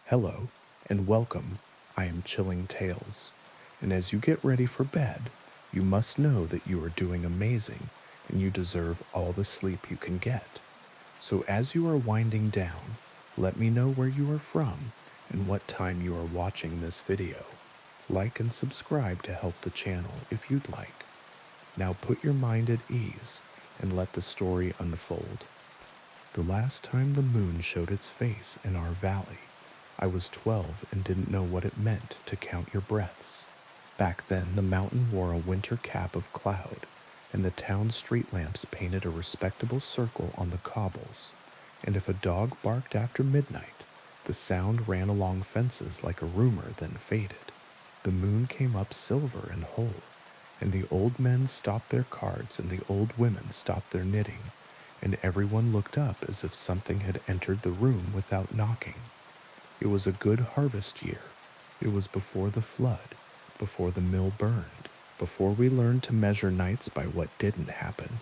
Hello, and welcome. I am Chilling Tales, and as you get ready for bed, you must know that you are doing amazing and you deserve all the sleep you can get. So as you are winding down, let me know where you are from and what time you are watching this video. Like and subscribe to help the channel if you'd like. Now put your mind at ease and let the story unfold. The last time the moon showed its face in our valley, I was 12 and didn't know what it meant to count your breaths. Back then, the mountain wore a winter cap of cloud, and the town street lamps painted a respectable circle on the cobbles. And if a dog barked after midnight, the sound ran along fences like a rumor, then faded. The moon came up silver and whole, and the old men stopped their cards and the old women stopped their knitting, and everyone looked up as if something had entered the room without knocking. It was a good harvest year. It was before the flood, before the mill burned, before we learned to measure nights by what didn't happen.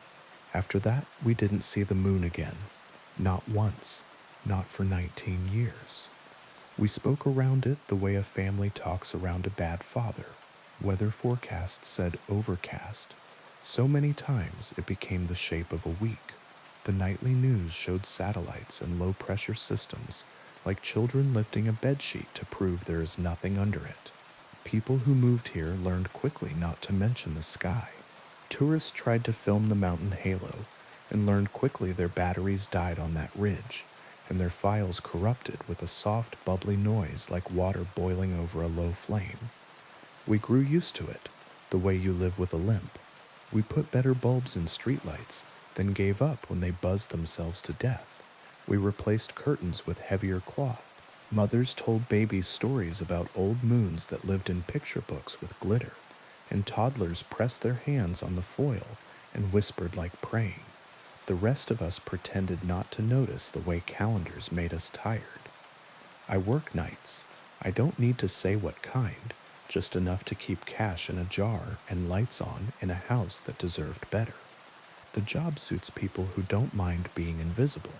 After that, we didn't see the moon again. Not once, not for 19 years. We spoke around it the way a family talks around a bad father. Weather forecasts said overcast. So many times it became the shape of a week. The nightly news showed satellites and low-pressure systems, like children lifting a bedsheet to prove there is nothing under it. People who moved here learned quickly not to mention the sky. Tourists tried to film the mountain halo and learned quickly their batteries died on that ridge, and their files corrupted with a soft, bubbly noise like water boiling over a low flame. We grew used to it, the way you live with a limp. We put better bulbs in streetlights, then gave up when they buzzed themselves to death. We replaced curtains with heavier cloth. Mothers told babies stories about old moons that lived in picture books with glitter, and toddlers pressed their hands on the foil and whispered like praying. The rest of us pretended not to notice the way calendars made us tired. I work nights. I don't need to say what kind, just enough to keep cash in a jar and lights on in a house that deserved better. The job suits people who don't mind being invisible.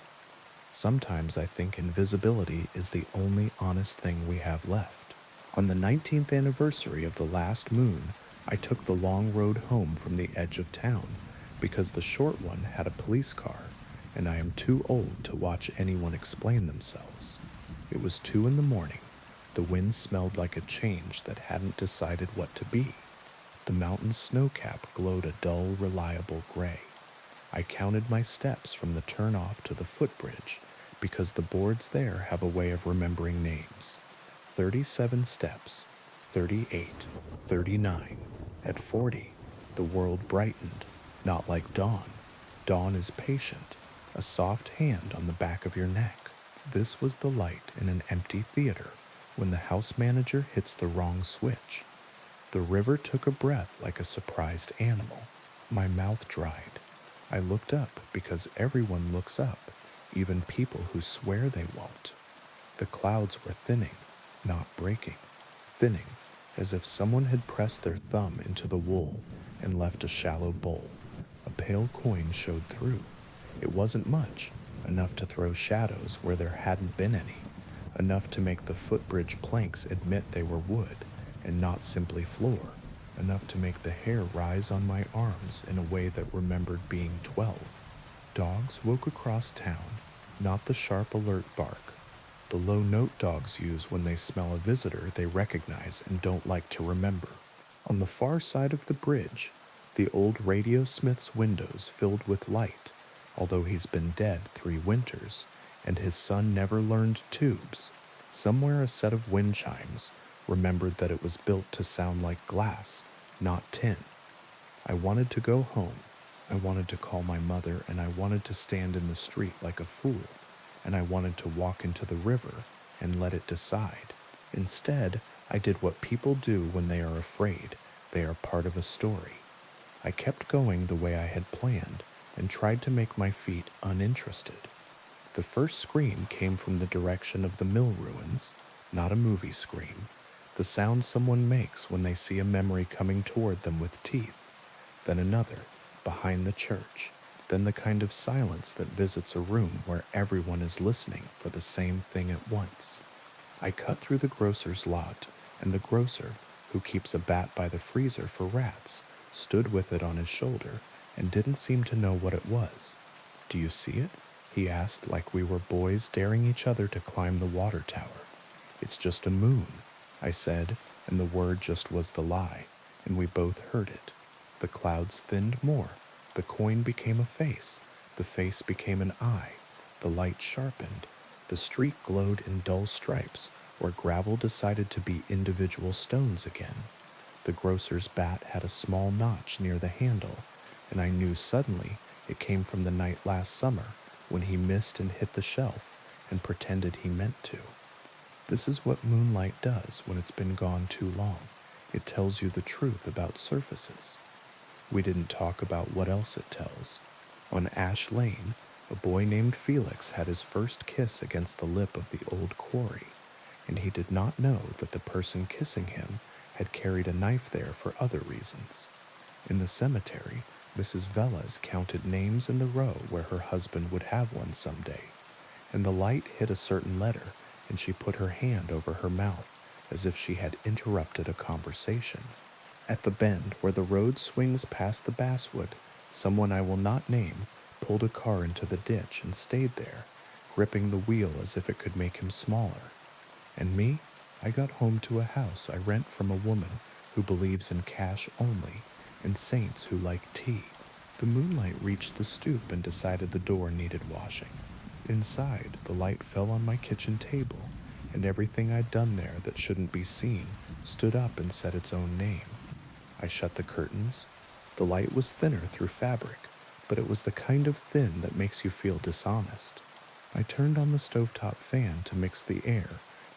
Sometimes I think invisibility is the only honest thing we have left. On the 19th anniversary of the last moon, I took the long road home from the edge of town because the short one had a police car, and I am too old to watch anyone explain themselves. It was 2 in the morning. The wind smelled like a change that hadn't decided what to be. The mountain's snowcap glowed a dull, reliable gray. I counted my steps from the turnoff to the footbridge because the boards there have a way of remembering names. 37 steps, 38, 39. At 40, the world brightened, not like dawn. Dawn is patient, a soft hand on the back of your neck. This was the light in an empty theater when the house manager hits the wrong switch. The river took a breath like a surprised animal. My mouth dried. I looked up because everyone looks up, even people who swear they won't. The clouds were thinning, not breaking. Thinning, as if someone had pressed their thumb into the wool and left a shallow bowl. A pale coin showed through. It wasn't much, enough to throw shadows where there hadn't been any, enough to make the footbridge planks admit they were wood and not simply floor, enough to make the hair rise on my arms in a way that remembered being 12. Dogs woke across town, not the sharp alert bark, the low note dogs use when they smell a visitor they recognize and don't like to remember. On the far side of the bridge, the old radio smith's windows filled with light, although he's been dead 3 winters, and his son never learned tubes. Somewhere a set of wind chimes remembered that it was built to sound like glass, not tin. I wanted to go home. I wanted to call my mother, and I wanted to stand in the street like a fool, and I wanted to walk into the river and let it decide. Instead, I did what people do when they are afraid. They are part of a story. I kept going the way I had planned and tried to make my feet uninterested. The first scream came from the direction of the mill ruins, not a movie scream, the sound someone makes when they see a memory coming toward them with teeth, then another, behind the church, then the kind of silence that visits a room where everyone is listening for the same thing at once. I cut through the grocer's lot, and the grocer, who keeps a bat by the freezer for rats, stood with it on his shoulder and didn't seem to know what it was. "Do you see it?" he asked, like we were boys daring each other to climb the water tower. "It's just a moon," I said, and the word just was the lie, and we both heard it. The clouds thinned more. The coin became a face. The face became an eye. The light sharpened. The street glowed in dull stripes, where gravel decided to be individual stones again. The grocer's bat had a small notch near the handle, and I knew suddenly it came from the night last summer when he missed and hit the shelf and pretended he meant to. This is what moonlight does when it's been gone too long. It tells you the truth about surfaces. We didn't talk about what else it tells. On Ash Lane, a boy named Felix had his first kiss against the lip of the old quarry, and he did not know that the person kissing him had carried a knife there for other reasons. In the cemetery, Mrs. Velez counted names in the row where her husband would have one someday, and the light hit a certain letter, and she put her hand over her mouth as if she had interrupted a conversation. At the bend where the road swings past the basswood, someone I will not name pulled a car into the ditch and stayed there, gripping the wheel as if it could make him smaller. And me? I got home to a house I rent from a woman who believes in cash only and saints who like tea. The moonlight reached the stoop and decided the door needed washing. Inside, the light fell on my kitchen table, and everything I'd done there that shouldn't be seen stood up and said its own name. I shut the curtains. The light was thinner through fabric, but it was the kind of thin that makes you feel dishonest. I turned on the stovetop fan to mix the air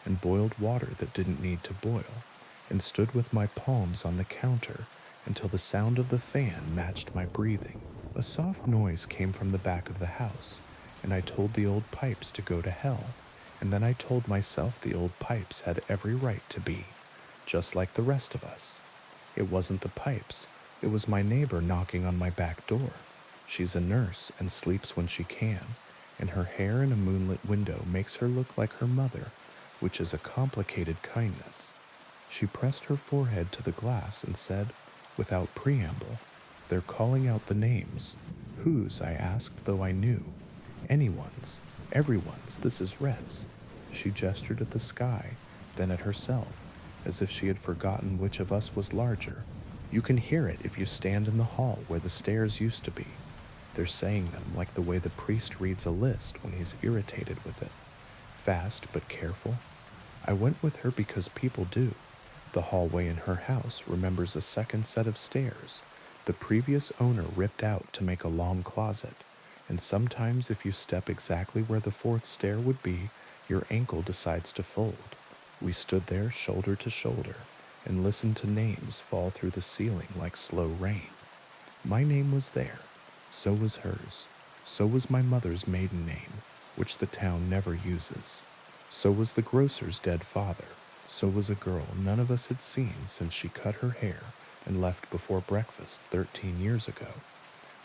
and boiled water that didn't need to boil, and stood with my palms on the counter until the sound of the fan matched my breathing. A soft noise came from the back of the house, and I told the old pipes to go to hell, and then I told myself the old pipes had every right to be, just like the rest of us. It wasn't the pipes, it was my neighbor knocking on my back door. She's a nurse and sleeps when she can, and her hair in a moonlit window makes her look like her mother, which is a complicated kindness. She pressed her forehead to the glass and said, without preamble, "They're calling out the names." "Whose?" I asked, though I knew. "Anyone's. Everyone's. This is Res." She gestured at the sky, then at herself, as if she had forgotten which of us was larger. "You can hear it if you stand in the hall where the stairs used to be. They're saying them like the way the priest reads a list when he's irritated with it. Fast but careful." I went with her because people do. The hallway in her house remembers a second set of stairs the previous owner ripped out to make a long closet, and sometimes if you step exactly where the fourth stair would be, your ankle decides to fold. We stood there shoulder to shoulder and listened to names fall through the ceiling like slow rain. My name was there. So was hers. So was my mother's maiden name, which the town never uses. So was the grocer's dead father. So was a girl none of us had seen since she cut her hair and left before breakfast 13 years ago.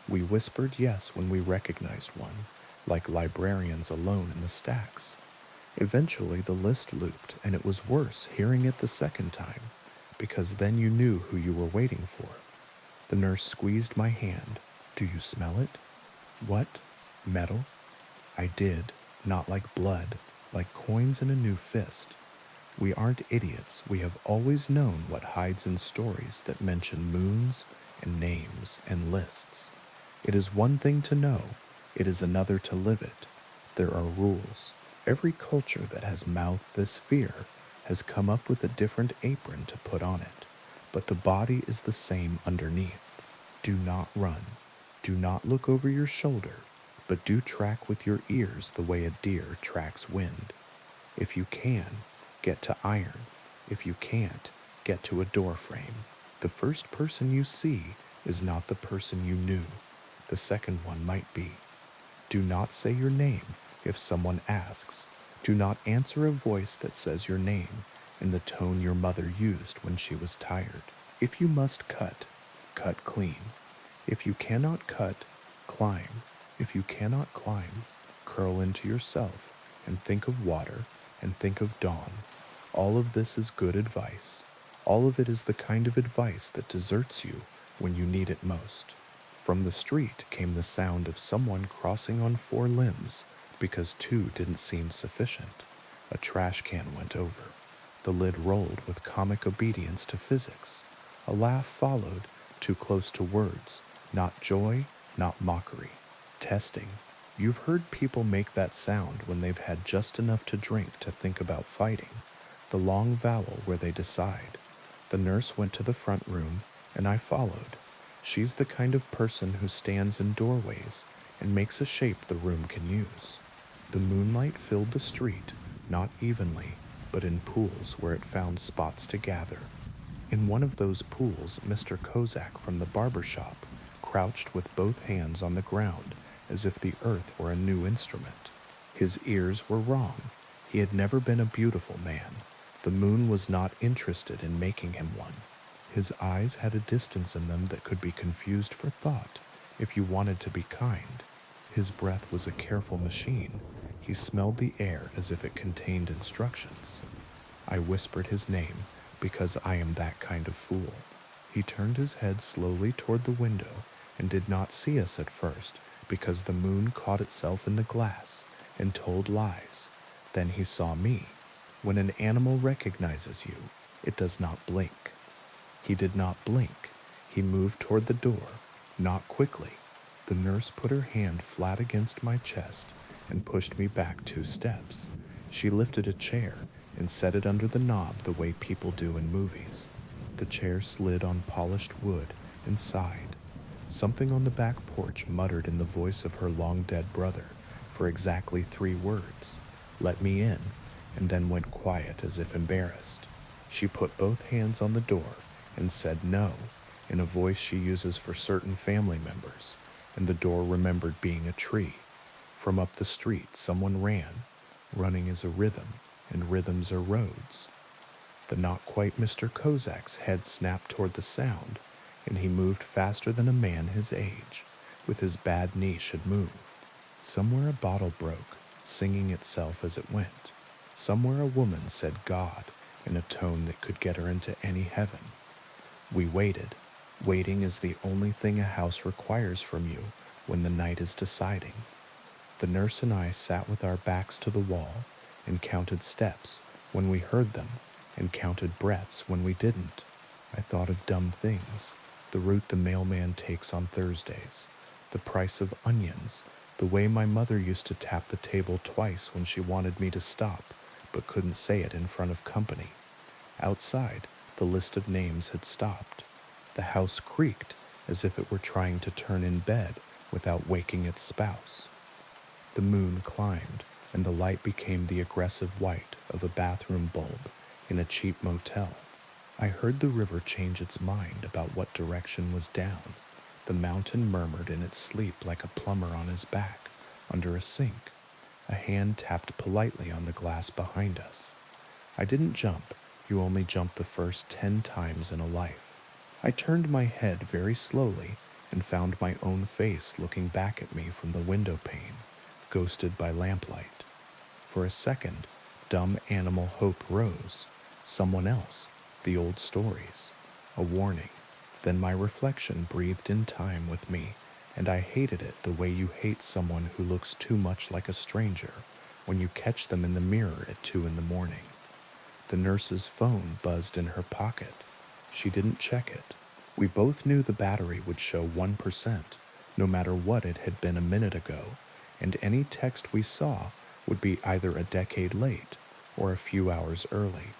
We whispered yes when we recognized one, like librarians alone in the stacks. Eventually the list looped, and it was worse hearing it the second time, because then you knew who you were waiting for. The nurse squeezed my hand. "Do you smell it?" "What? Metal?" I did, not like blood, like coins in a new fist. We aren't idiots. We have always known what hides in stories that mention moons and names and lists. It is one thing to know. It is another to live it. There are rules. Every culture that has mouthed this fear has come up with a different apron to put on it, but the body is the same underneath. Do not run. Do not look over your shoulder, but do track with your ears the way a deer tracks wind. If you can, get to iron. If you can't, get to a door frame. The first person you see is not the person you knew. The second one might be. Do not say your name if someone asks. Do not answer a voice that says your name in the tone your mother used when she was tired. If you must cut, cut clean. If you cannot cut, climb. If you cannot climb, curl into yourself and think of water and think of dawn. All of this is good advice. All of it is the kind of advice that deserts you when you need it most. From the street came the sound of someone crossing on four limbs because two didn't seem sufficient. A trash can went over. The lid rolled with comic obedience to physics. A laugh followed, too close to words, not joy, not mockery. Testing. You've heard people make that sound when they've had just enough to drink to think about fighting. The long vowel where they decide. The nurse went to the front room, and I followed. She's the kind of person who stands in doorways and makes a shape the room can use. The moonlight filled the street, not evenly, but in pools where it found spots to gather. In one of those pools, Mr. Kozak from the barber shop crouched with both hands on the ground as if the earth were a new instrument. His ears were wrong. He had never been a beautiful man. The moon was not interested in making him one. His eyes had a distance in them that could be confused for thought if you wanted to be kind. His breath was a careful machine. He smelled the air as if it contained instructions. I whispered his name because I am that kind of fool. He turned his head slowly toward the window and did not see us at first because the moon caught itself in the glass and told lies. Then he saw me. When an animal recognizes you, it does not blink. He did not blink. He moved toward the door, not quickly. The nurse put her hand flat against my chest and pushed me back 2 steps. She lifted a chair and set it under the knob the way people do in movies. The chair slid on polished wood and sighed. Something on the back porch muttered in the voice of her long-dead brother for exactly 3 words, "Let me in," and then went quiet as if embarrassed. She put both hands on the door and said no in a voice she uses for certain family members, and the door remembered being a tree. From up the street, someone ran. Running is a rhythm, and rhythms are roads. The not quite Mr. Kozak's head snapped toward the sound, and he moved faster than a man his age, with his bad knee should move. Somewhere a bottle broke, singing itself as it went. Somewhere a woman said God in a tone that could get her into any heaven. We waited. Waiting is the only thing a house requires from you when the night is deciding. The nurse and I sat with our backs to the wall and counted steps when we heard them and counted breaths when we didn't. I thought of dumb things, the route the mailman takes on Thursdays, the price of onions, the way my mother used to tap the table twice when she wanted me to stop but couldn't say it in front of company. Outside, the list of names had stopped. The house creaked as if it were trying to turn in bed without waking its spouse. The moon climbed, and the light became the aggressive white of a bathroom bulb in a cheap motel. I heard the river change its mind about what direction was down. The mountain murmured in its sleep like a plumber on his back under a sink. A hand tapped politely on the glass behind us. I didn't jump. You only jump the first 10 times in a life. I turned my head very slowly and found my own face looking back at me from the window pane, ghosted by lamplight. For a second, dumb animal hope rose. Someone else, the old stories, a warning. Then my reflection breathed in time with me, and I hated it the way you hate someone who looks too much like a stranger when you catch them in the mirror at 2 in the morning. The nurse's phone buzzed in her pocket. She didn't check it. We both knew the battery would show 1%, no matter what it had been a minute ago, and any text we saw would be either a decade late or a few hours early.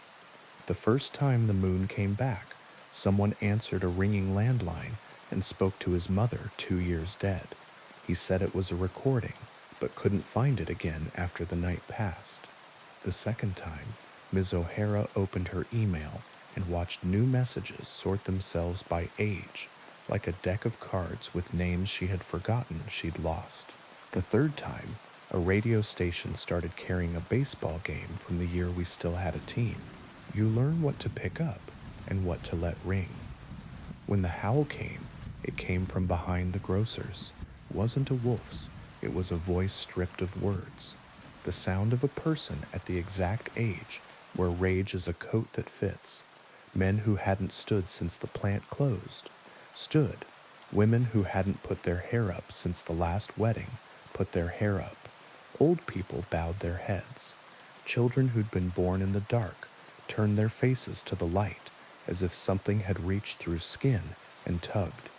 The first time the moon came back, someone answered a ringing landline and spoke to his mother 2 years dead. He said it was a recording, but couldn't find it again after the night passed. The second time, Ms. O'Hara opened her email and watched new messages sort themselves by age, like a deck of cards with names she had forgotten she'd lost. The third time, a radio station started carrying a baseball game from the year we still had a team. You learn what to pick up and what to let ring. When the howl came, it came from behind the grocer's. It wasn't a wolf's. It was a voice stripped of words. the sound of a person at the exact age where rage is a coat that fits, men who hadn't stood since the plant closed, stood, women who hadn't put their hair up since the last wedding put their hair up, old people bowed their heads, children who'd been born in the dark turned their faces to the light as if something had reached through skin and tugged.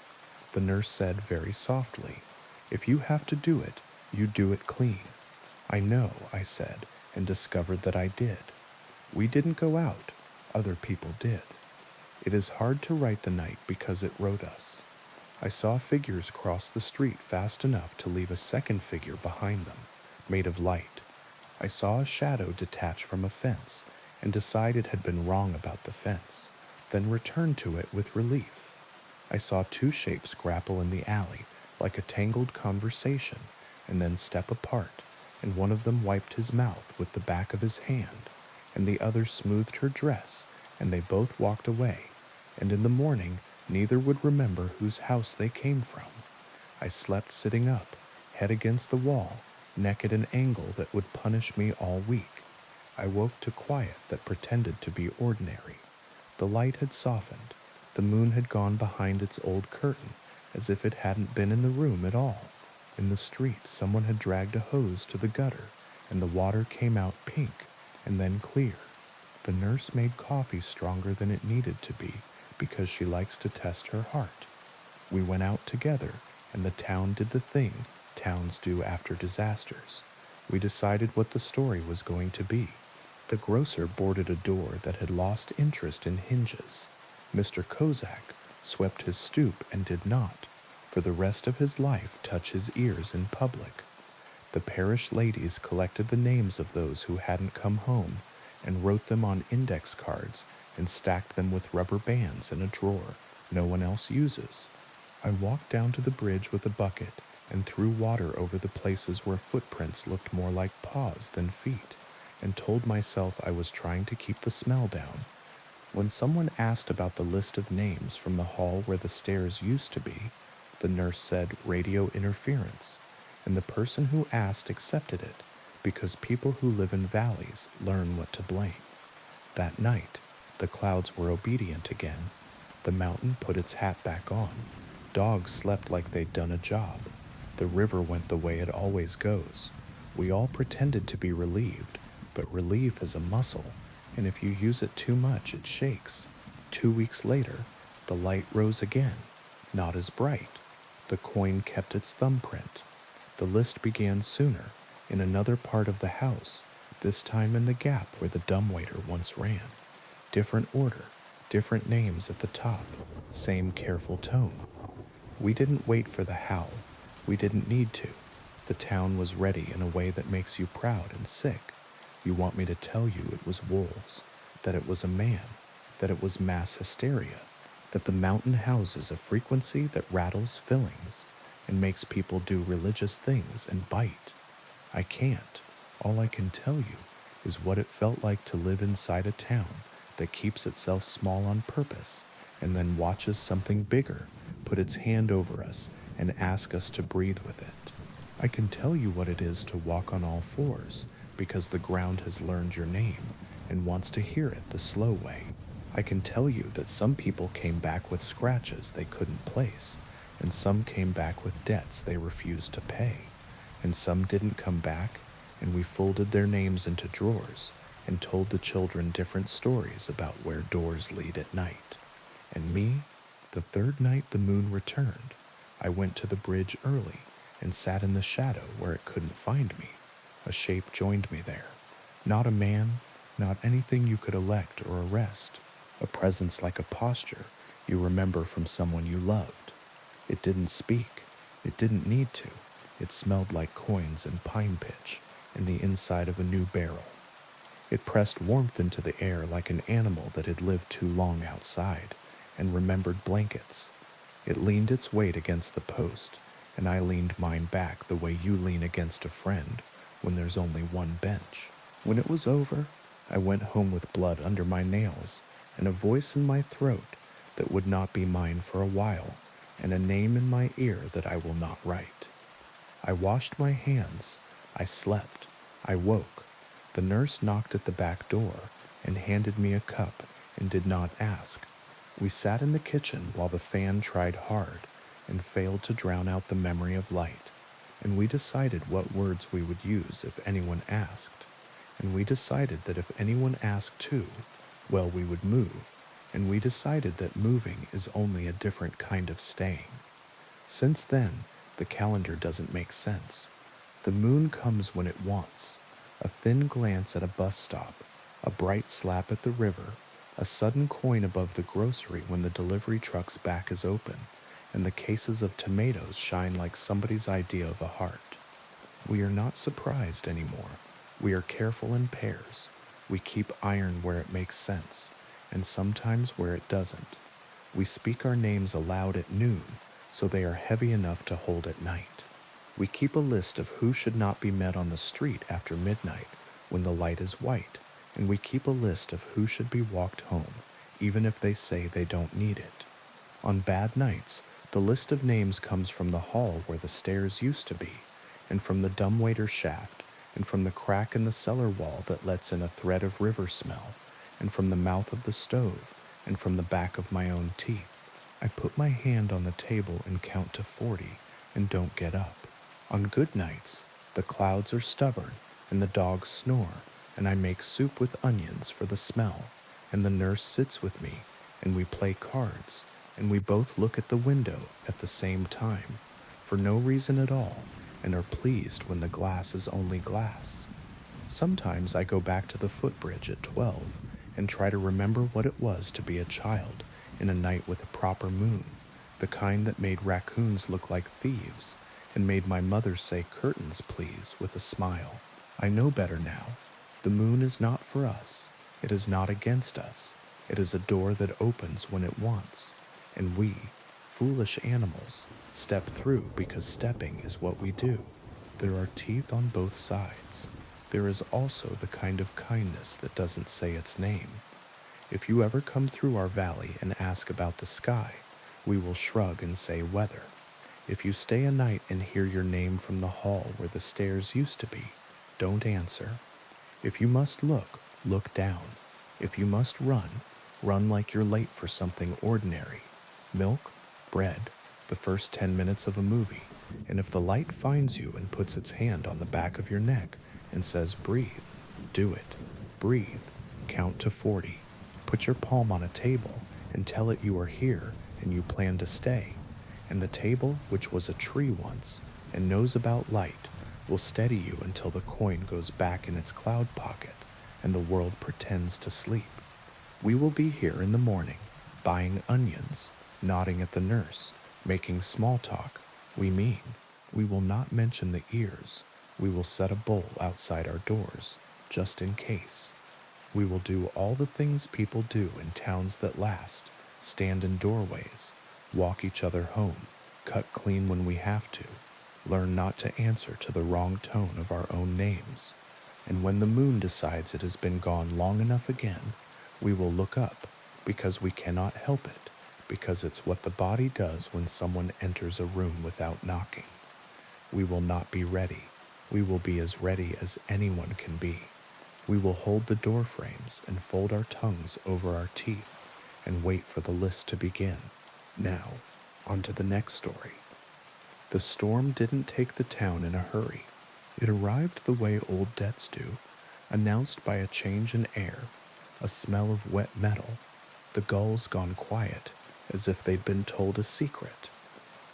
The nurse said very softly, "If you have to do it, you do it clean." "I know," I said, and discovered that I did. We didn't go out, other people did. It is hard to write the night because it wrote us. I saw figures cross the street fast enough to leave a second figure behind them, made of light. I saw a shadow detach from a fence and decide it had been wrong about the fence, then return to it with relief. I saw two shapes grapple in the alley like a tangled conversation and then step apart, and one of them wiped his mouth with the back of his hand, and the other smoothed her dress, and they both walked away, and in the morning neither would remember whose house they came from. I slept sitting up, head against the wall, neck at an angle that would punish me all week. I woke to quiet that pretended to be ordinary. The light had softened. The moon had gone behind its old curtain, as if it hadn't been in the room at all. In the street, someone had dragged a hose to the gutter, and the water came out pink and then clear. The nurse made coffee stronger than it needed to be because she likes to test her heart. We went out together, and the town did the thing towns do after disasters. We decided what the story was going to be. The grocer boarded a door that had lost interest in hinges. Mr. Kozak swept his stoop and did not, for the rest of his life, touch his ears in public. The parish ladies collected the names of those who hadn't come home and wrote them on index cards and stacked them with rubber bands in a drawer no one else uses. I walked down to the bridge with a bucket and threw water over the places where footprints looked more like paws than feet, and told myself I was trying to keep the smell down. When someone asked about the list of names from the hall where the stairs used to be, the nurse said radio interference, and the person who asked accepted it because people who live in valleys learn what to blame. That night, the clouds were obedient again. The mountain put its hat back on. Dogs slept like they'd done a job. The river went the way it always goes. We all pretended to be relieved, but relief is a muscle, and if you use it too much, it shakes. 2 weeks later, the light rose again, not as bright. The coin kept its thumbprint. The list began sooner, in another part of the house, this time in the gap where the dumbwaiter once ran. Different order, different names at the top, same careful tone. We didn't wait for the howl. We didn't need to. The town was ready in a way that makes you proud and sick. You want me to tell you it was wolves, that it was a man, that it was mass hysteria, that the mountain houses a frequency that rattles fillings and makes people do religious things and bite. I can't. All I can tell you is what it felt like to live inside a town that keeps itself small on purpose and then watches something bigger put its hand over us and ask us to breathe with it. I can tell you what it is to walk on all fours because the ground has learned your name and wants to hear it the slow way. I can tell you that some people came back with scratches they couldn't place, and some came back with debts they refused to pay, and some didn't come back, and we folded their names into drawers and told the children different stories about where doors lead at night. And me, the third night the moon returned, I went to the bridge early and sat in the shadow where it couldn't find me. A shape joined me there. Not a man, not anything you could elect or arrest. A presence like a posture you remember from someone you loved. It didn't speak. It didn't need to. It smelled like coins and pine pitch and the inside of a new barrel. It pressed warmth into the air like an animal that had lived too long outside and remembered blankets. It leaned its weight against the post, and I leaned mine back the way you lean against a friend when there's only one bench. When it was over, I went home with blood under my nails and a voice in my throat that would not be mine for a while, and a name in my ear that I will not write. I washed my hands. I slept. I woke. The nurse knocked at the back door and handed me a cup and did not ask. We sat in the kitchen while the fan tried hard and failed to drown out the memory of light, and we decided what words we would use if anyone asked, and we decided that if anyone asked too, well, we would move, and we decided that moving is only a different kind of staying. Since then, the calendar doesn't make sense. The moon comes when it wants, a thin glance at a bus stop, a bright slap at the river, a sudden coin above the grocery when the delivery truck's back is open, and the cases of tomatoes shine like somebody's idea of a heart. We are not surprised anymore. We are careful in pairs. We keep iron where it makes sense, and sometimes where it doesn't. We speak our names aloud at noon, so they are heavy enough to hold at night. We keep a list of who should not be met on the street after midnight when the light is white, and we keep a list of who should be walked home, even if they say they don't need it. On bad nights, the list of names comes from the hall where the stairs used to be, and from the dumbwaiter shaft, and from the crack in the cellar wall that lets in a thread of river smell, and from the mouth of the stove, and from the back of my own teeth. I put my hand on the table and count to 40 and don't get up. On good nights, the clouds are stubborn and the dogs snore, and I make soup with onions for the smell, and the nurse sits with me, and we play cards, and we both look at the window at the same time, for no reason at all, and are pleased when the glass is only glass. Sometimes I go back to the footbridge at 12 and try to remember what it was to be a child in a night with a proper moon, the kind that made raccoons look like thieves and made my mother say curtains, please, with a smile. I know better now. The moon is not for us. It is not against us. It is a door that opens when it wants, and we, foolish animals, step through because stepping is what we do. There are teeth on both sides. There is also the kind of kindness that doesn't say its name. If you ever come through our valley and ask about the sky, we will shrug and say weather. If you stay a night and hear your name from the hall where the stairs used to be, don't answer. If you must look, look down. If you must run, run like you're late for something ordinary. Milk, bread, the first 10 minutes of a movie, and if the light finds you and puts its hand on the back of your neck and says breathe, do it. Breathe. Count to 40. Put your palm on a table and tell it you are here and you plan to stay. And the table, which was a tree once and knows about light, will steady you until the coin goes back in its cloud pocket and the world pretends to sleep. We will be here in the morning, buying onions, nodding at the nurse, making small talk. We will not mention the ears. We will set a bowl outside our doors, just in case. We will do all the things people do in towns that last, stand in doorways, walk each other home, cut clean when we have to, learn not to answer to the wrong tone of our own names. And when the moon decides it has been gone long enough again, we will look up, because we cannot help it, because it's what the body does when someone enters a room without knocking. We will not be ready. We will be as ready as anyone can be. We will hold the door frames and fold our tongues over our teeth and wait for the list to begin. Now, on to the next story. The storm didn't take the town in a hurry. It arrived the way old debts do, announced by a change in air, a smell of wet metal, the gulls gone quiet, as if they'd been told a secret.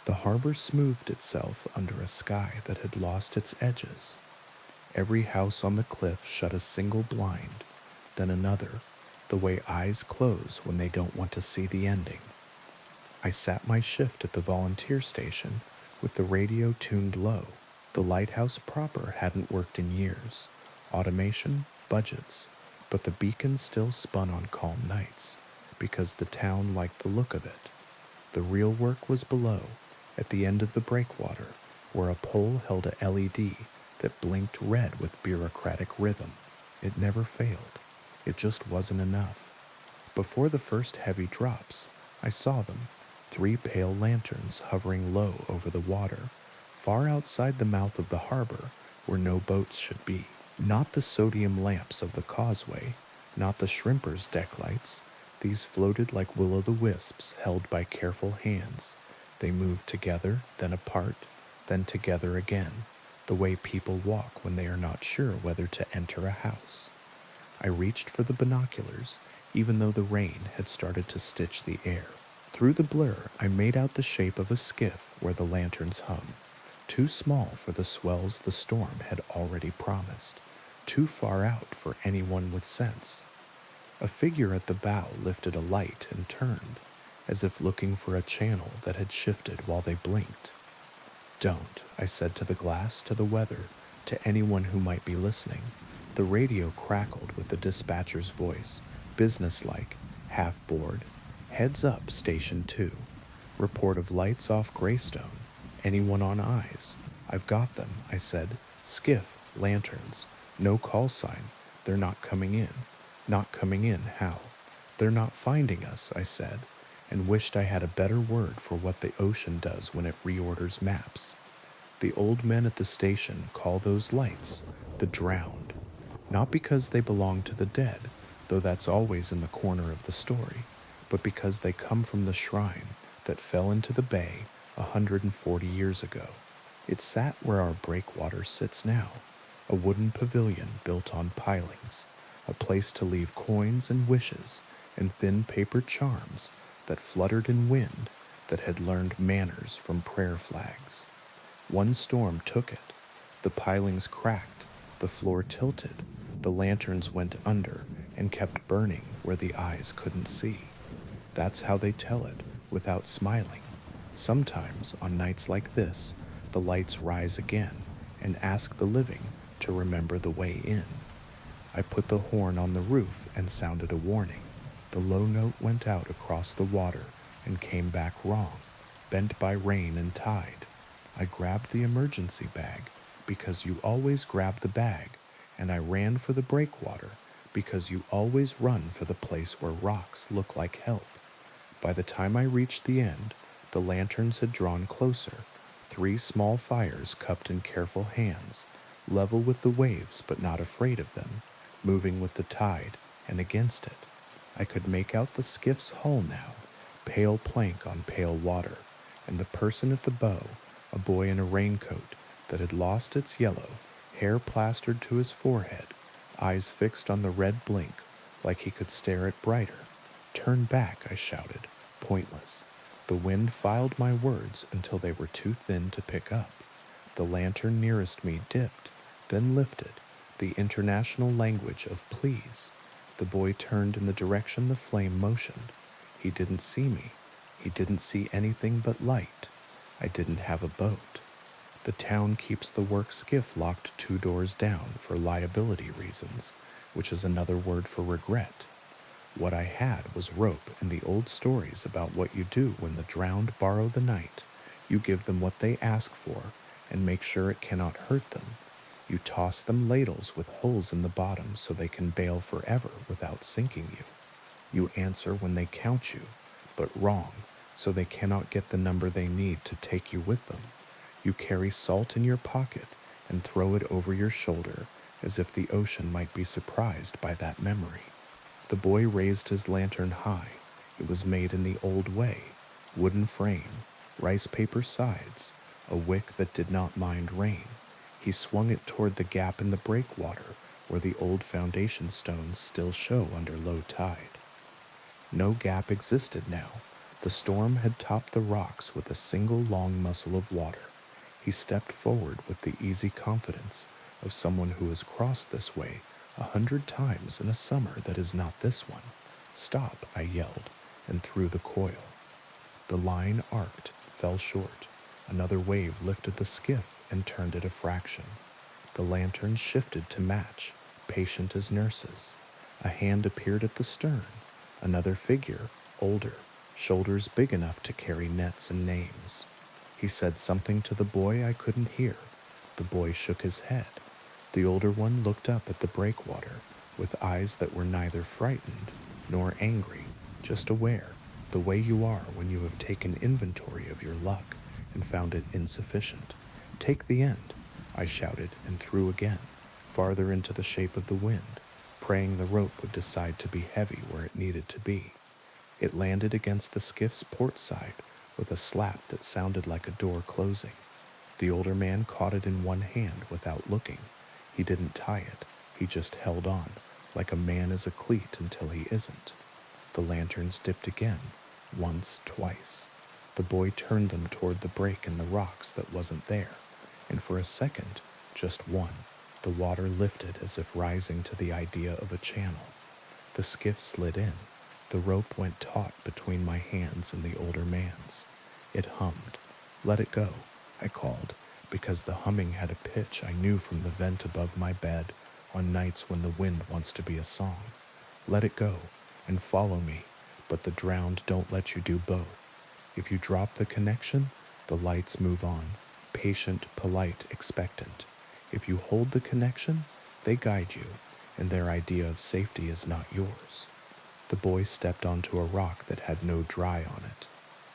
The harbor smoothed itself under a sky that had lost its edges. Every house on the cliff shut a single blind, then another, the way eyes close when they don't want to see the ending. I sat my shift at the volunteer station with the radio tuned low. The lighthouse proper hadn't worked in years. Automation, budgets, but the beacon still spun on calm nights, because the town liked the look of it. The real work was below, at the end of the breakwater, where a pole held a LED that blinked red with bureaucratic rhythm. It never failed. It just wasn't enough. Before the first heavy drops, I saw them, 3 pale lanterns hovering low over the water, far outside the mouth of the harbor where no boats should be. Not the sodium lamps of the causeway, not the shrimpers' deck lights. These floated like will-o'-the-wisps held by careful hands. They moved together, then apart, then together again, the way people walk when they are not sure whether to enter a house. I reached for the binoculars, even though the rain had started to stitch the air. Through the blur, I made out the shape of a skiff where the lanterns hung, too small for the swells the storm had already promised, too far out for anyone with sense. A figure at the bow lifted a light and turned, as if looking for a channel that had shifted while they blinked. "Don't," I said to the glass, to the weather, to anyone who might be listening. The radio crackled with the dispatcher's voice, businesslike, half bored. "Heads up, Station 2. Report of lights off Greystone. Anyone on eyes?" "I've got them," I said. "Skiff, lanterns, no call sign. They're not coming in." "Not coming in, how?" "They're not finding us," I said, and wished I had a better word for what the ocean does when it reorders maps. The old men at the station call those lights the drowned, not because they belong to the dead, though that's always in the corner of the story, but because they come from the shrine that fell into the bay 140 years ago. It sat where our breakwater sits now, a wooden pavilion built on pilings, a place to leave coins and wishes and thin paper charms that fluttered in wind that had learned manners from prayer flags. One storm took it. The pilings cracked, the floor tilted, the lanterns went under and kept burning where the eyes couldn't see. That's how they tell it, without smiling. Sometimes, on nights like this, the lights rise again and ask the living to remember the way in. I put the horn on the roof and sounded a warning. The low note went out across the water and came back wrong, bent by rain and tide. I grabbed the emergency bag because you always grab the bag, and I ran for the breakwater because you always run for the place where rocks look like help. By the time I reached the end, the lanterns had drawn closer, 3 small fires cupped in careful hands, level with the waves but not afraid of them, moving with the tide and against it. I could make out the skiff's hull now, pale plank on pale water, and the person at the bow, a boy in a raincoat that had lost its yellow, hair plastered to his forehead, eyes fixed on the red blink like he could stare at brighter. "Turn back," I shouted, pointless. The wind filed my words until they were too thin to pick up. The lantern nearest me dipped, then lifted, the international language of please. The boy turned in the direction the flame motioned. He didn't see me. He didn't see anything but light. I didn't have a boat. The town keeps the work skiff locked 2 doors down for liability reasons, which is another word for regret. What I had was rope and the old stories about what you do when the drowned borrow the night. You give them what they ask for and make sure it cannot hurt them. You toss them ladles with holes in the bottom so they can bail forever without sinking you. You answer when they count you, but wrong, so they cannot get the number they need to take you with them. You carry salt in your pocket and throw it over your shoulder as if the ocean might be surprised by that memory. The boy raised his lantern high. It was made in the old way, wooden frame, rice paper sides, a wick that did not mind rain. He swung it toward the gap in the breakwater where the old foundation stones still show under low tide. No gap existed now. The storm had topped the rocks with a single long muscle of water. He stepped forward with the easy confidence of someone who has crossed this way 100 times in a summer that is not this one. "Stop," I yelled, and threw the coil. The line arced, fell short. Another wave lifted the skiff and turned it a fraction. The lanterns shifted to match, patient as nurses. A hand appeared at the stern. Another figure, older, shoulders big enough to carry nets and names. He said something to the boy I couldn't hear. The boy shook his head. The older one looked up at the breakwater with eyes that were neither frightened nor angry, just aware, the way you are when you have taken inventory of your luck and found it insufficient. "Take the end," I shouted and threw again. farther into the shape of the wind, praying the rope would decide to be heavy where it needed to be. It landed against the skiff's port side with a slap that sounded like a door closing. The older man caught it in one hand without looking. He didn't tie it, he just held on, like a man is a cleat until he isn't. The lanterns dipped again, once, twice. The boy turned them toward the break in the rocks that wasn't there, and for a second, just one, the water lifted as if rising to the idea of a channel. The skiff slid in. The rope went taut between my hands and the older man's. It hummed. "Let it go," I called, because the humming had a pitch I knew from the vent above my bed on nights when the wind wants to be a song. "Let it go, and follow me, but the drowned don't let you do both. If you drop the connection, the lights move on, patient, polite, expectant. If you hold the connection, they guide you, and their idea of safety is not yours." The boy stepped onto a rock that had no dry on it.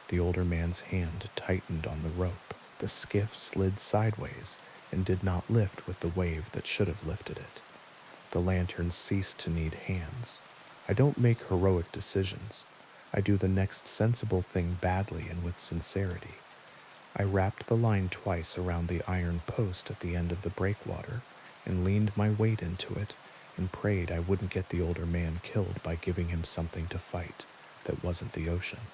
The older man's hand tightened on the rope. The skiff slid sideways and did not lift with the wave that should have lifted it. The lantern ceased to need hands. I don't make heroic decisions. I do the next sensible thing badly and with sincerity. I wrapped the line twice around the iron post at the end of the breakwater and leaned my weight into it and prayed I wouldn't get the older man killed by giving him something to fight that wasn't the ocean.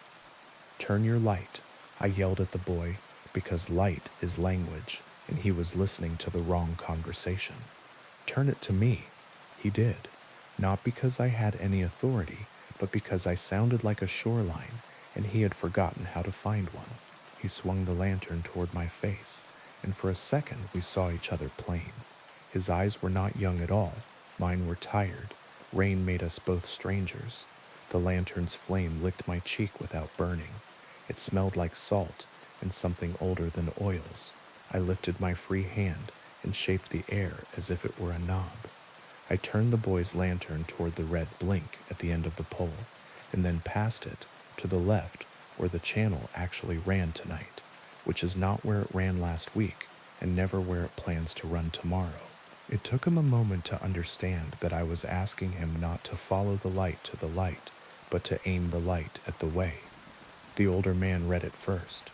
"Turn your light," I yelled at the boy, because light is language, and he was listening to the wrong conversation. "Turn it to me." He did, not because I had any authority, but because I sounded like a shoreline, and he had forgotten how to find one. He swung the lantern toward my face, and for a second we saw each other plain. His eyes were not young at all. Mine were tired. Rain made us both strangers. The lantern's flame licked my cheek without burning. It smelled like salt and something older than oils. I lifted my free hand and shaped the air as if it were a knob. I turned the boy's lantern toward the red blink at the end of the pole, and then past it to the left where the channel actually ran tonight, which is not where it ran last week and never where it plans to run tomorrow. It took him a moment to understand that I was asking him not to follow the light to the light, but to aim the light at the way. The older man read it first.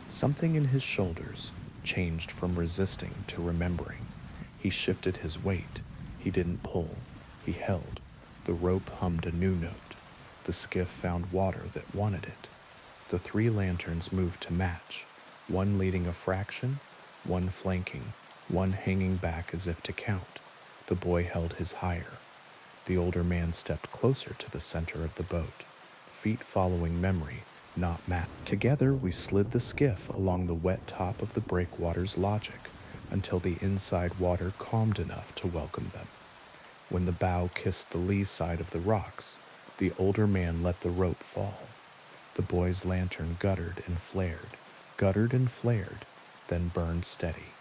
Something in his shoulders changed from resisting to remembering. He shifted his weight. He didn't pull. He held. The rope hummed a new note. The skiff found water that wanted it. The three lanterns moved to match, one leading a fraction, one flanking, one hanging back as if to count. The boy held his higher. The older man stepped closer to the center of the boat, feet following memory, not map. Together we slid the skiff along the wet top of the breakwater's logic until the inside water calmed enough to welcome them. When the bow kissed the lee side of the rocks, the older man let the rope fall. The boy's lantern guttered and flared, then burned steady.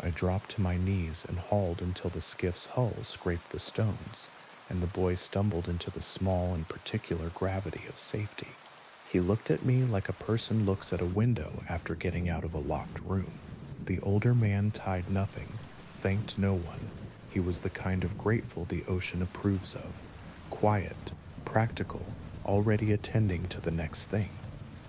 I dropped to my knees and hauled until the skiff's hull scraped the stones, and the boy stumbled into the small and particular gravity of safety. He looked at me like a person looks at a window after getting out of a locked room. The older man tied nothing, thanked no one. He was the kind of grateful the ocean approves of. Quiet, practical, already attending to the next thing.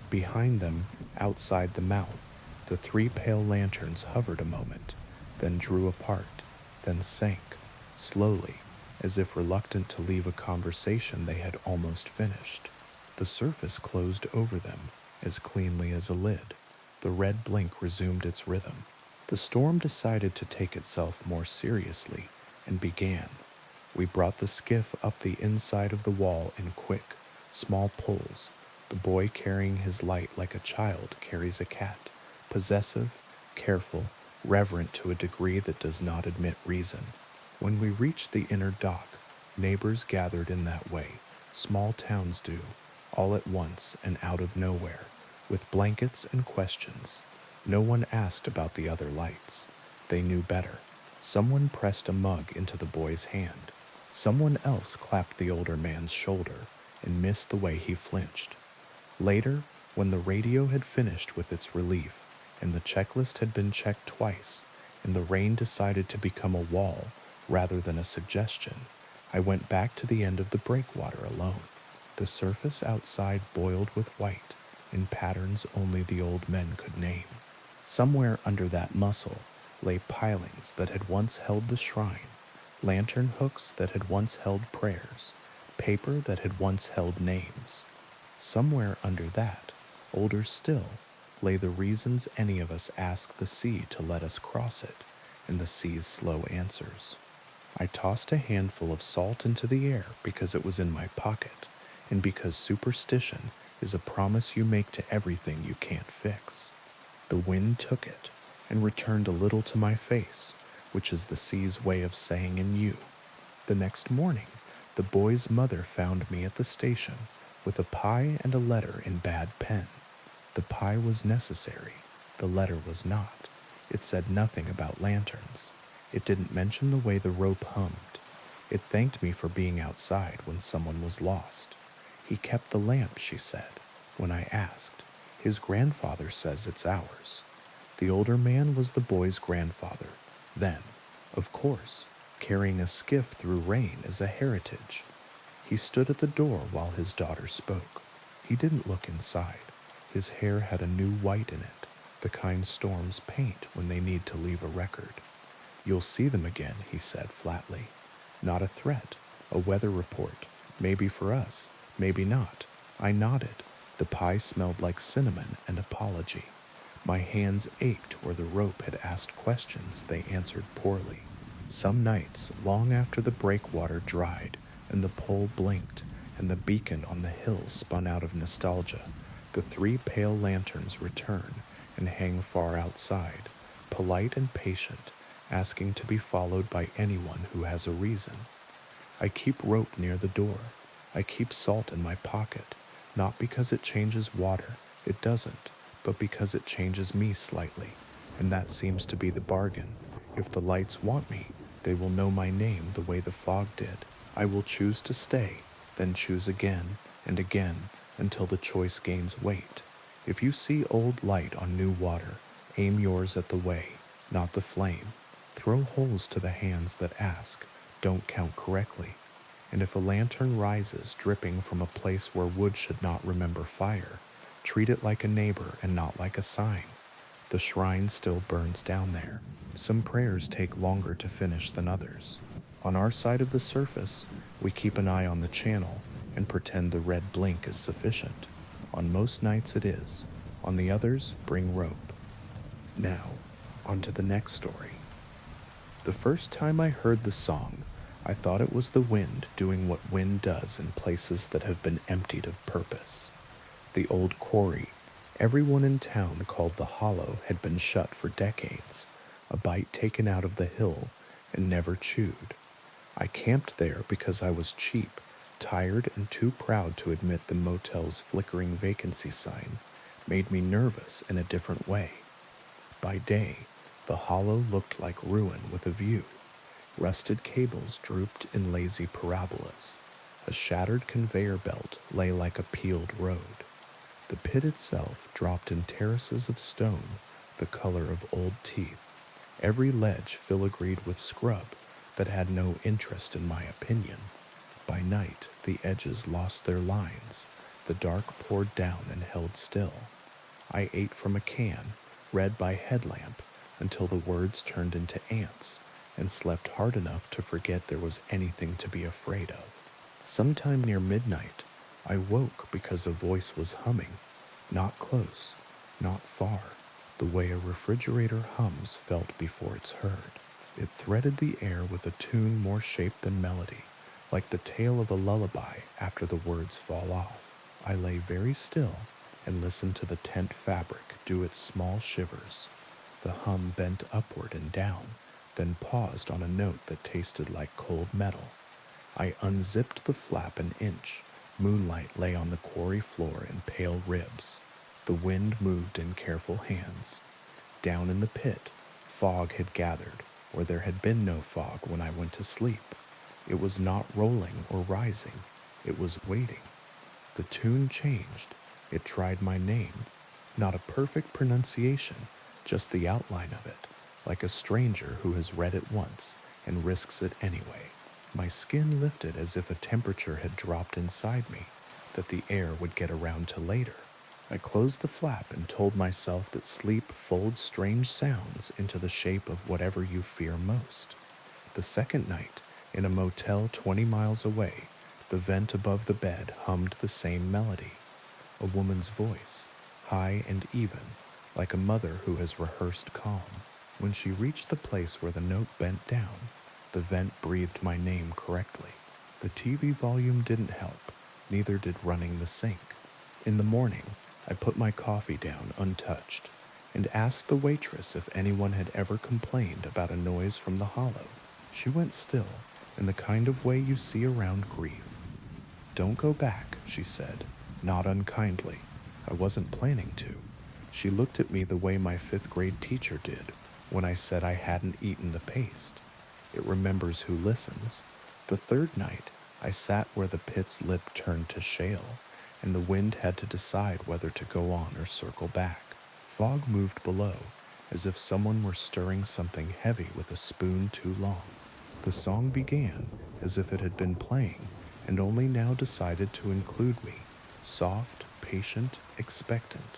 Behind them, outside the mouth, the three pale lanterns hovered a moment, then drew apart, then sank, slowly, as if reluctant to leave a conversation they had almost finished. The surface closed over them, as cleanly as a lid. The red blink resumed its rhythm. The storm decided to take itself more seriously, and began. We brought the skiff up the inside of the wall in quick, small pulls, the boy carrying his light like a child carries a cat, possessive, careful, reverent to a degree that does not admit reason. When we reached the inner dock, neighbors gathered in that way, small towns do, all at once and out of nowhere, with blankets and questions. No one asked about the other lights. They knew better. Someone pressed a mug into the boy's hand. Someone else clapped the older man's shoulder and missed the way he flinched. Later, when the radio had finished with its relief, and the checklist had been checked twice, and the rain decided to become a wall Rather than a suggestion, I went back to the end of the breakwater alone. The surface outside boiled with white, in patterns only the old men could name. Somewhere under that muscle lay pilings that had once held the shrine, lantern hooks that had once held prayers, paper that had once held names. Somewhere under that, older still, lay the reasons any of us ask the sea to let us cross it, and the sea's slow answers. I tossed a handful of salt into the air because it was in my pocket, and because superstition is a promise you make to everything you can't fix. The wind took it and returned a little to my face, which is the sea's way of saying in you. The next morning, the boy's mother found me at the station with a pie and a letter in bad pen. The pie was necessary, the letter was not. It said nothing about lanterns. It didn't mention the way the rope hummed. It thanked me for being outside when someone was lost. He kept the lamp, she said, when I asked. His grandfather says it's ours. The older man was the boy's grandfather. Then, of course, carrying a skiff through rain is a heritage. He stood at the door while his daughter spoke. He didn't look inside. His hair had a new white in it, the kind storms paint when they need to leave a record. You'll see them again, he said flatly. Not a threat, a weather report, maybe for us, maybe not. I nodded. The pie smelled like cinnamon and apology. My hands ached where the rope had asked questions they answered poorly. Some nights, long after the breakwater dried and the pole blinked and the beacon on the hill spun out of nostalgia, the three pale lanterns return and hang far outside, polite and patient, asking to be followed by anyone who has a reason. I keep rope near the door. I keep salt in my pocket, not because it changes water, it doesn't, but because it changes me slightly, and that seems to be the bargain. If the lights want me, they will know my name the way the fog did. I will choose to stay, then choose again and again until the choice gains weight. If you see old light on new water, aim yours at the way, not the flame. Throw holes to the hands that ask, don't count correctly. And if a lantern rises dripping from a place where wood should not remember fire, treat it like a neighbor and not like a sign. The shrine still burns down there. Some prayers take longer to finish than others. On our side of the surface, we keep an eye on the channel and pretend the red blink is sufficient. On most nights it is. On the others, bring rope. Now, on to the next story. The first time I heard the song, I thought it was the wind doing what wind does in places that have been emptied of purpose. The old quarry, everyone in town called the Hollow, had been shut for decades, a bite taken out of the hill and never chewed. I camped there because I was cheap, tired, and too proud to admit the motel's flickering vacancy sign made me nervous in a different way. By day, the Hollow looked like ruin with a view. Rusted cables drooped in lazy parabolas. A shattered conveyor belt lay like a peeled road. The pit itself dropped in terraces of stone, the color of old teeth. Every ledge filigreed with scrub that had no interest in my opinion. By night, the edges lost their lines. The dark poured down and held still. I ate from a can, read by headlamp, until the words turned into ants, and slept hard enough to forget there was anything to be afraid of. Sometime near midnight, I woke because a voice was humming, not close, not far, the way a refrigerator hums felt before it's heard. It threaded the air with a tune more shape than melody, like the tale of a lullaby after the words fall off. I lay very still and listened to the tent fabric do its small shivers. The hum bent upward and down, then paused on a note that tasted like cold metal. I unzipped the flap an inch. Moonlight lay on the quarry floor in pale ribs. The wind moved in careful hands. Down in the pit, fog had gathered, where there had been no fog when I went to sleep. It was not rolling or rising. It was waiting. The tune changed. It tried my name. Not a perfect pronunciation, just the outline of it, like a stranger who has read it once and risks it anyway. My skin lifted as if a temperature had dropped inside me, that the air would get around to later. I closed the flap and told myself that sleep folds strange sounds into the shape of whatever you fear most. The second night, in a motel 20 miles away, the vent above the bed hummed the same melody. A woman's voice, high and even, like a mother who has rehearsed calm. When she reached the place where the note bent down, the vent breathed my name correctly. The TV volume didn't help, neither did running the sink. In the morning, I put my coffee down untouched and asked the waitress if anyone had ever complained about a noise from the hollow. She went still, in the kind of way you see around grief. "Don't go back," she said, not unkindly. I wasn't planning to. She looked at me the way my 5th grade teacher did when I said I hadn't eaten the paste. It remembers who listens. The third night, I sat where the pit's lip turned to shale, and the wind had to decide whether to go on or circle back. Fog moved below, as if someone were stirring something heavy with a spoon too long. The song began as if it had been playing and only now decided to include me, soft, patient, expectant.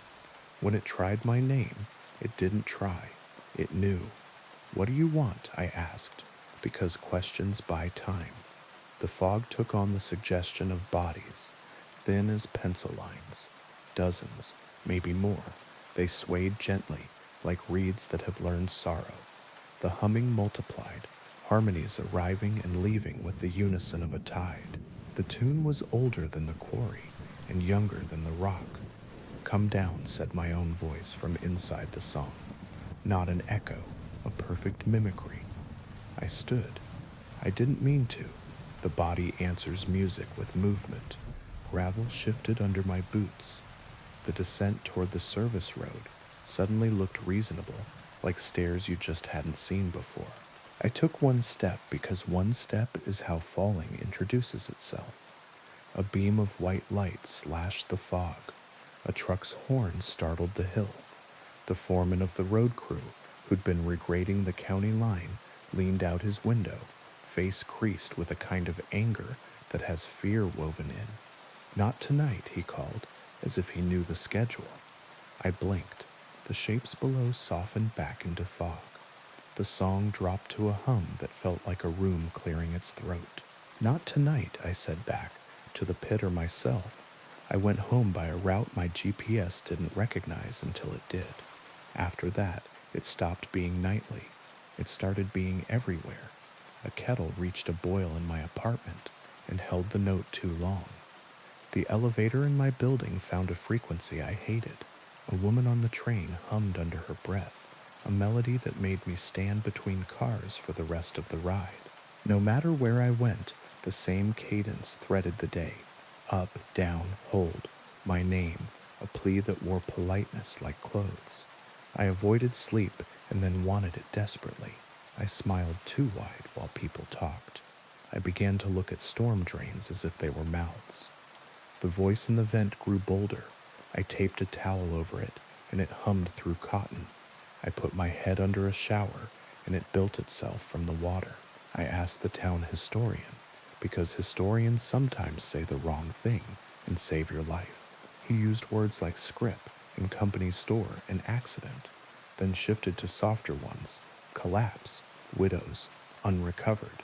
When it tried my name, it didn't try. It knew. "What do you want?" I asked, because questions buy time. The fog took on the suggestion of bodies, thin as pencil lines. Dozens, maybe more. They swayed gently, like reeds that have learned sorrow. The humming multiplied, harmonies arriving and leaving with the unison of a tide. The tune was older than the quarry and younger than the rock. "Come down," said my own voice from inside the song. Not an echo, a perfect mimicry. I stood. I didn't mean to. The body answers music with movement. Gravel shifted under my boots. The descent toward the service road suddenly looked reasonable, like stairs you just hadn't seen before. I took one step because one step is how falling introduces itself. A beam of white light slashed the fog. A truck's horn startled the hill. The foreman of the road crew, who'd been regrading the county line, leaned out his window, face creased with a kind of anger that has fear woven in. "Not tonight," he called, as if he knew the schedule. I blinked. The shapes below softened back into fog. The song dropped to a hum that felt like a room clearing its throat. "Not tonight," I said back, to the pit or myself. I went home by a route my GPS didn't recognize until it did. After that, it stopped being nightly. It started being everywhere. A kettle reached a boil in my apartment and held the note too long. The elevator in my building found a frequency I hated. A woman on the train hummed under her breath, a melody that made me stand between cars for the rest of the ride. No matter where I went, the same cadence threaded the day. Up, down, hold, my name, a plea that wore politeness like clothes. I avoided sleep and then wanted it desperately. I smiled too wide while people talked. I began to look at storm drains as if they were mouths. The voice in the vent grew bolder. I taped a towel over it, and it hummed through cotton. I put my head under a shower, and it built itself from the water. I asked the town historian, because historians sometimes say the wrong thing and save your life. He used words like scrip and company store and accident, then shifted to softer ones: collapse, widows, unrecovered.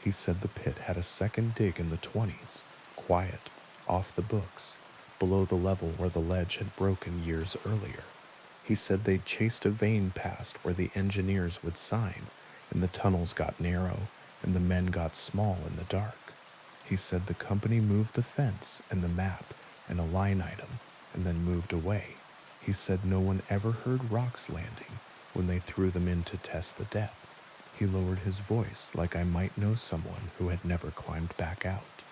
He said the pit had a second dig in the 20s, quiet, off the books, below the level where the ledge had broken years earlier. He said they'd chased a vein past where the engineers would sign, and the tunnels got narrow, and the men got small in the dark. He said the company moved the fence and the map and a line item, and then moved away. He said no one ever heard rocks landing when they threw them in to test the depth. He lowered his voice like I might know someone who had never climbed back out.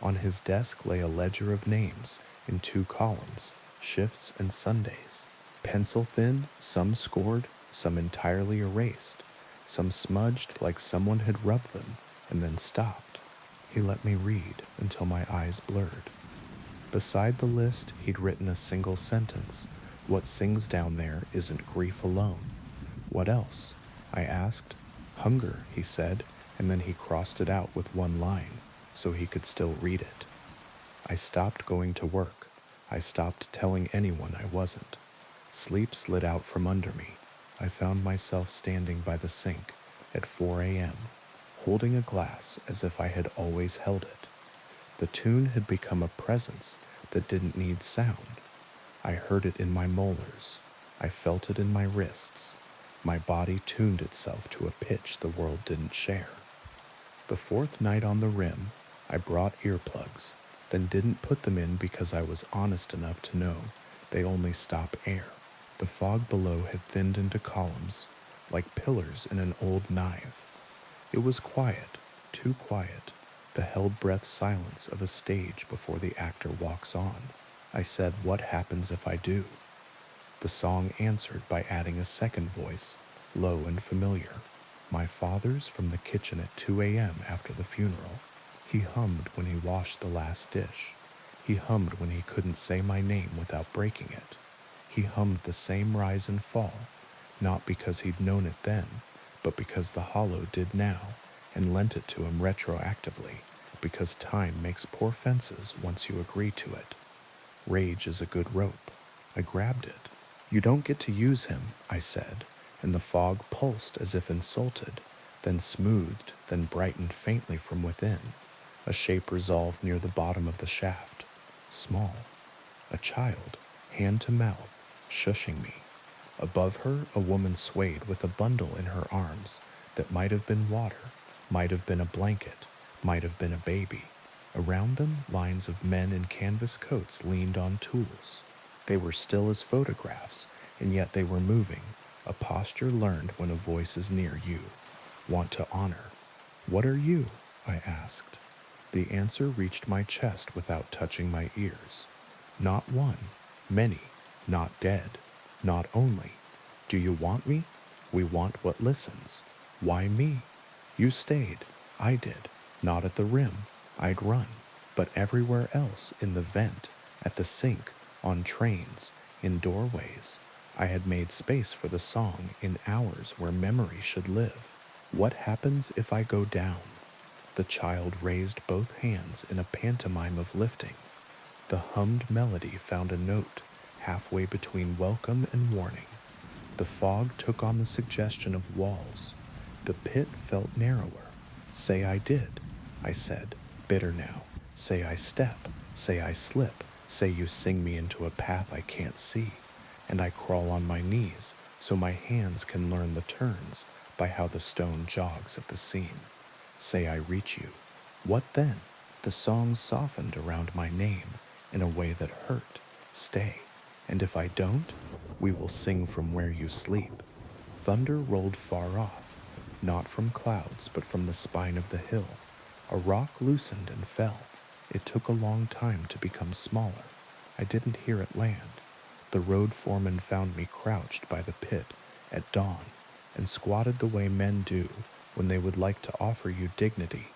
On his desk lay a ledger of names in 2 columns, shifts and Sundays. Pencil thin, some scored, some entirely erased, some smudged like someone had rubbed them and then stopped. He let me read until my eyes blurred. Beside the list, he'd written a single sentence: "What sings down there isn't grief alone." "What else?" I asked. "Hunger," he said, and then he crossed it out with one line so he could still read it. I stopped going to work. I stopped telling anyone I wasn't. Sleep slid out from under me. I found myself standing by the sink at 4 a.m., holding a glass as if I had always held it. The tune had become a presence that didn't need sound. I heard it in my molars. I felt it in my wrists. My body tuned itself to a pitch the world didn't share. The fourth night on the rim, I brought earplugs, then didn't put them in because I was honest enough to know they only stop air. The fog below had thinned into columns, like pillars in an old knife. It was quiet, too quiet, the held-breath silence of a stage before the actor walks on. I said, "What happens if I do?" The song answered by adding a second voice, low and familiar. My father's from the kitchen at 2 a.m. after the funeral. He hummed when he washed the last dish. He hummed when he couldn't say my name without breaking it. He hummed the same rise and fall, not because he'd known it then, but because the hollow did now, and lent it to him retroactively, because time makes poor fences once you agree to it. Rage is a good rope. I grabbed it. "You don't get to use him," I said, and the fog pulsed as if insulted, then smoothed, then brightened faintly from within. A shape resolved near the bottom of the shaft. Small. A child, hand to mouth, shushing me. Above her, a woman swayed with a bundle in her arms that might have been water, might have been a blanket, might have been a baby. Around them, lines of men in canvas coats leaned on tools. They were still as photographs, and yet they were moving, a posture learned when a voice is near you. Want to honor. "What are you?" I asked. The answer reached my chest without touching my ears. Not one, many, not dead, not only. "Do you want me?" "We want what listens." "Why me?" "You stayed. I did. Not at the rim. I'd run. But everywhere else, in the vent, at the sink, on trains, in doorways. I had made space for the song in hours where memory should live. What happens if I go down?" The child raised both hands in a pantomime of lifting. The hummed melody found a note halfway between welcome and warning. The fog took on the suggestion of walls. The pit felt narrower. "Say I did," I said, bitter now. "Say I step, say I slip, say you sing me into a path I can't see, and I crawl on my knees so my hands can learn the turns by how the stone jogs at the seam. Say I reach you. What then?" The song softened around my name in a way that hurt. "Stay. And if I don't, we will sing from where you sleep." Thunder rolled far off, not from clouds but from the spine of the hill. A rock loosened and fell. It took a long time to become smaller. I didn't hear it land. The road foreman found me crouched by the pit at dawn and squatted the way men do when they would like to offer you dignity.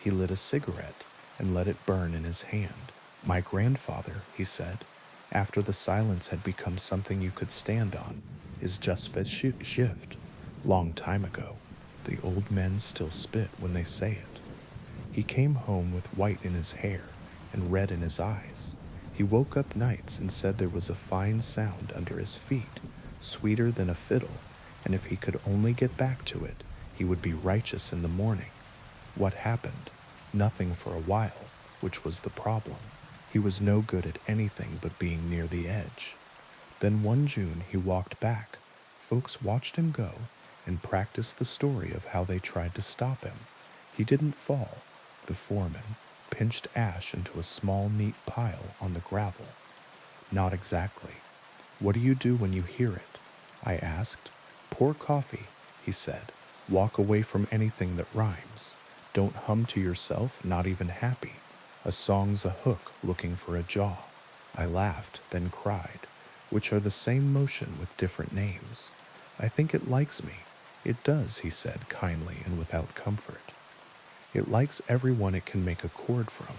He lit a cigarette and let it burn in his hand. "My grandfather," he said, after the silence had become something you could stand on, "is just fed shift. Long time ago. The old men still spit when they say it." He came home with white in his hair and red in his eyes. He woke up nights and said there was a fine sound under his feet, sweeter than a fiddle, and if he could only get back to it, he would be righteous in the morning. What happened? Nothing for a while, which was the problem. He was no good at anything but being near the edge. Then one June he walked back. Folks watched him go and practiced the story of how they tried to stop him. He didn't fall. The foreman pinched ash into a small, neat pile on the gravel. "Not exactly." "What do you do when you hear it?" I asked. "Pour coffee," he said. "Walk away from anything that rhymes. Don't hum to yourself, not even happy. A song's a hook looking for a jaw." I laughed, then cried, which are the same motion with different names. "I think it likes me." "It does," he said kindly and without comfort. "It likes everyone it can make a chord from."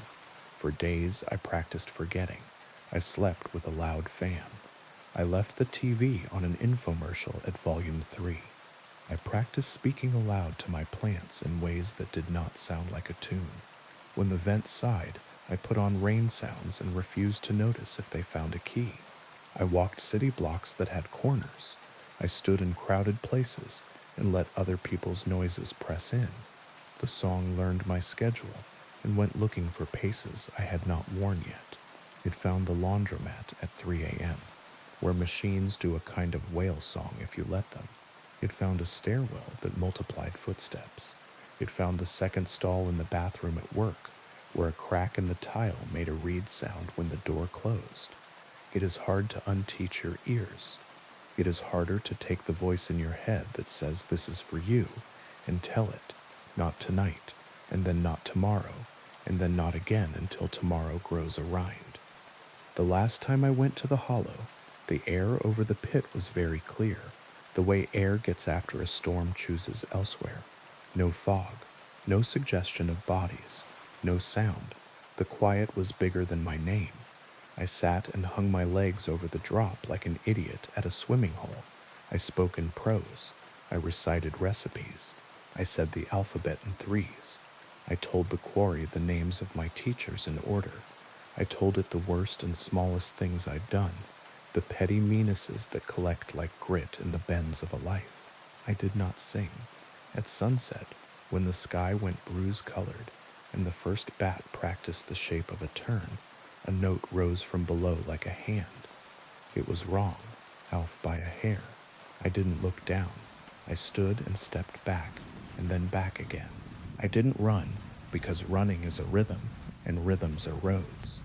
For days I practiced forgetting. I slept with a loud fan. I left the TV on an infomercial at volume 3. I practiced speaking aloud to my plants in ways that did not sound like a tune. When the vent sighed, I put on rain sounds and refused to notice if they found a key. I walked city blocks that had corners. I stood in crowded places and let other people's noises press in. The song learned my schedule and went looking for paces I had not worn yet. It found the laundromat at 3 a.m., where machines do a kind of whale song if you let them. It found a stairwell that multiplied footsteps. It found the second stall in the bathroom at work, where a crack in the tile made a reed sound when the door closed. It is hard to unteach your ears. It is harder to take the voice in your head that says this is for you and tell it, not tonight, and then not tomorrow, and then not again until tomorrow grows a rind. The last time I went to the hollow, the air over the pit was very clear, the way air gets after a storm chooses elsewhere. No fog, no suggestion of bodies, no sound. The quiet was bigger than my name. I sat and hung my legs over the drop like an idiot at a swimming hole. I spoke in prose. I recited recipes. I said the alphabet in threes. I told the quarry the names of my teachers in order. I told it the worst and smallest things I'd done, the petty meannesses that collect like grit in the bends of a life. I did not sing. At sunset, when the sky went bruise-colored and the first bat practiced the shape of a turn, a note rose from below like a hand. It was wrong, off by a hair. I didn't look down. I stood and stepped back, and then back again. I didn't run, because running is a rhythm, and rhythms are roads.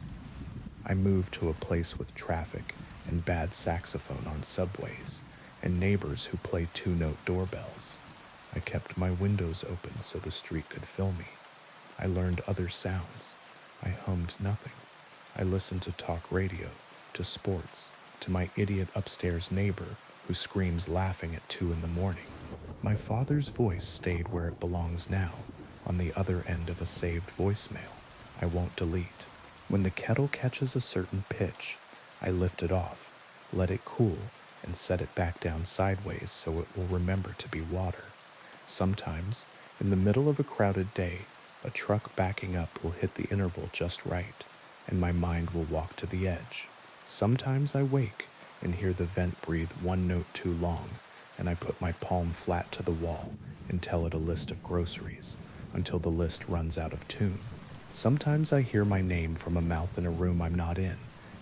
I moved to a place with traffic and bad saxophone on subways, and neighbors who play two-note doorbells. I kept my windows open so the street could fill me. I learned other sounds. I hummed nothing. I listened to talk radio, to sports, to my idiot upstairs neighbor who screams laughing at 2 in the morning. My father's voice stayed where it belongs now, on the other end of a saved voicemail I won't delete. When the kettle catches a certain pitch, I lift it off, let it cool, and set it back down sideways so it will remember to be water. Sometimes, in the middle of a crowded day, a truck backing up will hit the interval just right, and my mind will walk to the edge. Sometimes I wake and hear the vent breathe one note too long, and I put my palm flat to the wall and tell it a list of groceries until the list runs out of tune. Sometimes I hear my name from a mouth in a room I'm not in,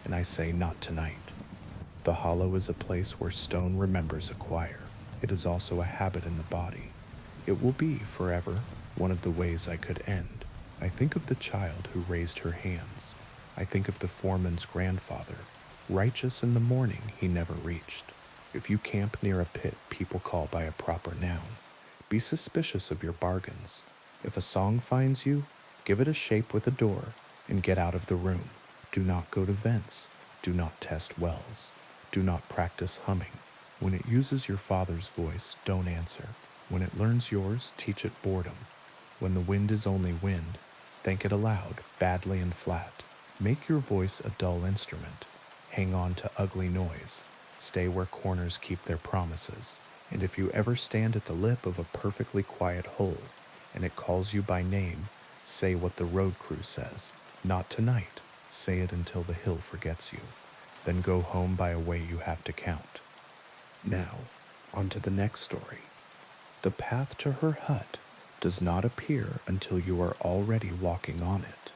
and I say, not tonight. The hollow is a place where stone remembers a choir. It is also a habit in the body. It will be, forever, one of the ways I could end. I think of the child who raised her hands. I think of the foreman's grandfather, righteous in the morning he never reached. If you camp near a pit people call by a proper noun, be suspicious of your bargains. If a song finds you, give it a shape with a door and get out of the room. Do not go to vents. Do not test wells. Do not practice humming. When it uses your father's voice, don't answer. When it learns yours, teach it boredom. When the wind is only wind, thank it aloud, badly and flat. Make your voice a dull instrument. Hang on to ugly noise. Stay where corners keep their promises. And if you ever stand at the lip of a perfectly quiet hole, and it calls you by name, say what the road crew says. Not tonight. Say it until the hill forgets you. Then go home by a way you have to count. Now, on to the next story. The path to her hut does not appear until you are already walking on it.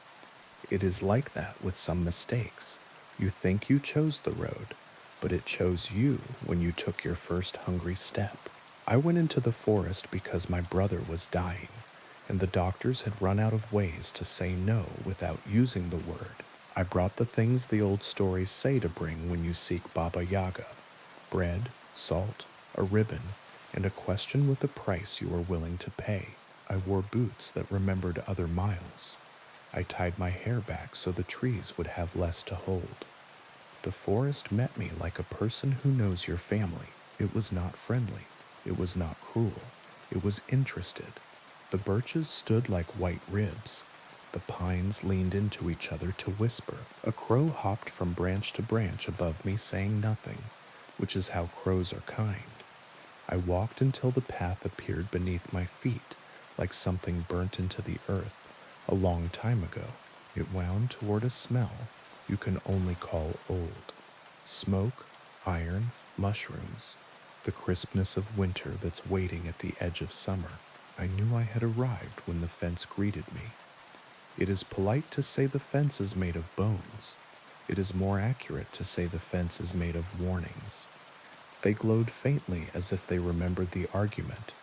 It is like that with some mistakes. You think you chose the road, but it chose you when you took your first hungry step. I went into the forest because my brother was dying, and the doctors had run out of ways to say no without using the word. I brought the things the old stories say to bring when you seek Baba Yaga: bread, salt, a ribbon, and a question with a price you are willing to pay. I wore boots that remembered other miles. I tied my hair back so the trees would have less to hold. The forest met me like a person who knows your family. It was not friendly. It was not cruel. It was interested. The birches stood like white ribs. The pines leaned into each other to whisper. A crow hopped from branch to branch above me saying nothing, which is how crows are kind. I walked until the path appeared beneath my feet, like something burnt into the earth a long time ago. It wound toward a smell you can only call old. Smoke, iron, mushrooms, the crispness of winter that's waiting at the edge of summer. I knew I had arrived when the fence greeted me. It is polite to say the fence is made of bones. It is more accurate to say the fence is made of warnings. They glowed faintly as if they remembered the argument.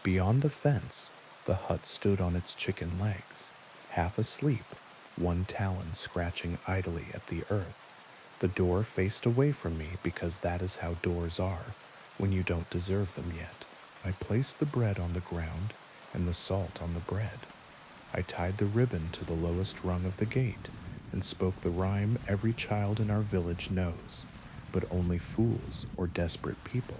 Beyond the fence, the hut stood on its chicken legs, half asleep, one talon scratching idly at the earth. The door faced away from me because that is how doors are when you don't deserve them yet. I placed the bread on the ground and the salt on the bread. I tied the ribbon to the lowest rung of the gate and spoke the rhyme every child in our village knows, but only fools or desperate people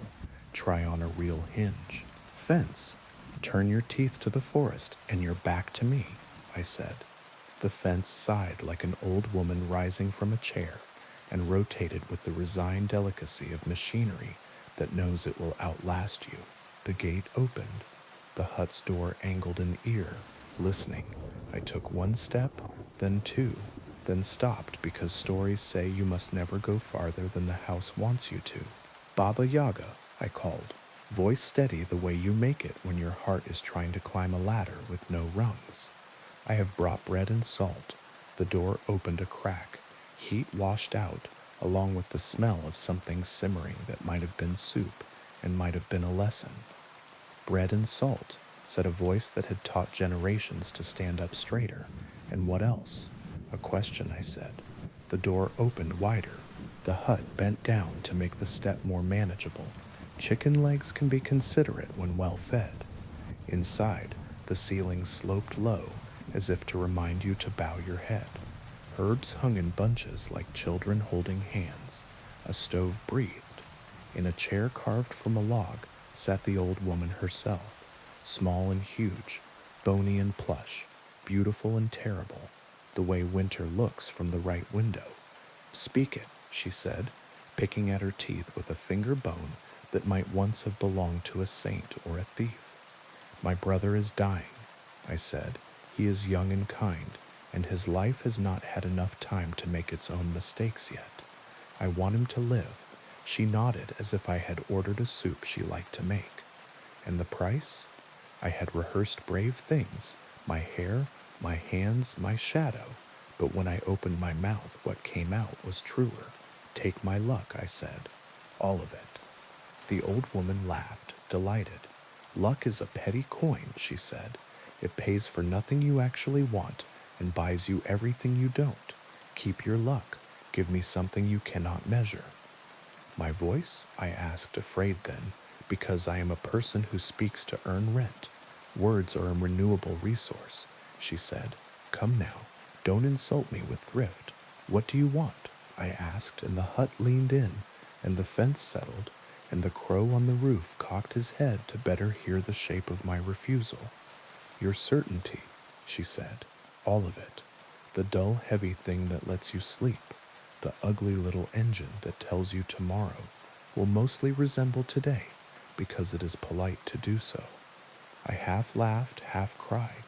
try on a real hinge. Fence, turn your teeth to the forest and your back to me, I said. The fence sighed like an old woman rising from a chair and rotated with the resigned delicacy of machinery that knows it will outlast you. The gate opened. The hut's door angled an ear, listening. I took one step, then two, then stopped because stories say you must never go farther than the house wants you to. Baba Yaga, I called, voice steady the way you make it when your heart is trying to climb a ladder with no rungs. I have brought bread and salt. The door opened a crack. Heat washed out, along with the smell of something simmering that might have been soup and might have been a lesson. Bread and salt, said a voice that had taught generations to stand up straighter. And what else? A question, I said. The door opened wider. The hut bent down to make the step more manageable. Chicken legs can be considerate when well fed. Inside, the ceiling sloped low, as if to remind you to bow your head. Herbs hung in bunches like children holding hands. A stove breathed. In a chair carved from a log sat the old woman herself, small and huge, bony and plush, beautiful and terrible, the way winter looks from the right window. Speak it, she said, picking at her teeth with a finger bone that might once have belonged to a saint or a thief. My brother is dying, I said. He is young and kind, and his life has not had enough time to make its own mistakes yet. I want him to live. She nodded as if I had ordered a soup she liked to make. And the price? I had rehearsed brave things, my hair, my hands, my shadow, but when I opened my mouth, what came out was truer. Take my luck, I said. All of it. The old woman laughed, delighted. Luck is a petty coin, she said. It pays for nothing you actually want and buys you everything you don't. Keep your luck. Give me something you cannot measure. My voice? I asked, afraid then, because I am a person who speaks to earn rent. Words are a renewable resource, she said. Come now, don't insult me with thrift. What do you want? I asked, and the hut leaned in, and the fence settled, and the crow on the roof cocked his head to better hear the shape of my refusal. Your certainty, she said, all of it. The dull, heavy thing that lets you sleep, the ugly little engine that tells you tomorrow will mostly resemble today because it is polite to do so. I half laughed, half cried.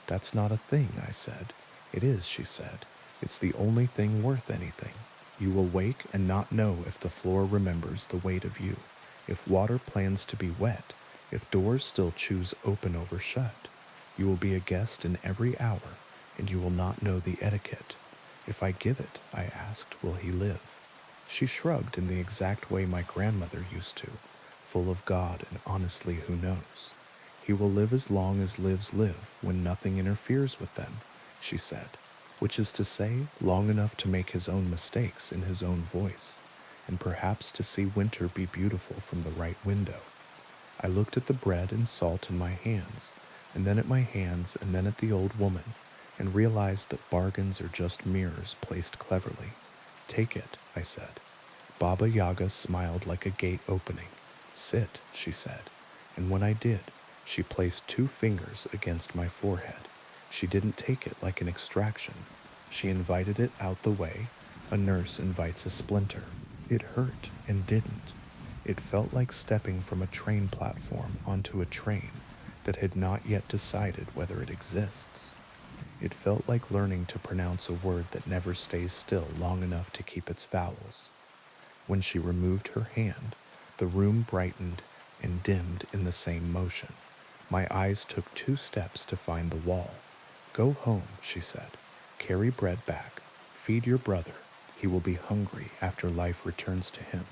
That's not a thing, I said. It is, she said. It's the only thing worth anything. You will wake and not know if the floor remembers the weight of you, if water plans to be wet, if doors still choose open over shut. You will be a guest in every hour, and you will not know the etiquette. If I give it, I asked, will he live? She shrugged in the exact way my grandmother used to, full of God and honestly who knows. He will live as long as lives live when nothing interferes with them, she said, which is to say, long enough to make his own mistakes in his own voice, and perhaps to see winter be beautiful from the right window. I looked at the bread and salt in my hands, and then at my hands, and then at the old woman, and realized that bargains are just mirrors placed cleverly. Take it, I said. Baba Yaga smiled like a gate opening. Sit, she said, and when I did, she placed 2 fingers against my forehead. She didn't take it like an extraction. She invited it out the way. A nurse invites a splinter. It hurt and didn't. It felt like stepping from a train platform onto a train that had not yet decided whether it exists. It felt like learning to pronounce a word that never stays still long enough to keep its vowels. When she removed her hand, the room brightened and dimmed in the same motion. My eyes took 2 steps to find the wall. "Go home," she said. "Carry bread back. Feed your brother. He will be hungry after life returns to him."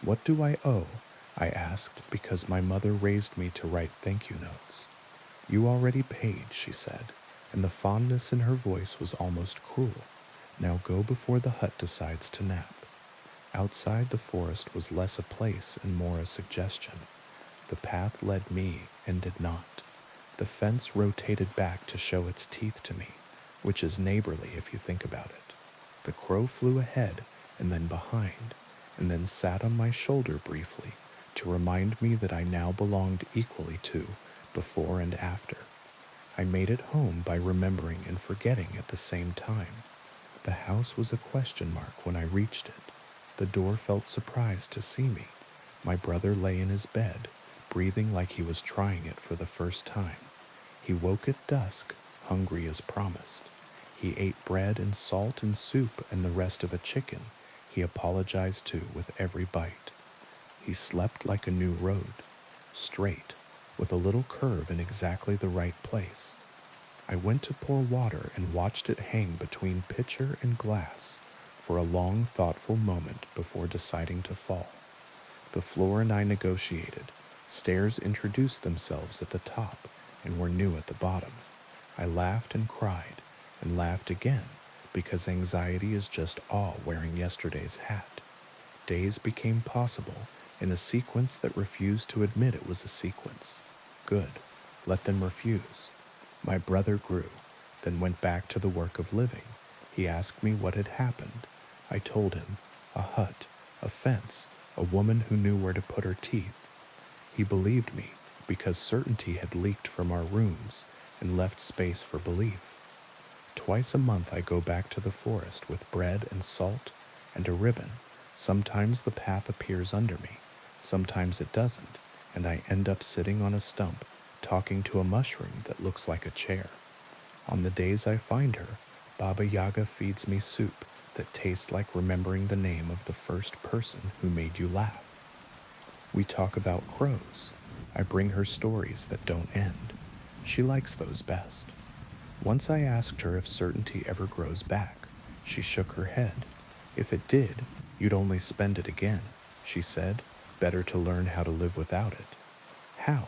"What do I owe?" I asked, because my mother raised me to write thank you notes. "You already paid," she said, and the fondness in her voice was almost cruel. "Now go before the hut decides to nap." Outside, the forest was less a place and more a suggestion. The path led me and did not. The fence rotated back to show its teeth to me, which is neighborly if you think about it. The crow flew ahead and then behind, and then sat on my shoulder briefly to remind me that I now belonged equally to before and after. I made it home by remembering and forgetting at the same time. The house was a question mark when I reached it. The door felt surprised to see me. My brother lay in his bed, breathing like he was trying it for the first time. He woke at dusk, hungry as promised. He ate bread and salt and soup and the rest of a chicken he apologized to with every bite. He slept like a new road, straight, with a little curve in exactly the right place. I went to pour water and watched it hang between pitcher and glass for a long, thoughtful moment before deciding to fall. The floor and I negotiated. Stairs introduced themselves at the top and were new at the bottom. I laughed and cried, and laughed again, because anxiety is just awe wearing yesterday's hat. Days became possible in a sequence that refused to admit it was a sequence. Good. Let them refuse. My brother grew, then went back to the work of living. He asked me what had happened. I told him, a hut, a fence, a woman who knew where to put her teeth. He believed me because certainty had leaked from our rooms and left space for belief. Twice a month I go back to the forest with bread and salt and a ribbon. Sometimes the path appears under me, sometimes it doesn't, and I end up sitting on a stump talking to a mushroom that looks like a chair. On the days I find her, Baba Yaga feeds me soup that tastes like remembering the name of the first person who made you laugh. We talk about crows. I bring her stories that don't end. She likes those best. Once I asked her if certainty ever grows back. She shook her head. "If it did, you'd only spend it again," she said. "Better to learn how to live without it." "How?"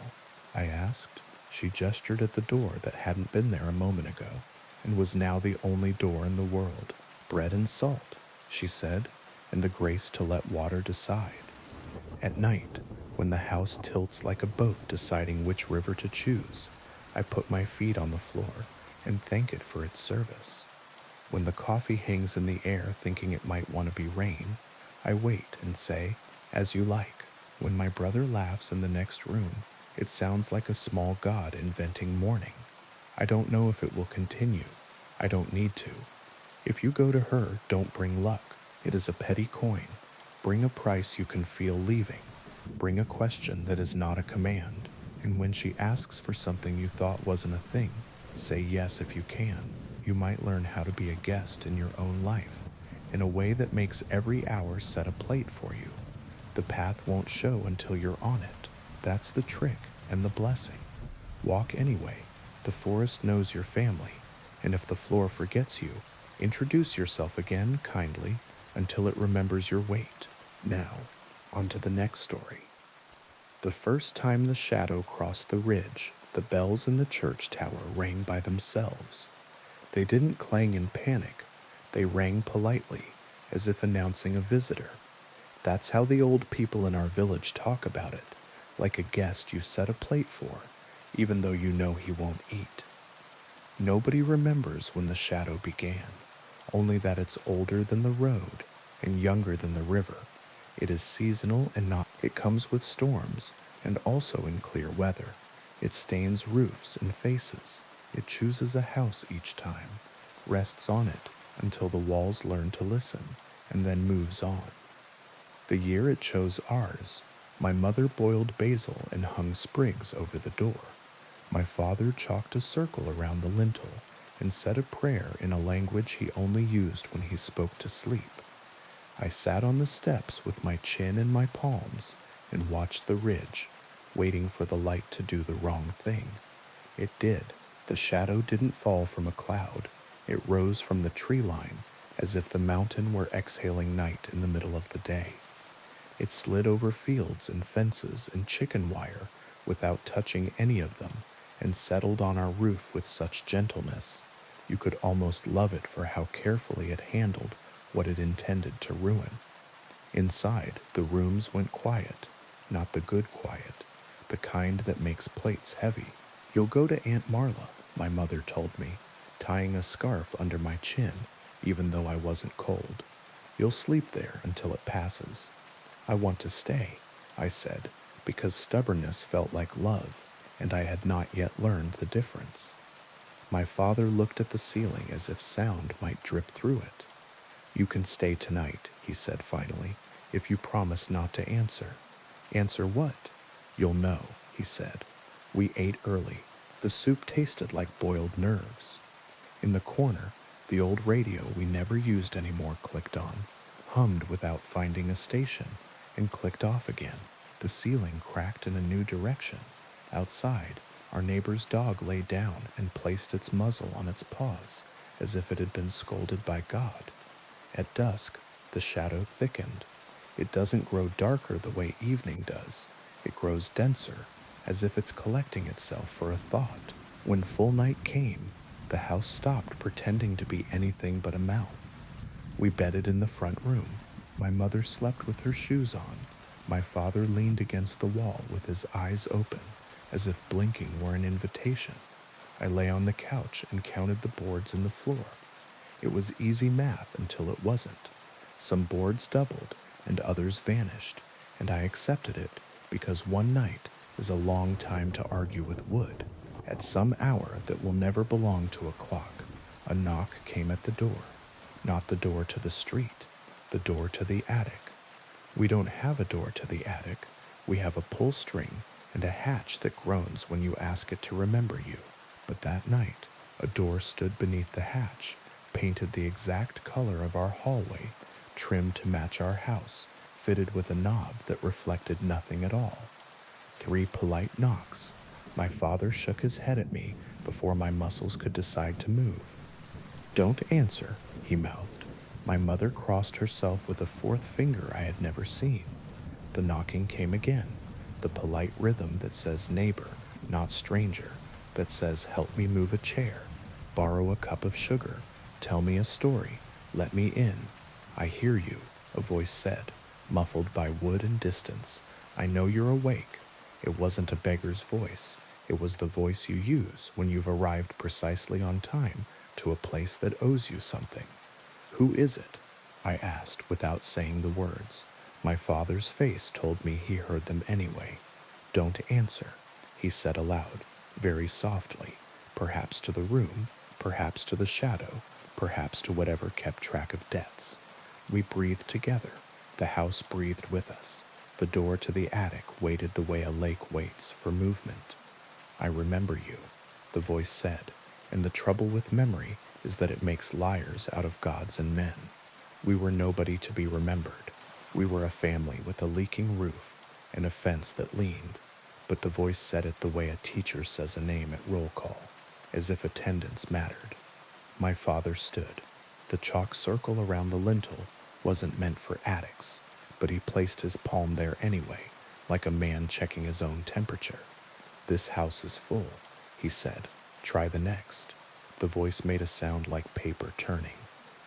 I asked. She gestured at the door that hadn't been there a moment ago, and was now the only door in the world. "Bread and salt," she said, "and the grace to let water decide." At night, when the house tilts like a boat deciding which river to choose, I put my feet on the floor and thank it for its service. When the coffee hangs in the air thinking it might want to be rain, I wait and say, "As you like." When my brother laughs in the next room, it sounds like a small god inventing morning. I don't know if it will continue. I don't need to. If you go to her, don't bring luck. It is a petty coin. Bring a price you can feel leaving. Bring a question that is not a command. And when she asks for something you thought wasn't a thing, say yes if you can. You might learn how to be a guest in your own life, in a way that makes every hour set a plate for you. The path won't show until you're on it. That's the trick and the blessing. Walk anyway. The forest knows your family, and if the floor forgets you, introduce yourself again kindly until it remembers your weight. Now, on to the next story. The first time the shadow crossed the ridge, the bells in the church tower rang by themselves. They didn't clang in panic. They rang politely, as if announcing a visitor. That's how the old people in our village talk about it, like a guest you set a plate for, even though you know he won't eat. Nobody remembers when the shadow began, only that it's older than the road and younger than the river. It is seasonal and not. It comes with storms and also in clear weather. It stains roofs and faces. It chooses a house each time, rests on it until the walls learn to listen, and then moves on. The year it chose ours, my mother boiled basil and hung sprigs over the door. My father chalked a circle around the lintel and said a prayer in a language he only used when he spoke to sleep. I sat on the steps with my chin in my palms and watched the ridge, waiting for the light to do the wrong thing. It did. The shadow didn't fall from a cloud. It rose from the tree line as if the mountain were exhaling night in the middle of the day. It slid over fields and fences and chicken wire without touching any of them and settled on our roof with such gentleness. You could almost love it for how carefully it handled what it intended to ruin. Inside, the rooms went quiet, not the good quiet, the kind that makes plates heavy. You'll go to Aunt Marla, my mother told me, tying a scarf under my chin, even though I wasn't cold. You'll sleep there until it passes. I want to stay, I said, because stubbornness felt like love, and I had not yet learned the difference. My father looked at the ceiling as if sound might drip through it. You can stay tonight, he said finally, if you promise not to answer. Answer what? You'll know, he said. We ate early. The soup tasted like boiled nerves. In the corner, the old radio we never used anymore clicked on, hummed without finding a station, and clicked off again. The ceiling cracked in a new direction. Outside, our neighbor's dog lay down and placed its muzzle on its paws, as if it had been scolded by God. At dusk, the shadow thickened. It doesn't grow darker the way evening does. It grows denser, as if it's collecting itself for a thought. When full night came, the house stopped pretending to be anything but a mouth. We bedded in the front room. My mother slept with her shoes on. My father leaned against the wall with his eyes open, as if blinking were an invitation. I lay on the couch and counted the boards in the floor. It was easy math until it wasn't. Some boards doubled and others vanished, and I accepted it because one night is a long time to argue with wood. At some hour that will never belong to a clock, a knock came at the door. Not the door to the street, the door to the attic. We don't have a door to the attic. We have a pull string and a hatch that groans when you ask it to remember you. But that night, a door stood beneath the hatch, painted the exact color of our hallway, trimmed to match our house, fitted with a knob that reflected nothing at all. 3 polite knocks. My father shook his head at me before my muscles could decide to move. Don't answer, he mouthed. My mother crossed herself with a 4th finger I had never seen. The knocking came again, the polite rhythm that says neighbor, not stranger, that says help me move a chair, borrow a cup of sugar, tell me a story, let me in. I hear you, a voice said, muffled by wood and distance. I know you're awake. It wasn't a beggar's voice. It was the voice you use when you've arrived precisely on time to a place that owes you something. Who is it? I asked without saying the words. My father's face told me he heard them anyway. Don't answer, he said aloud, very softly, perhaps to the room, perhaps to the shadow, perhaps to whatever kept track of debts. We breathed together. The house breathed with us. The door to the attic waited the way a lake waits for movement. I remember you, the voice said, and the trouble with memory is that it makes liars out of gods and men. We were nobody to be remembered. We were a family with a leaking roof and a fence that leaned, but the voice said it the way a teacher says a name at roll call, as if attendance mattered. My father stood. The chalk circle around the lintel wasn't meant for attics, but he placed his palm there anyway, like a man checking his own temperature. This house is full, he said. Try the next. The voice made a sound like paper turning.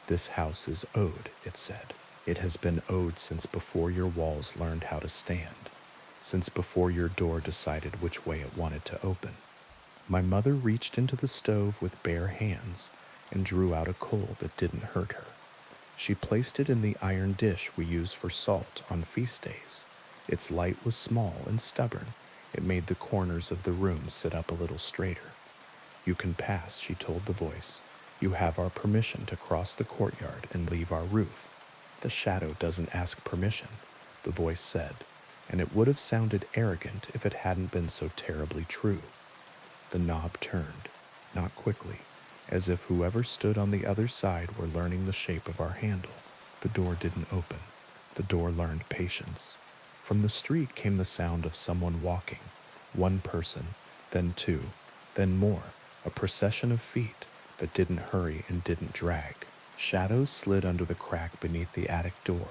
This house is owed, it said. It has been owed since before your walls learned how to stand, since before your door decided which way it wanted to open. My mother reached into the stove with bare hands and drew out a coal that didn't hurt her. She placed it in the iron dish we use for salt on feast days. Its light was small and stubborn. It made the corners of the room sit up a little straighter. You can pass, she told the voice. You have our permission to cross the courtyard and leave our roof. The shadow doesn't ask permission. the voice said, and it would have sounded arrogant if it hadn't been so terribly true. The knob turned, not quickly, as if whoever stood on the other side were learning the shape of our handle. The door didn't open. The door learned patience. From the street came the sound of someone walking. One person, then two, then more, a procession of feet that didn't hurry and didn't drag. Shadows slid under the crack beneath the attic door,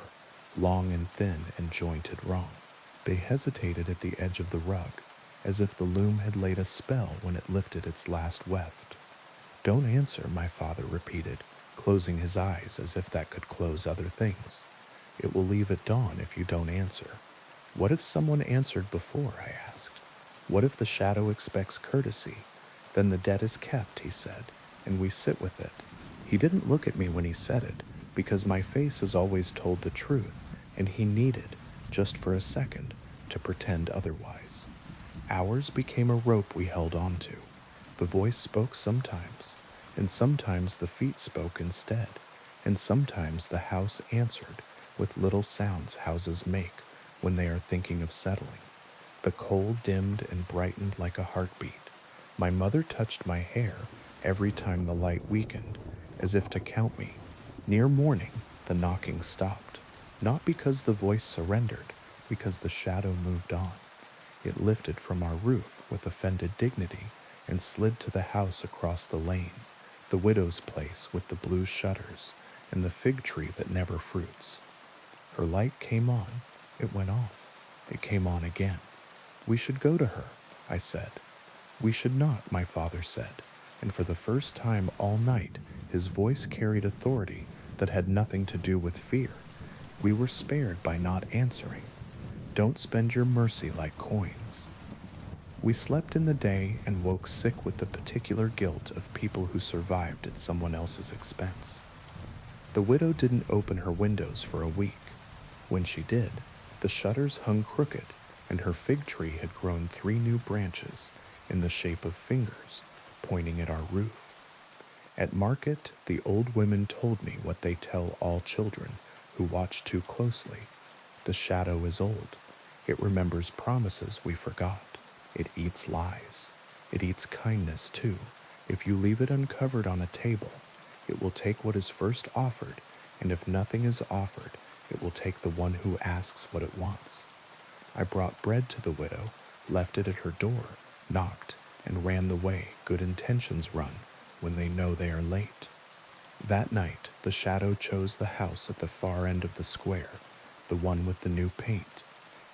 long and thin and jointed wrong. They hesitated at the edge of the rug, as if the loom had laid a spell when it lifted its last weft. "Don't answer," my father repeated, closing his eyes as if that could close other things. "It will leave at dawn if you don't answer." "What if someone answered before?" I asked. "What if the shadow expects courtesy? Then the debt is kept," he said, and we sit with it. He didn't look at me when he said it, because my face has always told the truth, and he needed, just for a second, to pretend otherwise. Ours became a rope we held on to. The voice spoke sometimes, and sometimes the feet spoke instead, and sometimes the house answered with little sounds houses make when they are thinking of settling. The coal dimmed and brightened like a heartbeat. My mother touched my hair every time the light weakened, as if to count me. Near morning, the knocking stopped, not because the voice surrendered, because the shadow moved on. It lifted from our roof with offended dignity and slid to the house across the lane, the widow's place with the blue shutters and the fig tree that never fruits. Her light came on, it went off, it came on again. "We should go to her," I said. "We should not," my father said, and for the first time all night his voice carried authority that had nothing to do with fear. We were spared by not answering. "Don't spend your mercy like coins." We slept in the day and woke sick with the particular guilt of people who survived at someone else's expense. The widow didn't open her windows for a week. When she did, the shutters hung crooked, and her fig tree had grown 3 new branches in the shape of fingers pointing at our roof. At market, the old women told me what they tell all children who watch too closely. The shadow is old. It remembers promises we forgot. It eats lies. It eats kindness, too. If you leave it uncovered on a table, it will take what is first offered, and if nothing is offered, it will take the one who asks what it wants. I brought bread to the widow, left it at her door, knocked, and ran the way good intentions run when they know they are late. That night, the shadow chose the house at the far end of the square, the one with the new paint.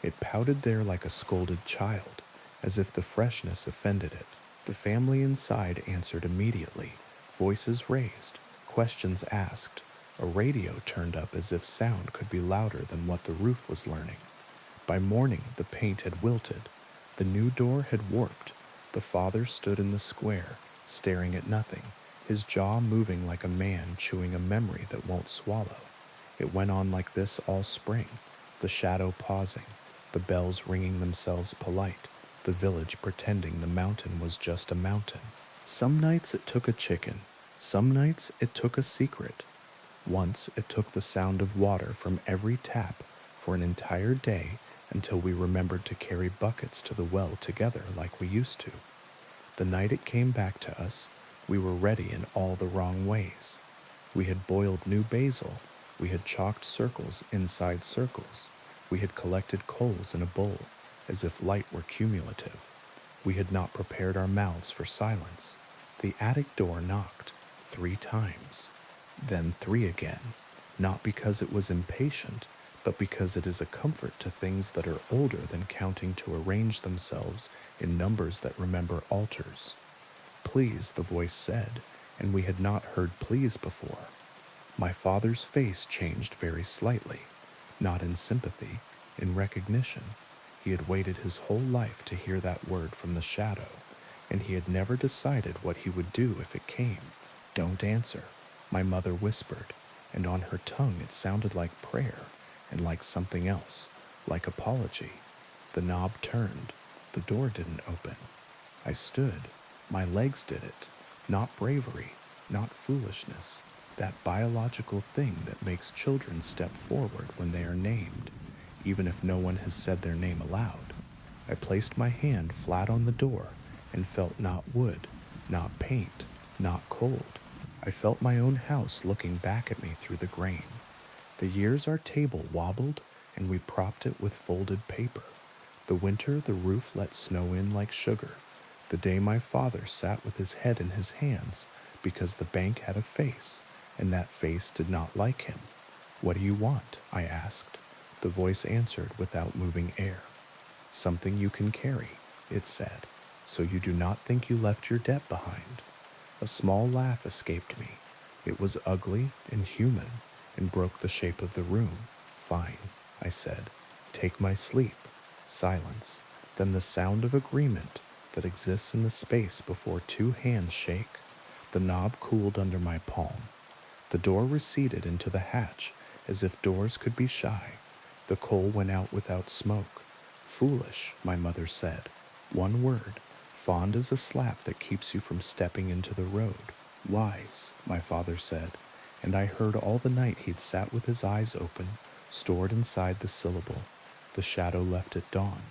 It pouted there like a scolded child, as if the freshness offended it. The family inside answered immediately, voices raised, questions asked. A radio turned up as if sound could be louder than what the roof was learning. By morning, the paint had wilted. The new door had warped. The father stood in the square, staring at nothing, his jaw moving like a man chewing a memory that won't swallow. It went on like this all spring, the shadow pausing, the bells ringing themselves polite, the village pretending the mountain was just a mountain. Some nights it took a chicken, some nights it took a secret. Once it took the sound of water from every tap for an entire day until we remembered to carry buckets to the well together like we used to. The night it came back to us, we were ready in all the wrong ways. We had boiled new basil, we had chalked circles inside circles, we had collected coals in a bowl, as if light were cumulative. We had not prepared our mouths for silence. The attic door knocked 3 times, then 3 again, not because it was impatient, but because it is a comfort to things that are older than counting to arrange themselves in numbers that remember altars. "Please," the voice said, and we had not heard please before. My father's face changed very slightly, not in sympathy, in recognition. He had waited his whole life to hear that word from the shadow, and he had never decided what he would do if it came. "Don't answer," my mother whispered, and on her tongue it sounded like prayer and like something else, like apology. The knob turned. The door didn't open. I stood. My legs did it. Not bravery, not foolishness, that biological thing that makes children step forward when they are named. even if no one has said their name aloud. I placed my hand flat on the door and felt not wood, not paint, not cold. I felt my own house looking back at me through the grain. The years our table wobbled and we propped it with folded paper. The winter the roof let snow in like sugar. The day my father sat with his head in his hands because the bank had a face, and that face did not like him. "What do you want?" I asked. The voice answered without moving air. "Something you can carry," it said, "so you do not think you left your debt behind." A small laugh escaped me. It was ugly and human and broke the shape of the room. "Fine," I said. "Take my sleep." Silence, then the sound of agreement that exists in the space before two hands shake. The knob cooled under my palm. The door receded into the hatch as if doors could be shy. The coal went out without smoke. "Foolish," my mother said. One word, fond as a slap that keeps you from stepping into the road. "Wise," my father said, and I heard all the night he'd sat with his eyes open, stored inside the syllable. The shadow left at dawn.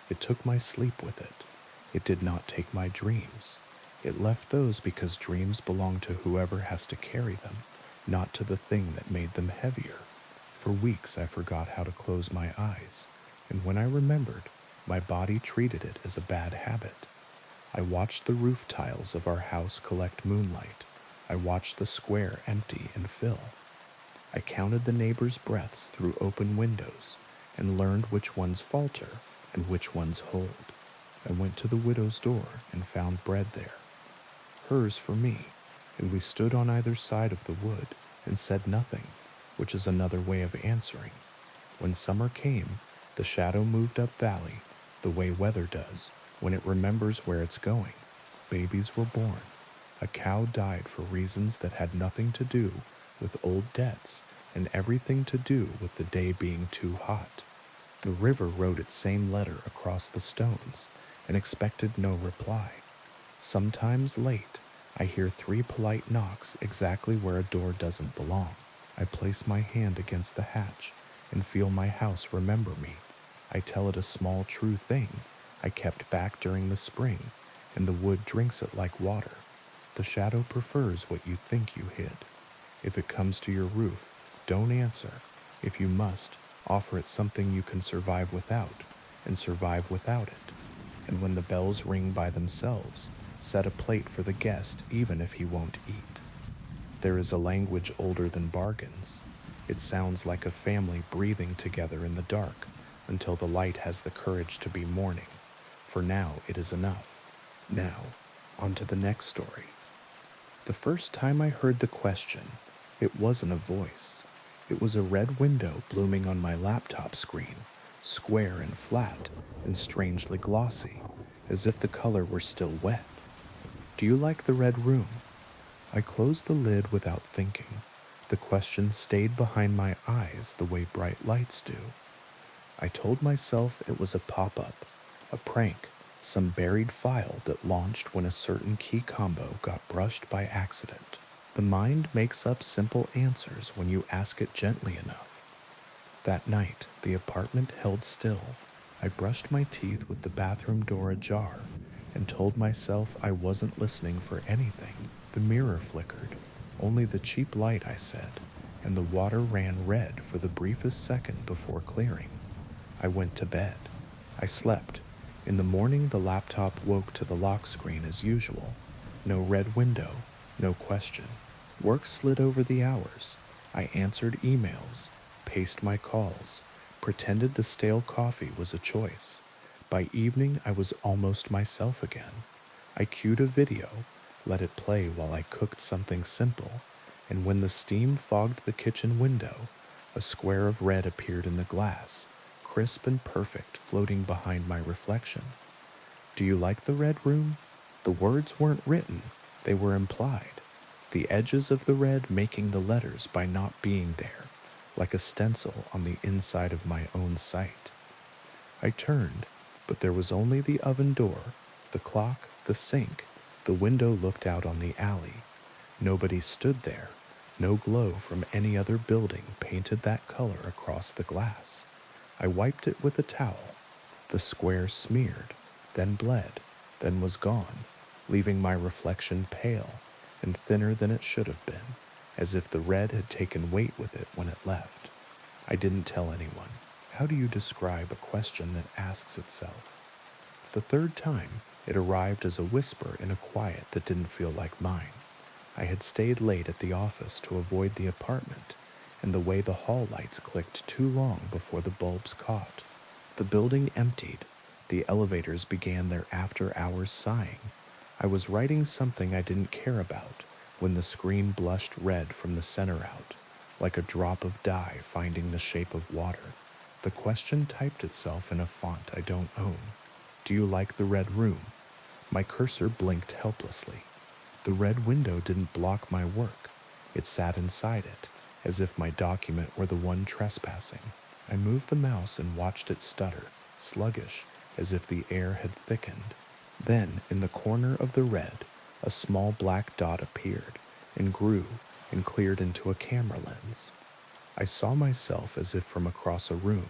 It took my sleep with it. It did not take my dreams. It left those because dreams belong to whoever has to carry them, not to the thing that made them heavier. For weeks I forgot how to close my eyes, and when I remembered, my body treated it as a bad habit. I watched the roof tiles of our house collect moonlight. I watched the square empty and fill. I counted the neighbors' breaths through open windows and learned which ones falter and which ones hold. I went to the widow's door and found bread there, hers for me, and we stood on either side of the wood and said nothing, which is another way of answering. When summer came, the shadow moved up valley, the way weather does when it remembers where it's going. Babies were born. A cow died for reasons that had nothing to do with old debts and everything to do with the day being too hot. The river wrote its same letter across the stones and expected no reply. Sometimes late, I hear 3 polite knocks exactly where a door doesn't belong. I place my hand against the hatch and feel my house remember me. I tell it a small true thing I kept back during the spring, and the wood drinks it like water. The shadow prefers what you think you hid. If it comes to your roof, don't answer. If you must, offer it something you can survive without, and survive without it. And when the bells ring by themselves, set a plate for the guest even if he won't eat. There is a language older than bargains. It sounds like a family breathing together in the dark until the light has the courage to be mourning. For now it is enough. Now, on to the next story. The first time I heard the question, it wasn't a voice. It was a red window blooming on my laptop screen, square and flat and strangely glossy, as if the color were still wet. "Do you like the red room?" I closed the lid without thinking. The question stayed behind my eyes the way bright lights do. I told myself it was a pop-up, a prank, some buried file that launched when a certain key combo got brushed by accident. The mind makes up simple answers when you ask it gently enough. That night, the apartment held still. I brushed my teeth with the bathroom door ajar and told myself I wasn't listening for anything. The mirror flickered. "Only the cheap light," I said, and the water ran red for the briefest second before clearing. I went to bed. I slept. In the morning, the laptop woke to the lock screen as usual. No red window, no question. Work slid over the hours. I answered emails, paced my calls, pretended the stale coffee was a choice. By evening, I was almost myself again. I cued a video, let it play while I cooked something simple, and when the steam fogged the kitchen window, a square of red appeared in the glass, crisp and perfect, floating behind my reflection. "Do you like the red room?" The words weren't written, they were implied. The edges of the red making the letters by not being there, like a stencil on the inside of my own sight. I turned, but there was only the oven door, the clock, the sink. The window looked out on the alley. Nobody stood there. No glow from any other building painted that color across the glass. I wiped it with a towel. The square smeared, then bled, then was gone, leaving my reflection pale and thinner than it should have been, as if the red had taken weight with it when it left. I didn't tell anyone. How do you describe a question that asks itself? The third time, it arrived as a whisper in a quiet that didn't feel like mine. I had stayed late at the office to avoid the apartment, and the way the hall lights clicked too long before the bulbs caught. The building emptied. The elevators began their after-hours sighing. I was writing something I didn't care about when the screen blushed red from the center out, like a drop of dye finding the shape of water. The question typed itself in a font I don't own. Do you like the red room? My cursor blinked helplessly. The red window didn't block my work. It sat inside it, as if my document were the one trespassing. I moved the mouse and watched it stutter, sluggish, as if the air had thickened. Then, in the corner of the red, a small black dot appeared, and grew, and cleared into a camera lens. I saw myself as if from across a room.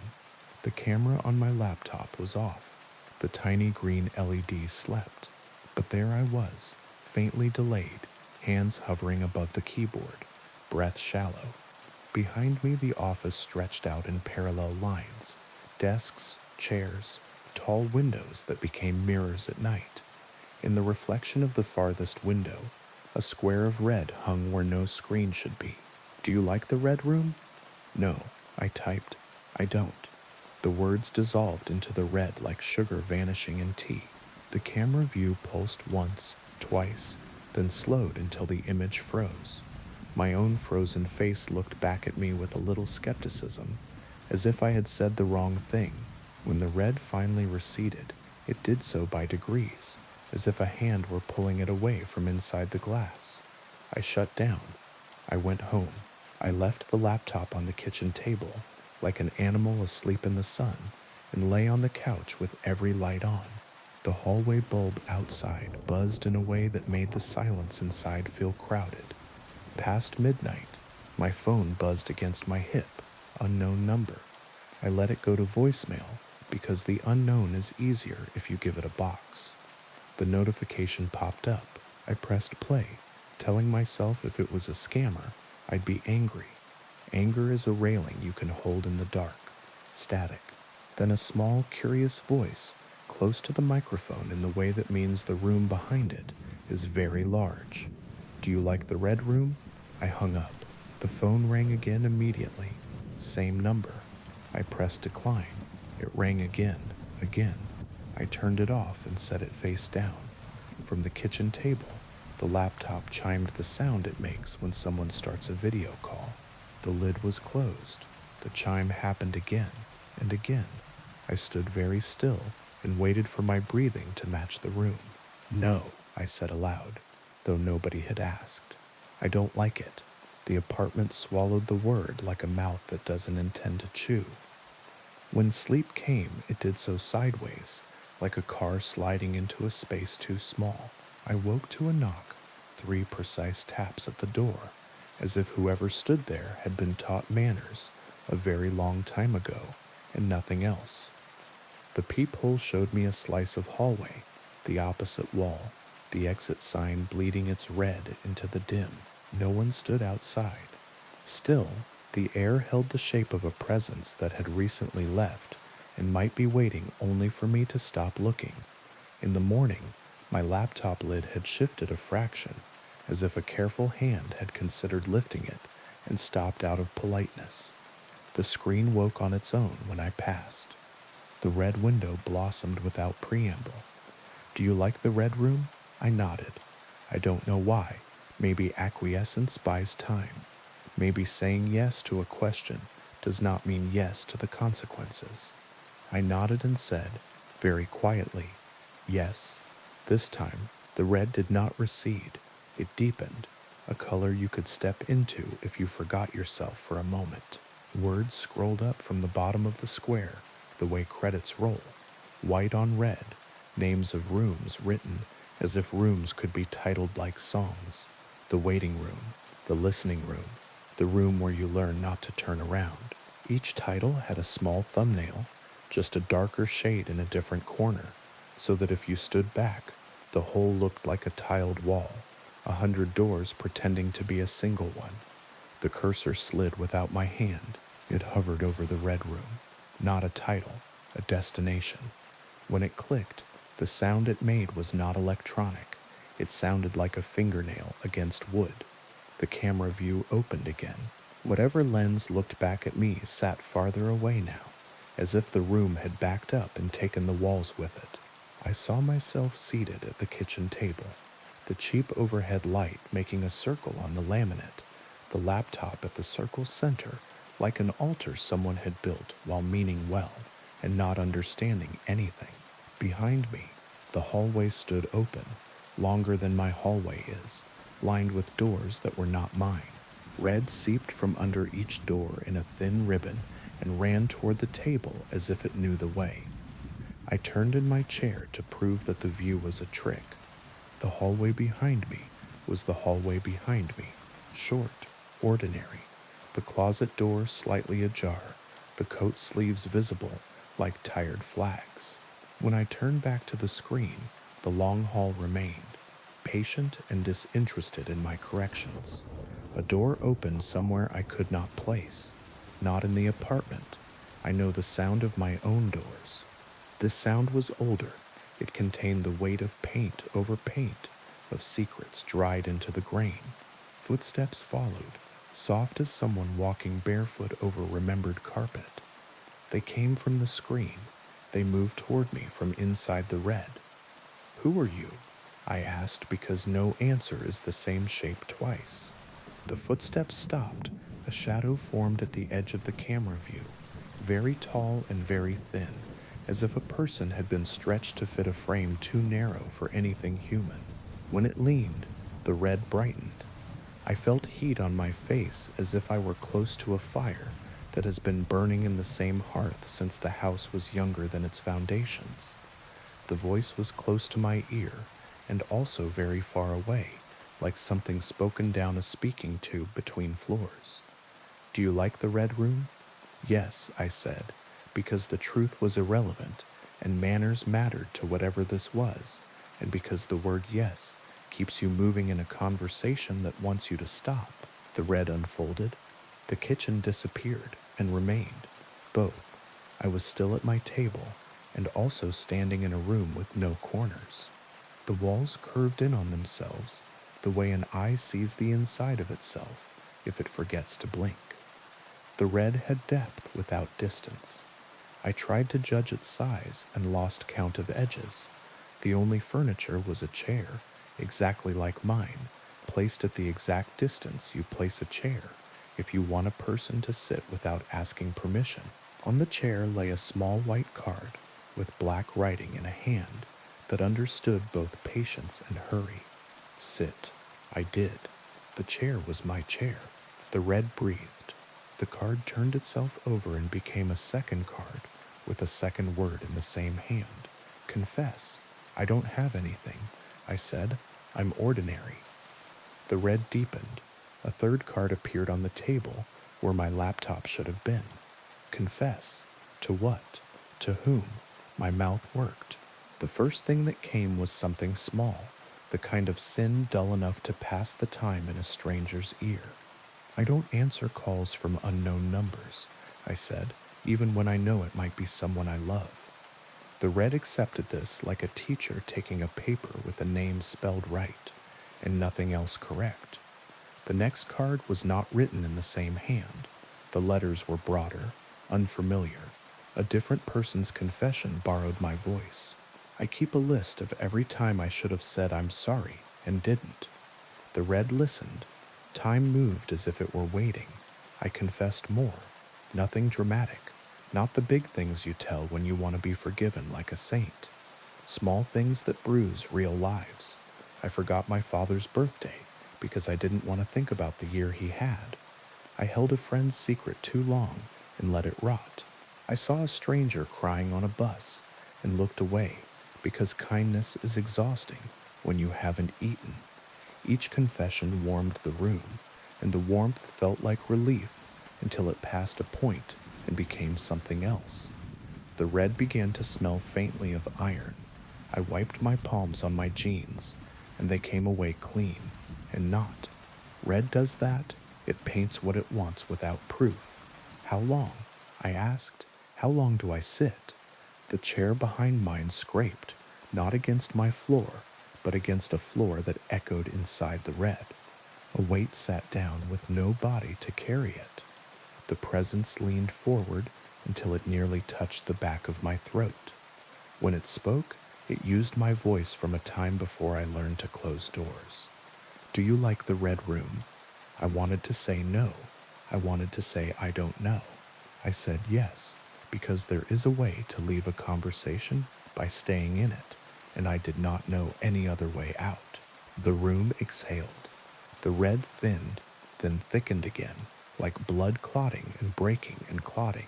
The camera on my laptop was off. The tiny green LED slept. But there I was, faintly delayed, hands hovering above the keyboard, breath shallow. Behind me the office stretched out in parallel lines, desks, chairs, tall windows that became mirrors at night. In the reflection of the farthest window, a square of red hung where no screen should be. Do you like the red room? No, I typed. I don't. The words dissolved into the red like sugar vanishing in tea. The camera view pulsed once, twice, then slowed until the image froze. My own frozen face looked back at me with a little skepticism, as if I had said the wrong thing. When the red finally receded, it did so by degrees, as if a hand were pulling it away from inside the glass. I shut down. I went home. I left the laptop on the kitchen table, like an animal asleep in the sun, and lay on the couch with every light on. The hallway bulb outside buzzed in a way that made the silence inside feel crowded. Past midnight, my phone buzzed against my hip, unknown number. I let it go to voicemail because the unknown is easier if you give it a box. The notification popped up. I pressed play, telling myself if it was a scammer, I'd be angry. Anger is a railing you can hold in the dark, static. Then a small, curious voice, close to the microphone in the way that means the room behind it is very large. Do you like the red room? I hung up. The phone rang again immediately. Same number. I pressed decline. It rang again. I turned it off and set it face down. From the kitchen table, the laptop chimed the sound it makes when someone starts a video call. The lid was closed. The chime happened again and again. I stood very still and waited for my breathing to match the room. No, I said aloud, though nobody had asked. I don't like it. The apartment swallowed the word like a mouth that doesn't intend to chew. When sleep came, it did so sideways, like a car sliding into a space too small. I woke to a knock, 3 precise taps at the door, as if whoever stood there had been taught manners a very long time ago and nothing else. The peephole showed me a slice of hallway, the opposite wall, the exit sign bleeding its red into the dim. No one stood outside. Still, the air held the shape of a presence that had recently left and might be waiting only for me to stop looking. In the morning, my laptop lid had shifted a fraction, as if a careful hand had considered lifting it and stopped out of politeness. The screen woke on its own when I passed. The red window blossomed without preamble. Do you like the red room? I nodded. I don't know why. Maybe acquiescence buys time. Maybe saying yes to a question does not mean yes to the consequences. I nodded and said, very quietly, yes. This time, the red did not recede. It deepened, a color you could step into if you forgot yourself for a moment. Words scrolled up from the bottom of the square, the way credits roll, white on red, names of rooms written as if rooms could be titled like songs. The waiting room, the listening room, the room where you learn not to turn around. Each title had a small thumbnail, just a darker shade in a different corner, so that if you stood back, the whole looked like a tiled wall, 100 doors pretending to be a single one. The cursor slid without my hand. It hovered over the red room. Not a title, a destination. When it clicked, the sound it made was not electronic. It sounded like a fingernail against wood. The camera view opened again. Whatever lens looked back at me sat farther away now, as if the room had backed up and taken the walls with it. I saw myself seated at the kitchen table, the cheap overhead light making a circle on the laminate, the laptop at the circle's center, like an altar someone had built while meaning well and not understanding anything. Behind me, the hallway stood open, longer than my hallway is, lined with doors that were not mine. Red seeped from under each door in a thin ribbon and ran toward the table as if it knew the way. I turned in my chair to prove that the view was a trick. The hallway behind me was the hallway behind me, short, ordinary, the closet door slightly ajar, the coat sleeves visible like tired flags. When I turned back to the screen, the long hall remained, patient and disinterested in my corrections. A door opened somewhere I could not place, not in the apartment. I know the sound of my own doors. This sound was older. It contained the weight of paint over paint, of secrets dried into the grain. Footsteps followed, soft as someone walking barefoot over remembered carpet. They came from the screen. They moved toward me from inside the red. "Who are you?" I asked, because no answer is the same shape twice. The footsteps stopped. A shadow formed at the edge of the camera view, very tall and very thin, as if a person had been stretched to fit a frame too narrow for anything human. When it leaned, the red brightened. I felt heat on my face as if I were close to a fire that has been burning in the same hearth since the house was younger than its foundations. The voice was close to my ear and also very far away, like something spoken down a speaking tube between floors. "Do you like the red room?" "Yes," I said, because the truth was irrelevant and manners mattered to whatever this was, and because the word yes keeps you moving in a conversation that wants you to stop. The red unfolded. The kitchen disappeared and remained. Both. I was still at my table and also standing in a room with no corners. The walls curved in on themselves the way an eye sees the inside of itself if it forgets to blink. The red had depth without distance. I tried to judge its size and lost count of edges. The only furniture was a chair, exactly like mine, placed at the exact distance you place a chair if you want a person to sit without asking permission. On the chair lay a small white card with black writing in a hand that understood both patience and hurry. Sit. I did. The chair was my chair. The red breathed. The card turned itself over and became a second card with a second word in the same hand. Confess. I don't have anything, I said. I'm ordinary. The red deepened. A third card appeared on the table where my laptop should have been. Confess. To what? To whom? My mouth worked. The first thing that came was something small, the kind of sin dull enough to pass the time in a stranger's ear. I don't answer calls from unknown numbers, I said, even when I know it might be someone I love. The red accepted this like a teacher taking a paper with a name spelled right, and nothing else correct. The next card was not written in the same hand. The letters were broader, unfamiliar. A different person's confession borrowed my voice. I keep a list of every time I should have said I'm sorry and didn't. The red listened. Time moved as if it were waiting. I confessed more. Nothing dramatic. Not the big things you tell when you want to be forgiven like a saint. Small things that bruise real lives. I forgot my father's birthday because I didn't want to think about the year he had. I held a friend's secret too long and let it rot. I saw a stranger crying on a bus and looked away because kindness is exhausting when you haven't eaten. Each confession warmed the room, and the warmth felt like relief until it passed a point and became something else. The red began to smell faintly of iron. I wiped my palms on my jeans, and they came away clean, and not. Red does that. It paints what it wants without proof. How long? I asked. How long do I sit? The chair behind mine scraped, not against my floor, but against a floor that echoed inside the red. A weight sat down with no body to carry it. The presence leaned forward until it nearly touched the back of my throat. When it spoke, it used my voice from a time before I learned to close doors. Do you like the red room? I wanted to say no. I wanted to say I don't know. I said yes, because there is a way to leave a conversation by staying in it, and I did not know any other way out. The room exhaled. The red thinned, then thickened again, like blood clotting and breaking and clotting.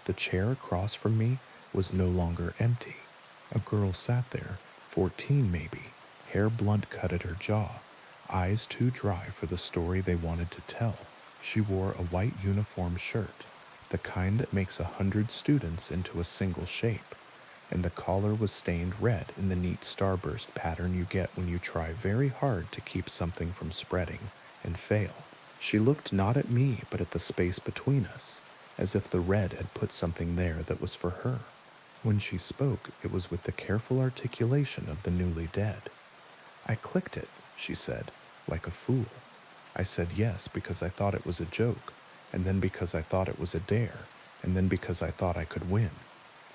The chair across from me was no longer empty. A girl sat there, 14 maybe, hair blunt cut at her jaw, eyes too dry for the story they wanted to tell. She wore a white uniform shirt, the kind that makes 100 students into a single shape, and the collar was stained red in the neat starburst pattern you get when you try very hard to keep something from spreading and fail. She looked not at me but at the space between us, as if the red had put something there that was for her. When she spoke, it was with the careful articulation of the newly dead. I clicked it, she said, like a fool. I said yes because I thought it was a joke, and then because I thought it was a dare, and then because I thought I could win.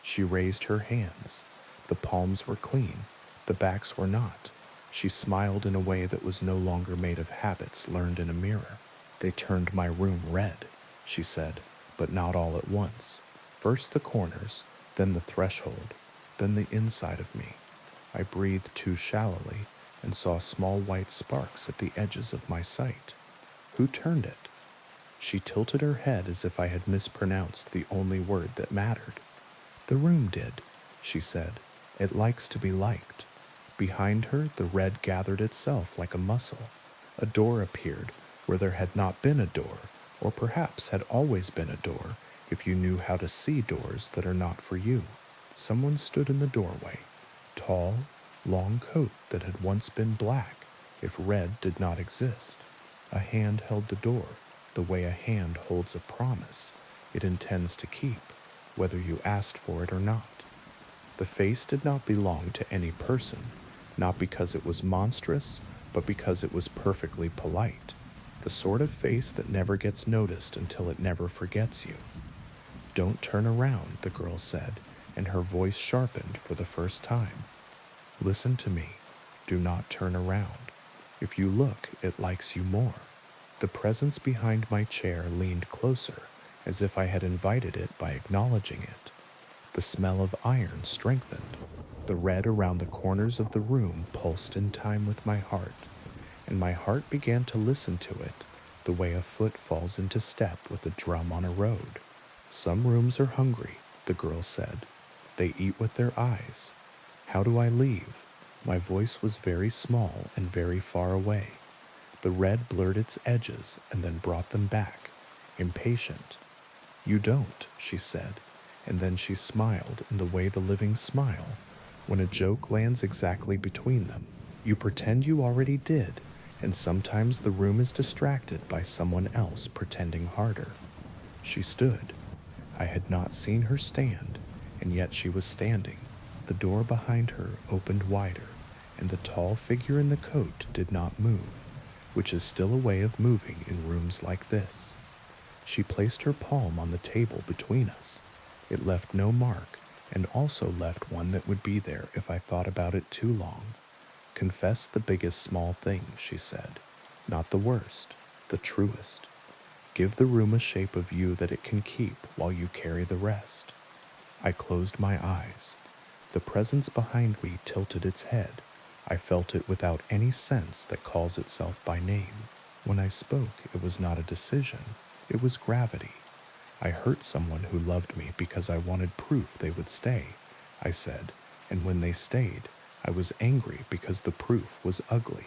She raised her hands. The palms were clean, the backs were not. She smiled in a way that was no longer made of habits learned in a mirror. They turned my room red, she said, but not all at once. First the corners, then the threshold, then the inside of me. I breathed too shallowly and saw small white sparks at the edges of my sight. Who turned it? She tilted her head as if I had mispronounced the only word that mattered. The room did, she said. It likes to be liked. Behind her, the red gathered itself like a muscle. A door appeared where there had not been a door, or perhaps had always been a door if you knew how to see doors that are not for you. Someone stood in the doorway, tall, long coat that had once been black if red did not exist. A hand held the door, the way a hand holds a promise it intends to keep, whether you asked for it or not. The face did not belong to any person, not because it was monstrous, but because it was perfectly polite. The sort of face that never gets noticed until it never forgets you. Don't turn around, the girl said, and her voice sharpened for the first time. Listen to me. Do not turn around. If you look, it likes you more. The presence behind my chair leaned closer, as if I had invited it by acknowledging it. The smell of iron strengthened. The red around the corners of the room pulsed in time with my heart, and my heart began to listen to it the way a foot falls into step with a drum on a road. Some rooms are hungry, the girl said. They eat with their eyes. How do I leave? My voice was very small and very far away. The red blurred its edges and then brought them back, impatient. You don't, she said, and then she smiled in the way the living smile when a joke lands exactly between them. You pretend you already did, and sometimes the room is distracted by someone else pretending harder. She stood. I had not seen her stand, and yet she was standing. The door behind her opened wider, and the tall figure in the coat did not move, which is still a way of moving in rooms like this. She placed her palm on the table between us. It left no mark, and also left one that would be there if I thought about it too long. Confess the biggest small thing, she said. Not the worst, the truest. Give the room a shape of you that it can keep while you carry the rest. I closed my eyes. The presence behind me tilted its head. I felt it without any sense that calls itself by name. When I spoke, it was not a decision. It was gravity. I hurt someone who loved me because I wanted proof they would stay, I said, and when they stayed, I was angry because the proof was ugly.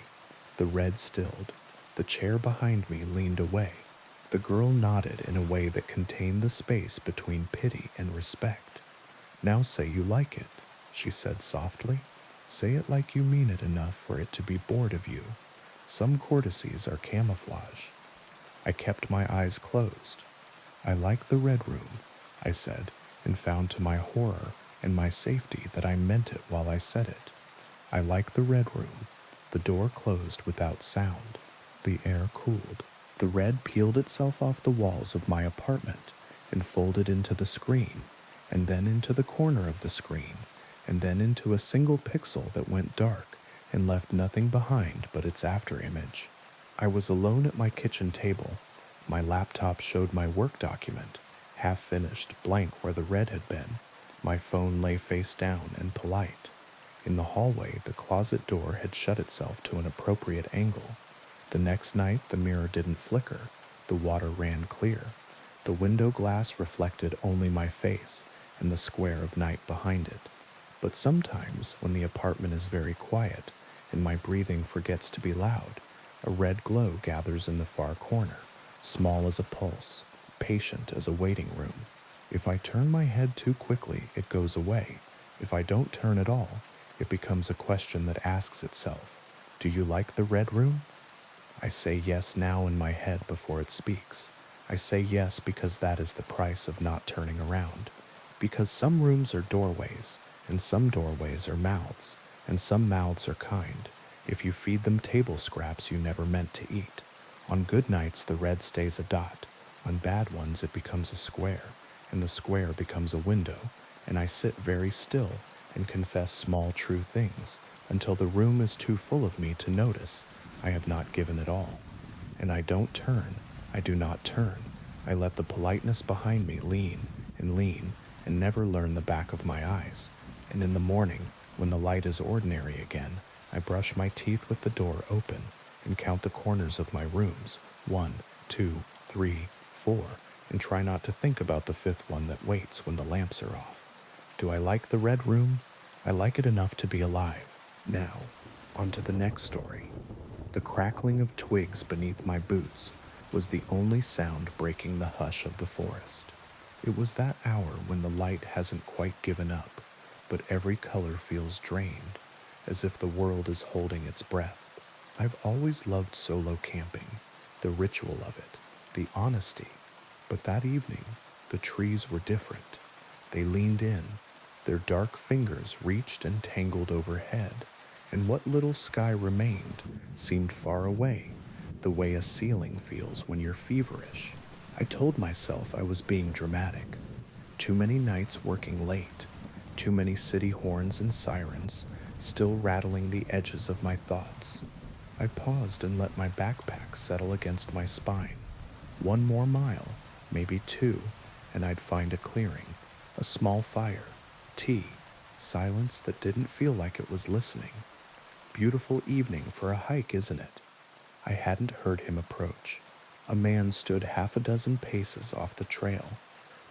The red stilled. The chair behind me leaned away. The girl nodded in a way that contained the space between pity and respect. "Now say you like it," she said softly. "Say it like you mean it enough for it to be bored of you. Some courtesies are camouflage." I kept my eyes closed. "I like the red room," I said, and found to my horror and my safety that I meant it while I said it. "I like the red room." The door closed without sound. The air cooled. The red peeled itself off the walls of my apartment and folded into the screen, and then into the corner of the screen, and then into a single pixel that went dark and left nothing behind but its afterimage. I was alone at my kitchen table. My laptop showed my work document, half finished, blank where the red had been. My phone lay face down and polite. In the hallway, the closet door had shut itself to an appropriate angle. The next night, the mirror didn't flicker. The water ran clear. The window glass reflected only my face and the square of night behind it. But sometimes, when the apartment is very quiet and my breathing forgets to be loud, a red glow gathers in the far corner, small as a pulse, patient as a waiting room. If I turn my head too quickly, it goes away. If I don't turn at all, it becomes a question that asks itself, "Do you like the red room?" I say yes now in my head before it speaks. I say yes because that is the price of not turning around. Because some rooms are doorways, and some doorways are mouths, and some mouths are kind. If you feed them table scraps you never meant to eat. On good nights the red stays a dot. On bad ones it becomes a square, and the square becomes a window, and I sit very still and confess small true things until the room is too full of me to notice. I have not given it all. And I don't turn. I do not turn. I let the politeness behind me lean and never learn the back of my eyes. And in the morning, when the light is ordinary again, I brush my teeth with the door open and count the corners of my rooms, 1, 2, 3, 4, and try not to think about the fifth one that waits when the lamps are off. Do I like the red room? I like it enough to be alive. Now, on to the next story. The crackling of twigs beneath my boots was the only sound breaking the hush of the forest. It was that hour when the light hasn't quite given up, but every color feels drained, as if the world is holding its breath. I've always loved solo camping, the ritual of it, the honesty, but that evening, the trees were different. They leaned in, their dark fingers reached and tangled overhead, and what little sky remained seemed far away, the way a ceiling feels when you're feverish. I told myself I was being dramatic. Too many nights working late, too many city horns and sirens still rattling the edges of my thoughts. I paused and let my backpack settle against my spine. One more mile, maybe two, and I'd find a clearing, a small fire, tea, silence that didn't feel like it was listening. Beautiful evening for a hike, isn't it? I hadn't heard him approach. A man stood half a dozen paces off the trail,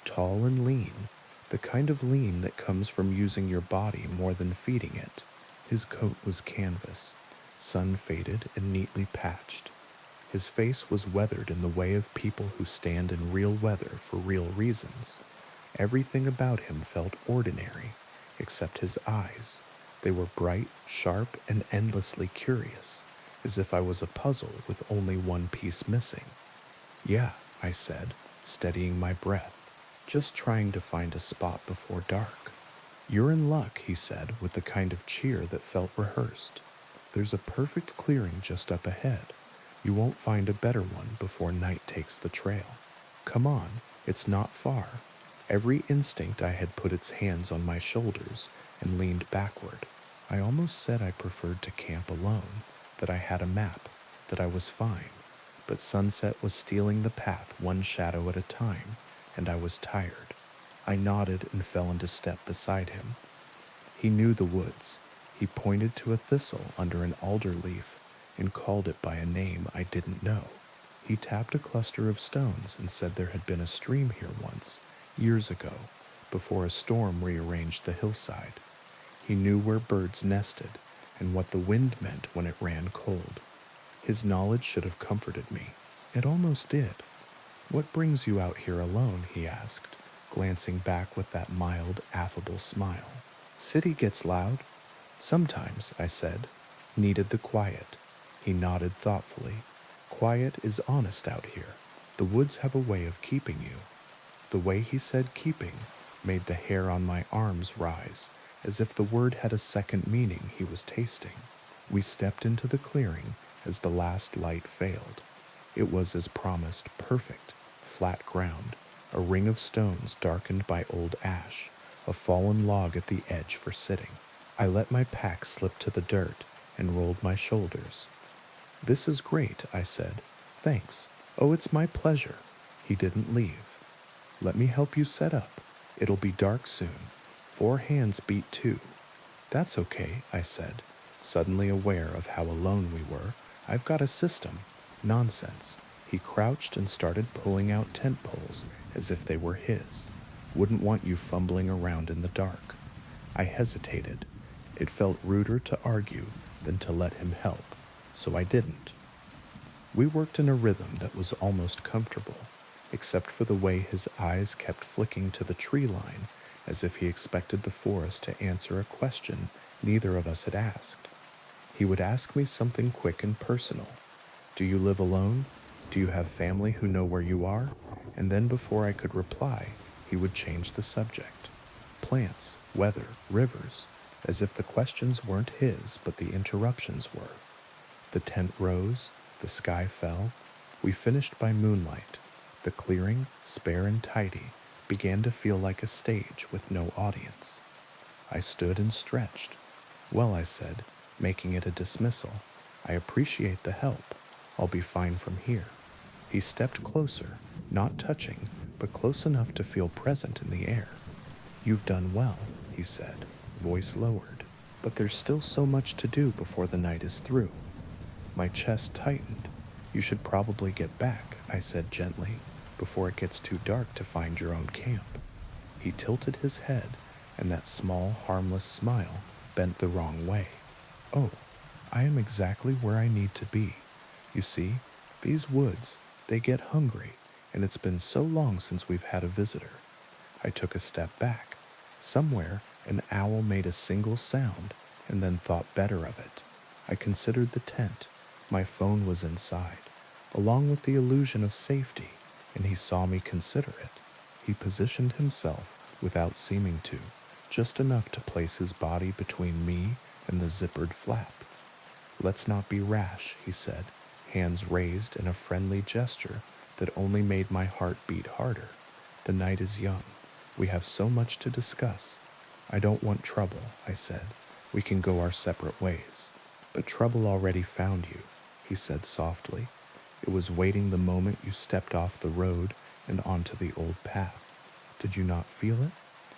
tall and lean, the kind of lean that comes from using your body more than feeding it. His coat was canvas, sun-faded and neatly patched. His face was weathered in the way of people who stand in real weather for real reasons. Everything about him felt ordinary, except his eyes. They were bright, sharp, and endlessly curious, as if I was a puzzle with only one piece missing. "Yeah," I said, steadying my breath, "just trying to find a spot before dark." "You're in luck," he said, with the kind of cheer that felt rehearsed. "There's a perfect clearing just up ahead. You won't find a better one before night takes the trail. Come on, it's not far." Every instinct I had put its hands on my shoulders and leaned backward. I almost said I preferred to camp alone, that I had a map, that I was fine. But sunset was stealing the path one shadow at a time, and I was tired. I nodded and fell into step beside him. He knew the woods. He pointed to a thistle under an alder leaf and called it by a name I didn't know. He tapped a cluster of stones and said there had been a stream here once, years ago, before a storm rearranged the hillside. He knew where birds nested and what the wind meant when it ran cold. His knowledge should have comforted me. It almost did. "What brings you out here alone?" he asked, glancing back with that mild, affable smile. "City gets loud." "Sometimes," I said. "Needed the quiet." He nodded thoughtfully. "Quiet is honest out here. The woods have a way of keeping you." The way he said keeping made the hair on my arms rise, as if the word had a second meaning he was tasting. We stepped into the clearing as the last light failed. It was, as promised, perfect, flat ground, a ring of stones darkened by old ash, a fallen log at the edge for sitting. I let my pack slip to the dirt and rolled my shoulders. "This is great," I said. "Thanks." "Oh, it's my pleasure." He didn't leave. "Let me help you set up. It'll be dark soon. 4 hands beat 2. "That's okay," I said, suddenly aware of how alone we were. "I've got a system." "Nonsense." He crouched and started pulling out tent poles as if they were his. "Wouldn't want you fumbling around in the dark." I hesitated. It felt ruder to argue than to let him help, so I didn't. We worked in a rhythm that was almost comfortable, except for the way his eyes kept flicking to the tree line as if he expected the forest to answer a question neither of us had asked. He would ask me something quick and personal. "Do you live alone? Do you have family who know where you are?" And then before I could reply, he would change the subject. Plants, weather, rivers, as if the questions weren't his but the interruptions were. The tent rose, the sky fell. We finished by moonlight. The clearing, spare and tidy, began to feel like a stage with no audience. I stood and stretched. "Well," I said, making it a dismissal, "I appreciate the help. I'll be fine from here." He stepped closer, not touching, but close enough to feel present in the air. "You've done well," he said, voice lowered, "but there's still so much to do before the night is through." My chest tightened. "You should probably get back," I said gently, "before it gets too dark to find your own camp." He tilted his head, and that small, harmless smile bent the wrong way. "Oh, I am exactly where I need to be. You see, these woods, they get hungry, and it's been so long since we've had a visitor." I took a step back. Somewhere, an owl made a single sound and then thought better of it. I considered the tent. My phone was inside, along with the illusion of safety, and he saw me consider it. He positioned himself without seeming to, just enough to place his body between me and the zippered flap. "Let's not be rash," he said, hands raised in a friendly gesture that only made my heart beat harder. "The night is young. We have so much to discuss." "I don't want trouble," I said. "We can go our separate ways." "But trouble already found you," he said softly. "It was waiting the moment you stepped off the road and onto the old path. Did you not feel it?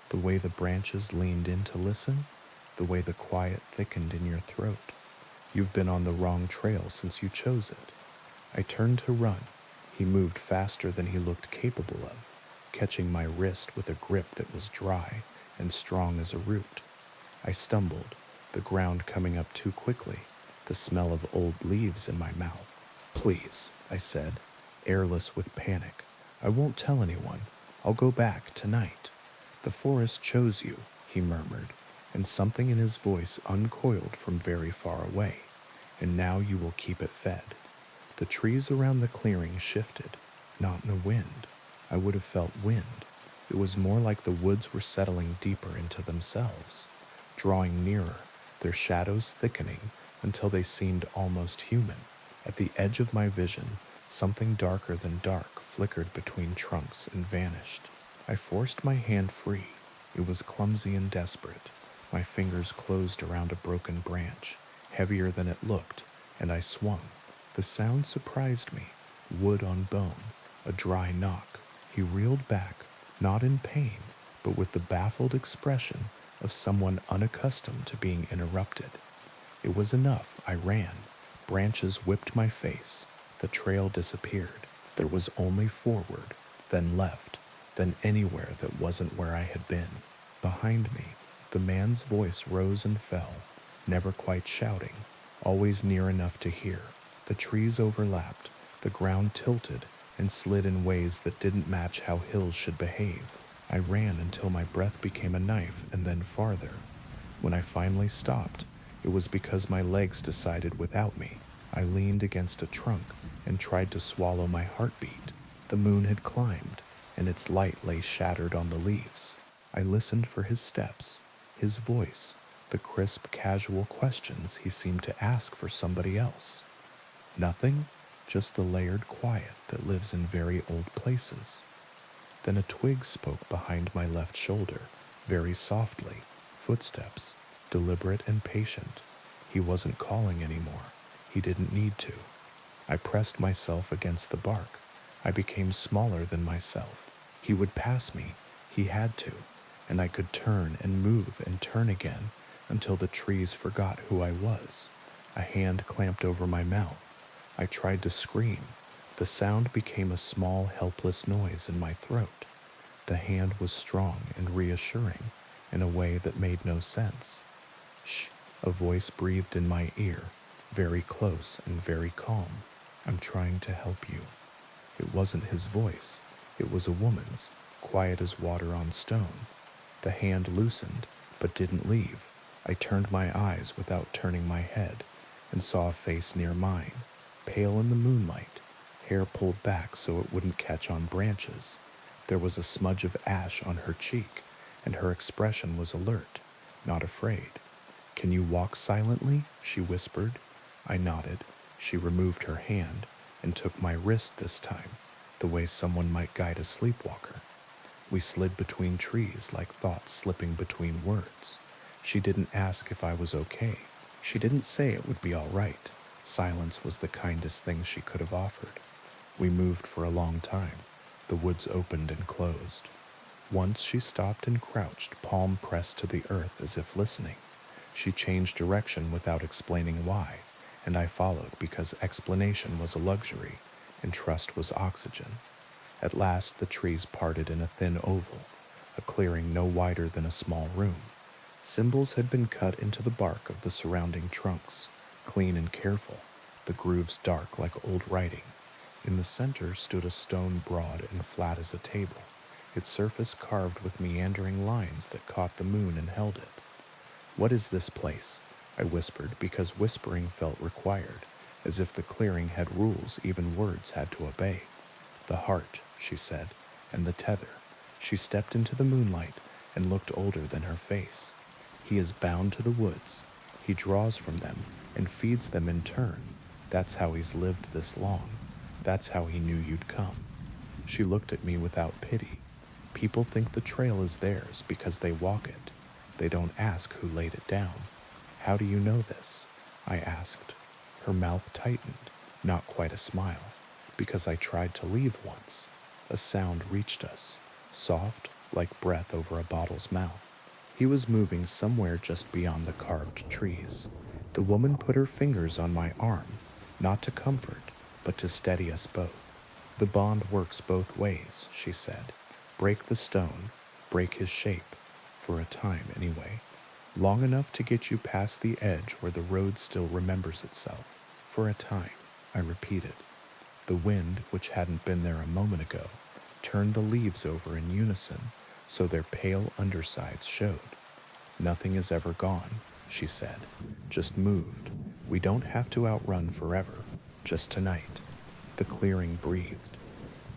The way the branches leaned in to listen? The way the quiet thickened in your throat? You've been on the wrong trail since you chose it." I turned to run. He moved faster than he looked capable of, catching my wrist with a grip that was dry and strong as a root. I stumbled, the ground coming up too quickly, the smell of old leaves in my mouth. "Please," I said, airless with panic. "I won't tell anyone. I'll go back tonight." "The forest chose you," he murmured, and something in his voice uncoiled from very far away. "And now you will keep it fed." The trees around the clearing shifted, not in a wind. I would have felt wind. It was more like the woods were settling deeper into themselves, drawing nearer, their shadows thickening until they seemed almost human. At the edge of my vision, something darker than dark flickered between trunks and vanished. I forced my hand free. It was clumsy and desperate. My fingers closed around a broken branch, heavier than it looked, and I swung. The sound surprised me. Wood on bone, a dry knock. He reeled back, not in pain, but with the baffled expression of someone unaccustomed to being interrupted. It was enough. I ran. Branches whipped my face. The trail disappeared. There was only forward, then left, then anywhere that wasn't where I had been. Behind me, the man's voice rose and fell, never quite shouting, always near enough to hear. The trees overlapped, the ground tilted, and slid in ways that didn't match how hills should behave. I ran until my breath became a knife and then farther. When I finally stopped, it was because my legs decided without me. I leaned against a trunk and tried to swallow my heartbeat. The moon had climbed, and its light lay shattered on the leaves. I listened for his steps, his voice, the crisp, casual questions he seemed to ask for somebody else. Nothing, just the layered quiet that lives in very old places. Then a twig spoke behind my left shoulder, very softly, footsteps, deliberate and patient. He wasn't calling anymore. He didn't need to. I pressed myself against the bark. I became smaller than myself. He would pass me. He had to. And I could turn and move and turn again until the trees forgot who I was. A hand clamped over my mouth. I tried to scream. The sound became a small, helpless noise in my throat. The hand was strong and reassuring in a way that made no sense. Shh, a voice breathed in my ear, very close and very calm. I'm trying to help you. It wasn't his voice. It was a woman's, quiet as water on stone. The hand loosened, but didn't leave. I turned my eyes without turning my head and saw a face near mine, pale in the moonlight, hair pulled back so it wouldn't catch on branches. There was a smudge of ash on her cheek, and her expression was alert, not afraid. "Can you walk silently?" she whispered. I nodded. She removed her hand and took my wrist this time, the way someone might guide a sleepwalker. We slid between trees like thoughts slipping between words. She didn't ask if I was okay. She didn't say it would be all right. Silence was the kindest thing she could have offered. We moved for a long time. The woods opened and closed. Once she stopped and crouched, palm pressed to the earth as if listening. She changed direction without explaining why, and I followed because explanation was a luxury and trust was oxygen. At last the trees parted in a thin oval, a clearing no wider than a small room. Symbols had been cut into the bark of the surrounding trunks, clean and careful, the grooves dark like old writing. In the center stood a stone broad and flat as a table, its surface carved with meandering lines that caught the moon and held it. "What is this place?" I whispered because whispering felt required, as if the clearing had rules even words had to obey. "The heart," she said, "and the tether." She stepped into the moonlight and looked older than her face. "He is bound to the woods. He draws from them and feeds them in turn. That's how he's lived this long. That's how he knew you'd come." She looked at me without pity. "People think the trail is theirs because they walk it. They don't ask who laid it down." "How do you know this?" I asked. Her mouth tightened, not quite a smile. "Because I tried to leave once." A sound reached us, soft, like breath over a bottle's mouth. He was moving somewhere just beyond the carved trees. The woman put her fingers on my arm, not to comfort, but to steady us both. "The bond works both ways," she said. "Break the stone, break his shape, for a time anyway. Long enough to get you past the edge where the road still remembers itself. For a time," I repeated. The wind, which hadn't been there a moment ago, turned the leaves over in unison so their pale undersides showed. "Nothing is ever gone," she said. "Just moved. We don't have to outrun forever. Just tonight." The clearing breathed.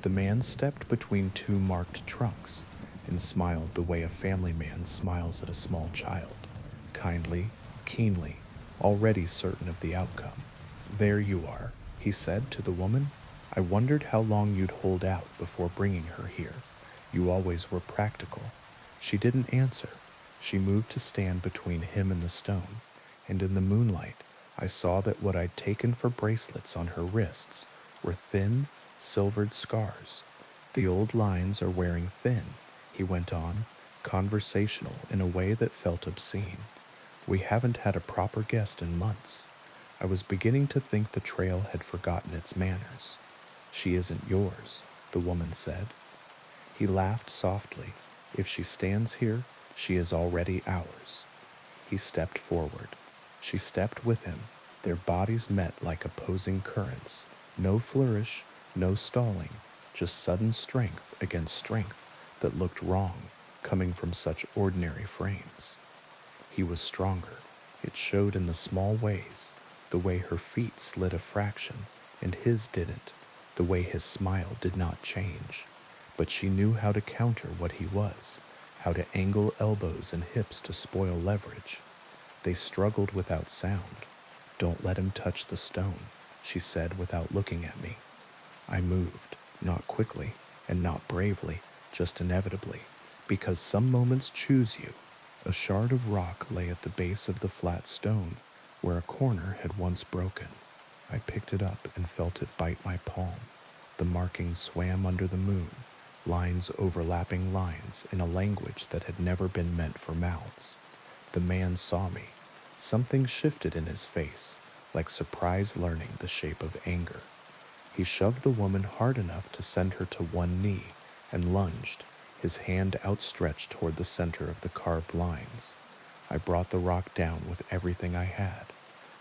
The man stepped between two marked trunks and smiled the way a family man smiles at a small child, kindly, keenly, already certain of the outcome. "There you are," he said to the woman. "I wondered how long you'd hold out before bringing her here. You always were practical." She didn't answer. She moved to stand between him and the stone, and in the moonlight I saw that what I'd taken for bracelets on her wrists were thin, silvered scars. "The old lines are wearing thin," he went on, conversational in a way that felt obscene. "We haven't had a proper guest in months." I was beginning to think the trail had forgotten its manners. "She isn't yours," the woman said. He laughed softly. "If she stands here, she is already ours." He stepped forward. She stepped with him. Their bodies met like opposing currents. No flourish, No stalling, just sudden strength against strength that looked wrong coming from such ordinary frames. He was stronger. It showed in the small ways, the way her feet slid a fraction and his didn't, the way his smile did not change. But she knew how to counter what he was, how to angle elbows and hips to spoil leverage. They struggled without sound. "Don't let him touch the stone," she said without looking at me. I moved, not quickly and not bravely, just inevitably, because some moments choose you. A shard of rock lay at the base of the flat stone, where a corner had once broken. I picked it up and felt it bite my palm. The markings swam under the moon, lines overlapping lines in a language that had never been meant for mouths. The man saw me. Something shifted in his face, like surprise learning the shape of anger. He shoved the woman hard enough to send her to one knee and lunged, his hand outstretched toward the center of the carved lines. I brought the rock down with everything I had.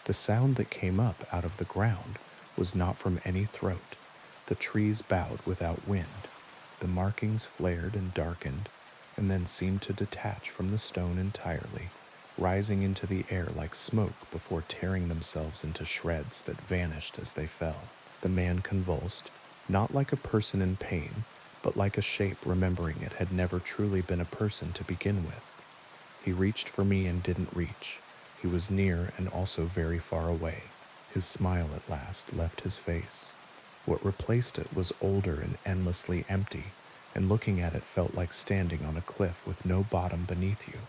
The sound that came up out of the ground was not from any throat. The trees bowed without wind. The markings flared and darkened, and then seemed to detach from the stone entirely, rising into the air like smoke before tearing themselves into shreds that vanished as they fell. The man convulsed, not like a person in pain, but like a shape remembering it had never truly been a person to begin with. He reached for me and didn't reach. He was near and also very far away. His smile at last left his face. What replaced it was older and endlessly empty, and looking at it felt like standing on a cliff with no bottom beneath you.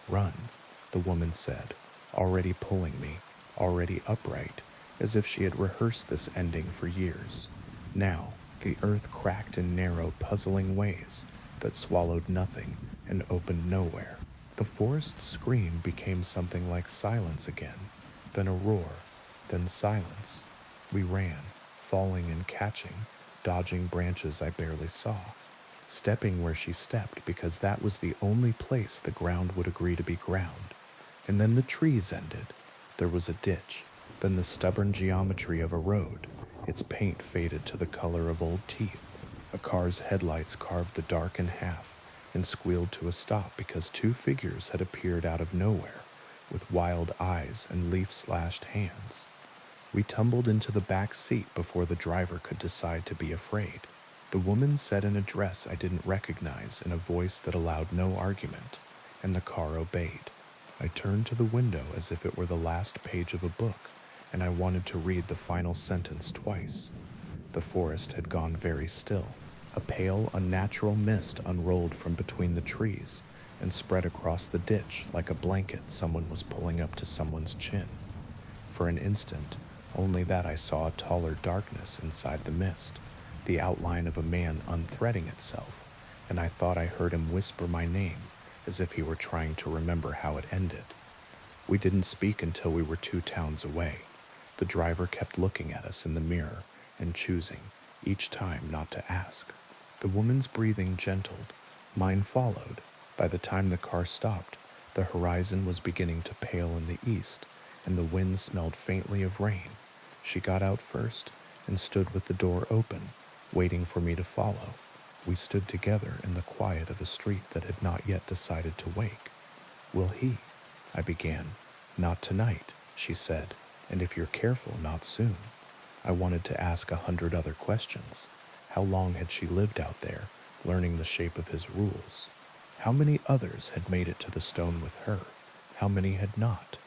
"Run," the woman said, already pulling me, already upright, as if she had rehearsed this ending for years. Now, the earth cracked in narrow, puzzling ways that swallowed nothing and opened nowhere. The forest's scream became something like silence again, then a roar, then silence. We ran, falling and catching, dodging branches I barely saw, stepping where she stepped because that was the only place the ground would agree to be ground. And then the trees ended. There was a ditch, then the stubborn geometry of a road. Its paint faded to the color of old teeth. A car's headlights carved the dark in half and squealed to a stop because two figures had appeared out of nowhere with wild eyes and leaf-slashed hands. We tumbled into the back seat before the driver could decide to be afraid. The woman said an address I didn't recognize in a voice that allowed no argument, and the car obeyed. I turned to the window as if it were the last page of a book, and I wanted to read the final sentence twice. The forest had gone very still. A pale, unnatural mist unrolled from between the trees and spread across the ditch like a blanket someone was pulling up to someone's chin. For an instant, only that I saw a taller darkness inside the mist, the outline of a man unthreading itself, and I thought I heard him whisper my name as if he were trying to remember how it ended. We didn't speak until we were 2 towns away. The driver kept looking at us in the mirror and choosing, each time, not to ask. The woman's breathing gentled. Mine followed. By the time the car stopped, the horizon was beginning to pale in the east, and the wind smelled faintly of rain. She got out first and stood with the door open, waiting for me to follow. We stood together in the quiet of a street that had not yet decided to wake. "Will he?" I began. "Not tonight," she said, "and if you're careful, not soon." I wanted to ask 100 other questions. How long had she lived out there, learning the shape of his rules? How many others had made it to the stone with her? How many had not?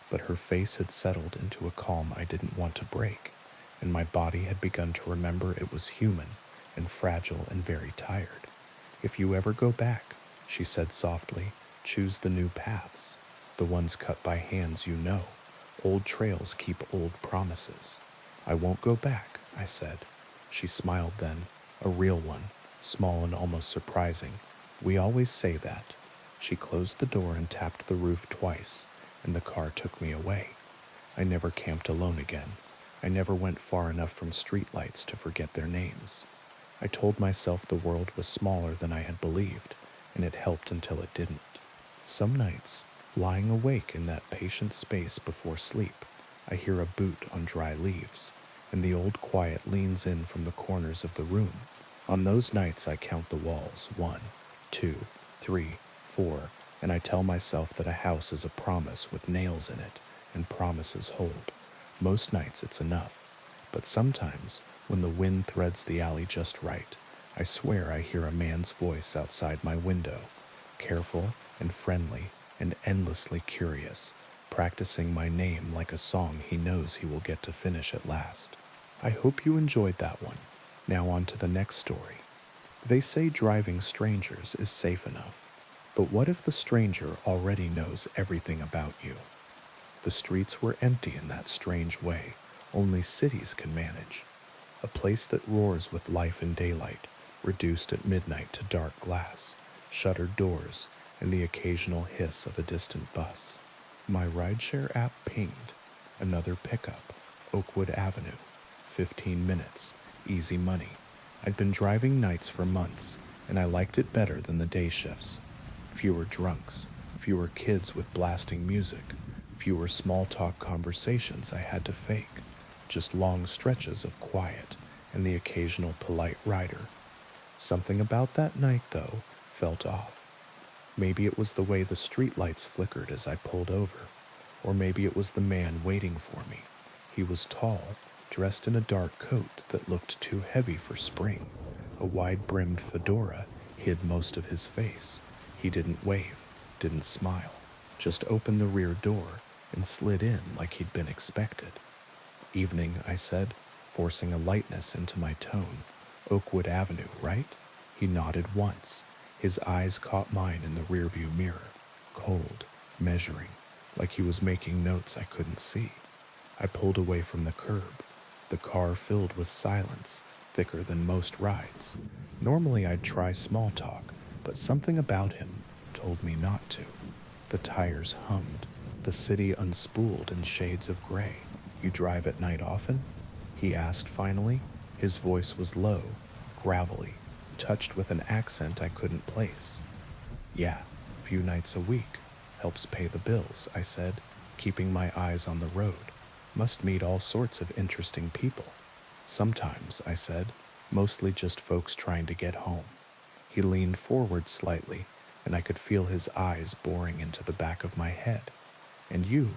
But her face had settled into a calm I didn't want to break, and my body had begun to remember it was human and fragile and very tired. "If you ever go back," she said softly, "choose the new paths, the ones cut by hands you know. Old trails keep old promises." "I won't go back," I said. She smiled then, a real one, small and almost surprising. "We always say that." She closed the door and tapped the roof twice, and the car took me away. I never camped alone again. I never went far enough from streetlights to forget their names. I told myself the world was smaller than I had believed, and it helped until it didn't. Some nights, lying awake in that patient space before sleep, I hear a boot on dry leaves, and the old quiet leans in from the corners of the room. On those nights, I count the walls 1, 2, 3, 4, and I tell myself that a house is a promise with nails in it, and promises hold. Most nights it's enough, but sometimes, when the wind threads the alley just right, I swear I hear a man's voice outside my window, careful and friendly and endlessly curious, practicing my name like a song he knows he will get to finish at last. I hope you enjoyed that one. Now on to the next story. They say driving strangers is safe enough, but what if the stranger already knows everything about you? The streets were empty in that strange way only cities can manage. A place that roars with life and daylight, reduced at midnight to dark glass, shuttered doors, and the occasional hiss of a distant bus. My rideshare app pinged. Another pickup, Oakwood Avenue, 15 minutes, easy money. I'd been driving nights for months, and I liked it better than the day shifts. Fewer drunks, fewer kids with blasting music, fewer small talk conversations I had to fake, just long stretches of quiet and the occasional polite rider. Something about that night, though, felt off. Maybe it was the way the streetlights flickered as I pulled over, or maybe it was the man waiting for me. He was tall, dressed in a dark coat that looked too heavy for spring. A wide-brimmed fedora hid most of his face. He didn't wave, didn't smile, just opened the rear door and slid in like he'd been expected. Evening, I said, forcing a lightness into my tone. Oakwood Avenue, right? He nodded once. His eyes caught mine in the rearview mirror, cold, measuring, like he was making notes I couldn't see. I pulled away from the curb, the car filled with silence, thicker than most rides. Normally I'd try small talk, but something about him told me not to. The tires hummed, the city unspooled in shades of gray. You drive at night often? He asked finally. His voice was low, gravelly, touched with an accent I couldn't place. Yeah, few nights a week. Helps pay the bills, I said, keeping my eyes on the road. Must meet all sorts of interesting people. Sometimes, I said, mostly just folks trying to get home. He leaned forward slightly, and I could feel his eyes boring into the back of my head. And you,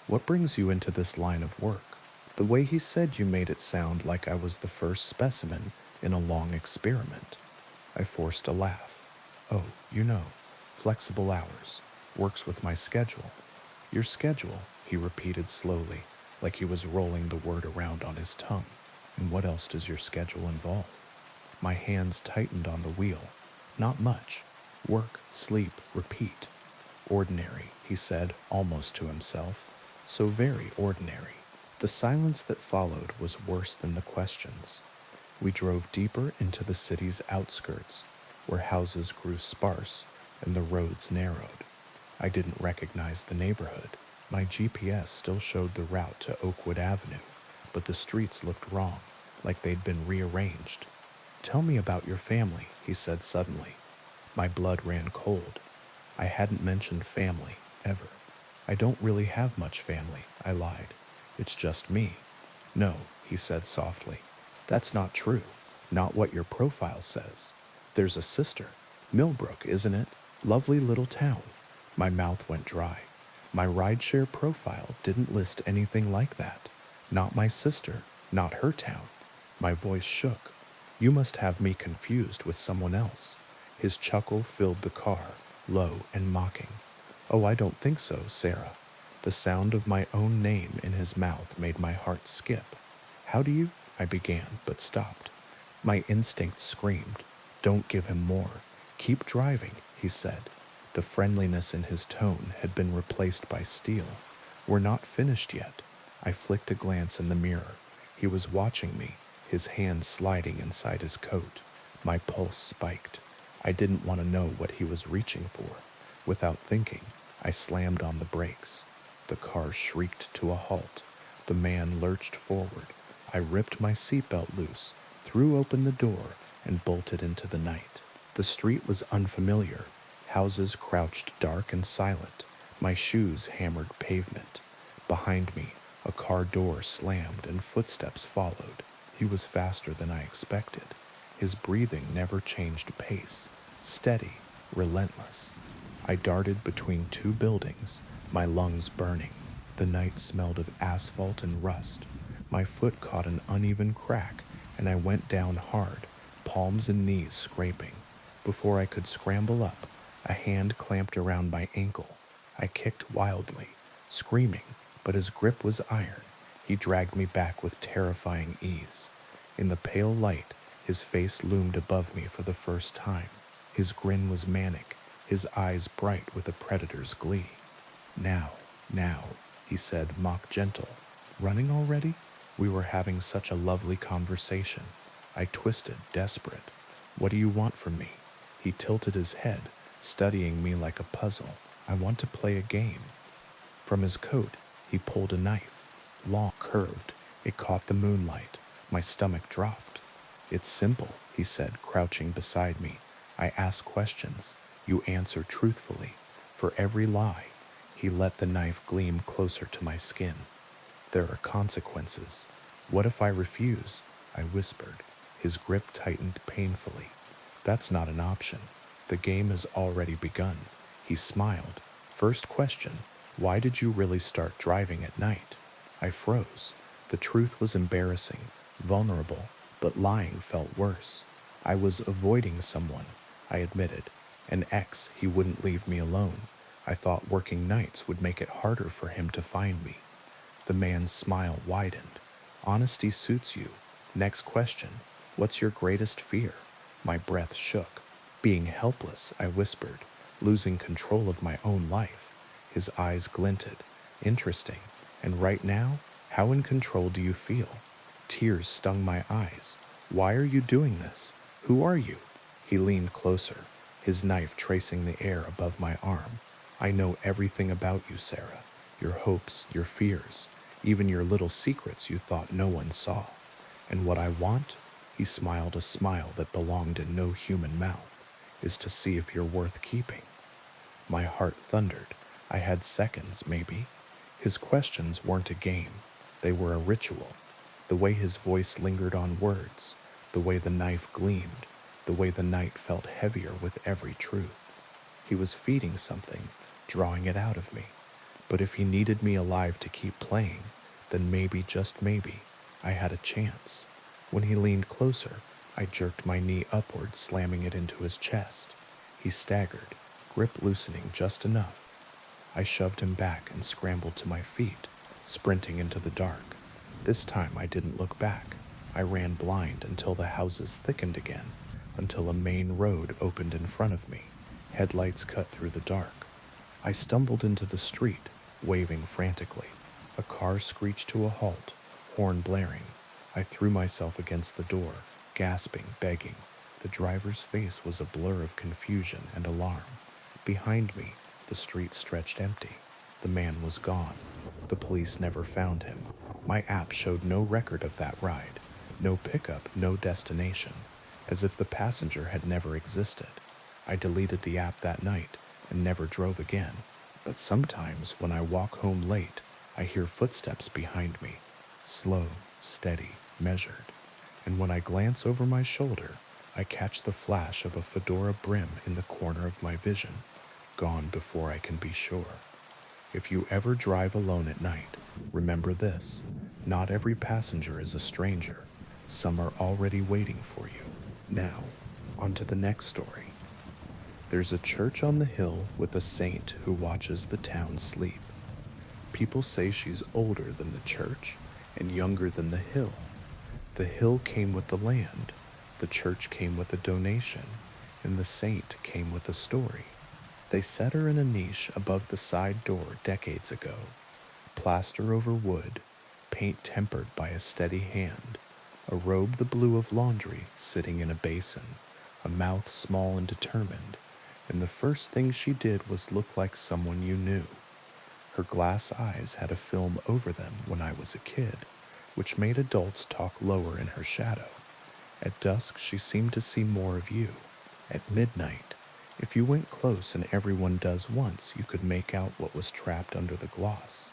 what brings you into this line of work? The way he said you made it sound like I was the first specimen in a long experiment. I forced a laugh. Oh, flexible hours. Works with my schedule. Your schedule, he repeated slowly, like he was rolling the word around on his tongue. And what else does your schedule involve? My hands tightened on the wheel. Not much. Work, sleep, repeat. Ordinary, he said, almost to himself. So very ordinary. The silence that followed was worse than the questions. We drove deeper into the city's outskirts, where houses grew sparse and the roads narrowed. I didn't recognize the neighborhood. My GPS still showed the route to Oakwood Avenue, but the streets looked wrong, like they'd been rearranged. Tell me about your family, he said suddenly. My blood ran cold. I hadn't mentioned family, ever. I don't really have much family, I lied. It's just me. No, he said softly. That's not true. Not what your profile says. There's a sister. Millbrook, isn't it? Lovely little town. My mouth went dry. My rideshare profile didn't list anything like that. Not my sister, not her town. My voice shook. You must have me confused with someone else. His chuckle filled the car, low and mocking. Oh, I don't think so, Sarah. The sound of my own name in his mouth made my heart skip. How do you? I began, but stopped. My instinct screamed. Don't give him more. Keep driving, he said. The friendliness in his tone had been replaced by steel. We're not finished yet. I flicked a glance in the mirror. He was watching me, his hand sliding inside his coat. My pulse spiked. I didn't want to know what he was reaching for. Without thinking, I slammed on the brakes. The car shrieked to a halt. The man lurched forward. I ripped my seatbelt loose, threw open the door, and bolted into the night. The street was unfamiliar. Houses crouched dark and silent. My shoes hammered pavement. Behind me, A car door slammed and footsteps followed. He was faster than I expected. His breathing never changed pace, steady, relentless. I darted between two buildings, my lungs burning. The night smelled of asphalt and rust. My foot caught an uneven crack, and I went down hard, palms and knees scraping. Before I could scramble up, a hand clamped around my ankle. I kicked wildly, screaming, but his grip was iron. He dragged me back with terrifying ease. In the pale light, his face loomed above me for the first time. His grin was manic, his eyes bright with a predator's glee. Now, now, he said, mock gentle. Running already? We were having such a lovely conversation. I twisted, desperate. What do you want from me? He tilted his head, studying me like a puzzle. I want to play a game. From his coat, he pulled a knife, long, curved. It caught the moonlight. My stomach dropped. It's simple, he said, crouching beside me. I ask questions. You answer truthfully. For every lie, he let the knife gleam closer to my skin. There are consequences. What if I refuse? I whispered. His grip tightened painfully. That's not an option. The game has already begun. He smiled. First question, why did you really start driving at night? I froze. The truth was embarrassing, vulnerable, but lying felt worse. I was avoiding someone, I admitted. An ex, he wouldn't leave me alone. I thought working nights would make it harder for him to find me. The man's smile widened. Honesty suits you. Next question, what's your greatest fear? My breath shook. Being helpless, I whispered, losing control of my own life. His eyes glinted. Interesting. And right now, how in control do you feel? Tears stung my eyes. Why are you doing this? Who are you? He leaned closer, his knife tracing the air above my arm. I know everything about you, Sarah. Your hopes, your fears, even your little secrets you thought no one saw. And what I want, he smiled a smile that belonged in no human mouth, is to see if you're worth keeping. My heart thundered. I had seconds, maybe. His questions weren't a game. They were a ritual. The way his voice lingered on words, the way the knife gleamed, the way the night felt heavier with every truth. He was feeding something, drawing it out of me. But if he needed me alive to keep playing, then maybe, just maybe, I had a chance. When he leaned closer, I jerked my knee upward, slamming it into his chest. He staggered, grip loosening just enough. I shoved him back and scrambled to my feet, sprinting into the dark. This time I didn't look back. I ran blind until the houses thickened again, until a main road opened in front of me. Headlights cut through the dark. I stumbled into the street, waving frantically. A car screeched to a halt, horn blaring. I threw myself against the door, gasping, begging. The driver's face was a blur of confusion and alarm. Behind me, the street stretched empty. The man was gone. The police never found him. My app showed no record of that ride. No pickup, no destination. As if the passenger had never existed. I deleted the app that night and never drove again. But sometimes when I walk home late, I hear footsteps behind me. Slow, steady, measured. And when I glance over my shoulder, I catch the flash of a fedora brim in the corner of my vision. Gone before I can be sure. If you ever drive alone at night, remember this. Not every passenger is a stranger. Some are already waiting for you. Now, on to the next story. There's a church on the hill with a saint who watches the town sleep. People say she's older than the church and younger than the hill. The hill came with the land, the church came with a donation, and the saint came with a story. They set her in a niche above the side door decades ago. Plaster over wood, paint tempered by a steady hand, a robe the blue of laundry sitting in a basin, a mouth small and determined, and the first thing she did was look like someone you knew. Her glass eyes had a film over them when I was a kid, which made adults talk lower in her shadow. At dusk, she seemed to see more of you. At midnight, if you went close and everyone does once, you could make out what was trapped under the gloss.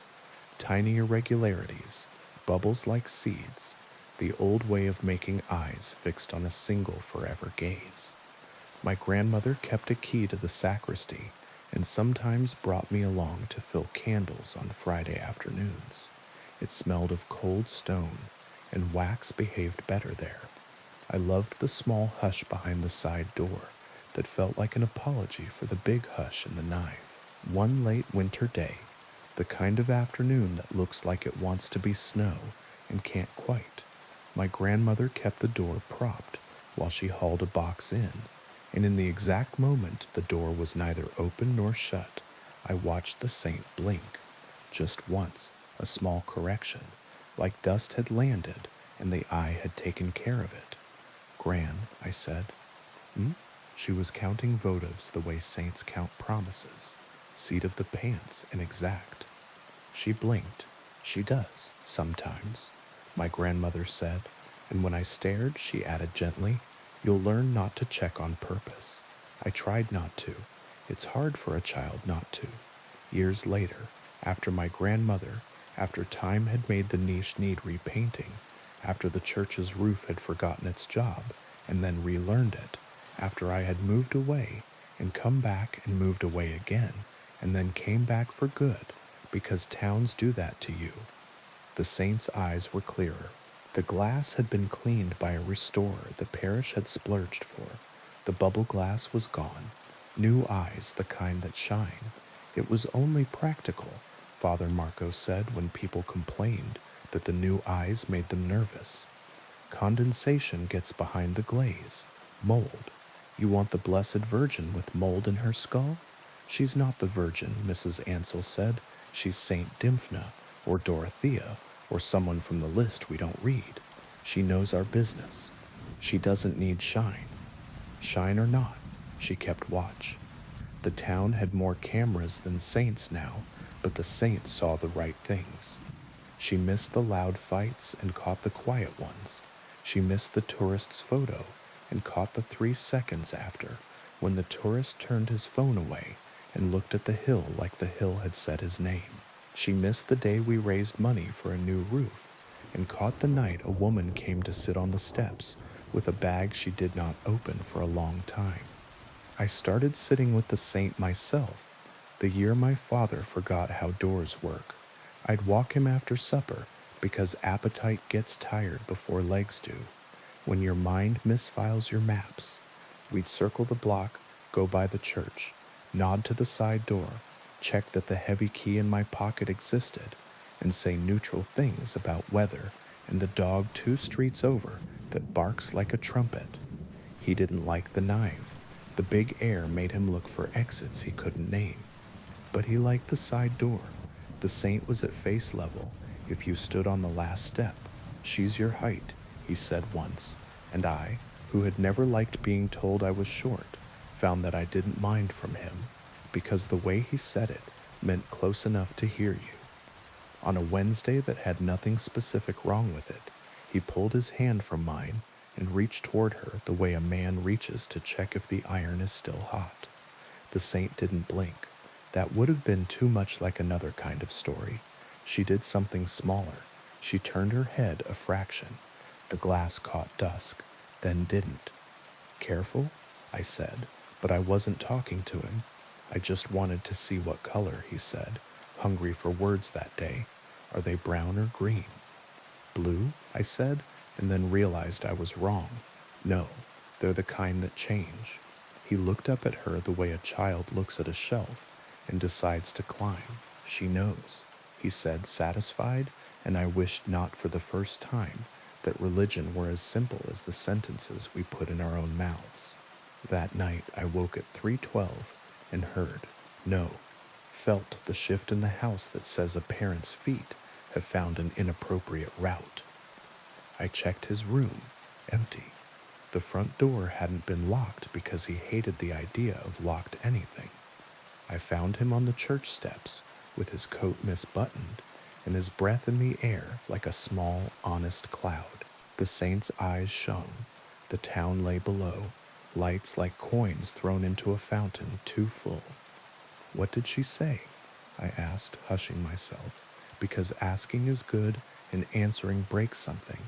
Tiny irregularities, bubbles like seeds, the old way of making eyes fixed on a single forever gaze. My grandmother kept a key to the sacristy and sometimes brought me along to fill candles on Friday afternoons. It smelled of cold stone, and wax behaved better there. I loved the small hush behind the side door that felt like an apology for the big hush in the nave. One late winter day, the kind of afternoon that looks like it wants to be snow and can't quite, my grandmother kept the door propped while she hauled a box in, and in the exact moment the door was neither open nor shut, I watched the saint blink. Just once, a small correction, like dust had landed and the eye had taken care of it. Gran, I said. Hmm? She was counting votives the way saints count promises, seat of the pants and exact. She blinked. She does, sometimes, my grandmother said, and when I stared, she added gently, "You'll learn not to check on purpose." I tried not to. It's hard for a child not to. Years later, after my grandmother, after time had made the niche need repainting, after the church's roof had forgotten its job and then relearned it, after I had moved away and come back and moved away again and then came back for good, because towns do that to you. The saint's eyes were clearer. The glass had been cleaned by a restorer the parish had splurged for. The bubble glass was gone. New eyes, the kind that shine. It was only practical, Father Marco said when people complained that the new eyes made them nervous. Condensation gets behind the glaze. Mold. You want the Blessed Virgin with mold in her skull? She's not the Virgin, Mrs. Ansell said. She's Saint Dymphna, or Dorothea, or someone from the list we don't read. She knows our business. She doesn't need shine. Shine or not, she kept watch. The town had more cameras than saints now, but the saints saw the right things. She missed the loud fights and caught the quiet ones. She missed the tourist's photo and caught the 3 seconds after, when the tourist turned his phone away and looked at the hill like the hill had said his name. She missed the day we raised money for a new roof and caught the night a woman came to sit on the steps with a bag she did not open for a long time. I started sitting with the saint myself the year my father forgot how doors work. I'd walk him after supper because appetite gets tired before legs do. When your mind misfiles your maps, we'd circle the block, go by the church, nod to the side door, check that the heavy key in my pocket existed, and say neutral things about weather and the dog 2 streets over that barks like a trumpet. He didn't like the knife. The big air made him look for exits he couldn't name. But he liked the side door. The saint was at face level if you stood on the last step. She's your height, he said once, and I, who had never liked being told I was short, found that I didn't mind from him, because the way he said it meant close enough to hear you. On a Wednesday that had nothing specific wrong with it, he pulled his hand from mine and reached toward her the way a man reaches to check if the iron is still hot. The saint didn't blink. That would have been too much like another kind of story. She did something smaller. She turned her head a fraction. The glass caught dusk, then didn't. Careful, I said, but I wasn't talking to him. I just wanted to see what color, he said, hungry for words that day. Are they brown or green? Blue, I said, and then realized I was wrong. No, they're the kind that change. He looked up at her the way a child looks at a shelf and decides to climb. She knows, he said, satisfied, and I wished not for the first time that religion were as simple as the sentences we put in our own mouths. That night I woke at 3:12 and heard, no, felt the shift in the house that says a parent's feet have found an inappropriate route. I checked his room, empty. The front door hadn't been locked because he hated the idea of locked anything. I found him on the church steps with his coat misbuttoned and his breath in the air like a small, honest cloud. The saint's eyes shone. The town lay below, lights like coins thrown into a fountain too full. What did she say? I asked, hushing myself, because asking is good and answering breaks something.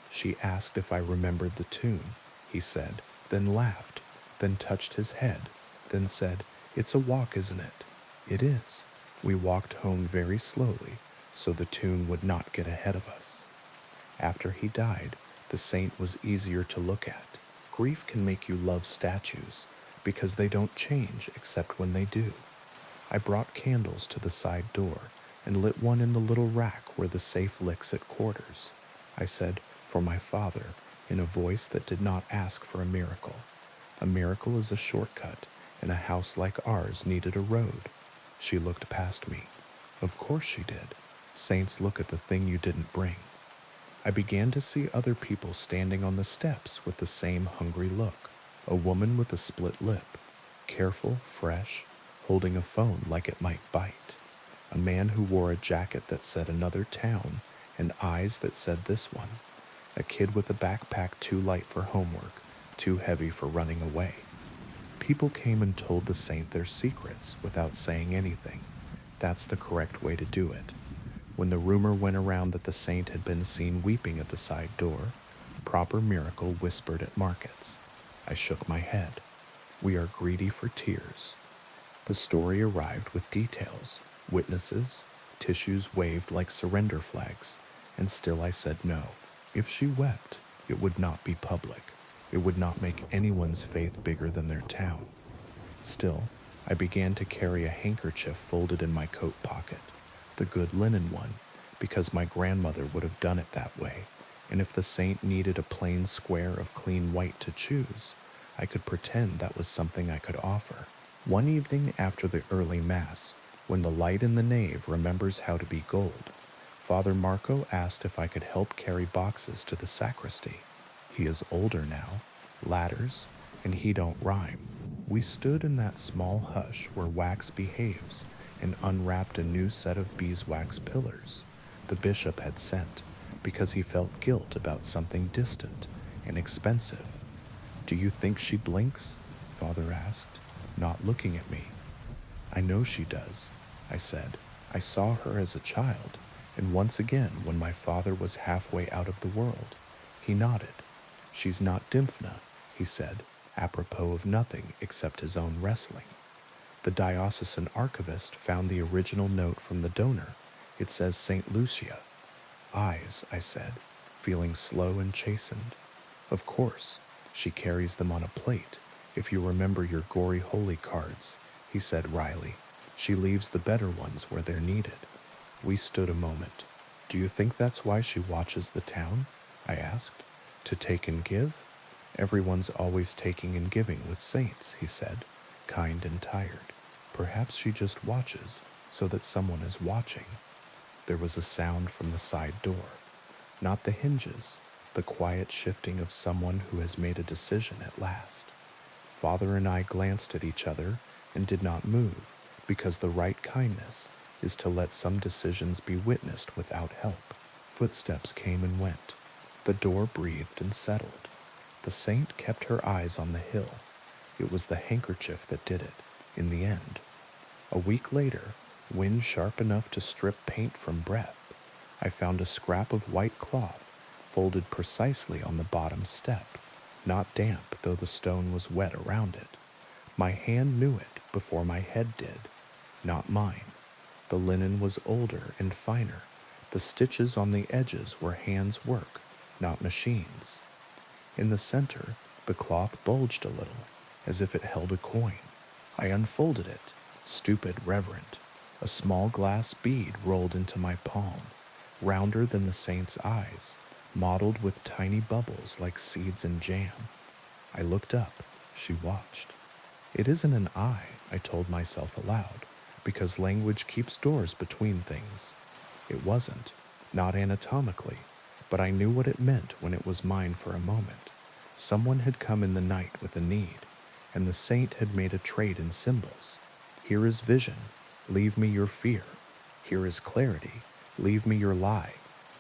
She asked if I remembered the tune. He said, then laughed, then touched his head, then said, "It's a walk, isn't it?" "It is." We walked home very slowly, so the tune would not get ahead of us. After he died, the saint was easier to look at. Grief can make you love statues, because they don't change except when they do. I brought candles to the side door and lit one in the little rack where the safe licks at quarters. I said, "For my father," in a voice that did not ask for a miracle. A miracle is a shortcut, and a house like ours needed a road. She looked past me. Of course she did. Saints look at the thing you didn't bring. I began to see other people standing on the steps with the same hungry look. A woman with a split lip, careful, fresh, holding a phone like it might bite. A man who wore a jacket that said another town and eyes that said this one. A kid with a backpack too light for homework, too heavy for running away. People came and told the saint their secrets without saying anything. That's the correct way to do it. When the rumor went around that the saint had been seen weeping at the side door, proper miracle whispered at markets. I shook my head. We are greedy for tears. The story arrived with details, witnesses, tissues waved like surrender flags, and still I said no. If she wept, it would not be public. It would not make anyone's faith bigger than their town. Still, I began to carry a handkerchief folded in my coat pocket, the good linen one, because my grandmother would have done it that way, and if the saint needed a plain square of clean white to choose, I could pretend that was something I could offer. One evening after the early Mass, when the light in the nave remembers how to be gold, Father Marco asked if I could help carry boxes to the sacristy. He is older now, ladders, and he don't rhyme. We stood in that small hush where wax behaves and unwrapped a new set of beeswax pillars the bishop had sent because he felt guilt about something distant and expensive. "Do you think she blinks?" Father asked, not looking at me. "I know she does," I said. "I saw her as a child, and once again when my father was halfway out of the world." He nodded. "She's not Dymphna," he said, apropos of nothing except his own wrestling. The diocesan archivist found the original note from the donor. It says St. Lucia. "Eyes," I said, feeling slow and chastened. "Of course, she carries them on a plate, if you remember your gory holy cards," he said wryly. "She leaves the better ones where they're needed." We stood a moment. "Do you think that's why she watches the town?" I asked. "To take and give?" "Everyone's always taking and giving with saints," he said, kind and tired. "Perhaps she just watches so that someone is watching." There was a sound from the side door. Not the hinges, the quiet shifting of someone who has made a decision at last. Father and I glanced at each other and did not move, because the right kindness is to let some decisions be witnessed without help. Footsteps came and went. The door breathed and settled. The saint kept her eyes on the hill. It was the handkerchief that did it, in the end. A week later, wind sharp enough to strip paint from breath, I found a scrap of white cloth folded precisely on the bottom step, not damp though the stone was wet around it. My hand knew it before my head did, not mine. The linen was older and finer. The stitches on the edges were hands' work, not machines. In the center, the cloth bulged a little, as if it held a coin. I unfolded it, stupid, reverent. A small glass bead rolled into my palm, rounder than the saint's eyes, mottled with tiny bubbles like seeds in jam. I looked up. She watched. "It isn't an eye," I told myself aloud, because language keeps doors between things. It wasn't, not anatomically, but I knew what it meant when it was mine for a moment. Someone had come in the night with a need, and the saint had made a trade in symbols. Here is vision, leave me your fear. Here is clarity, leave me your lie.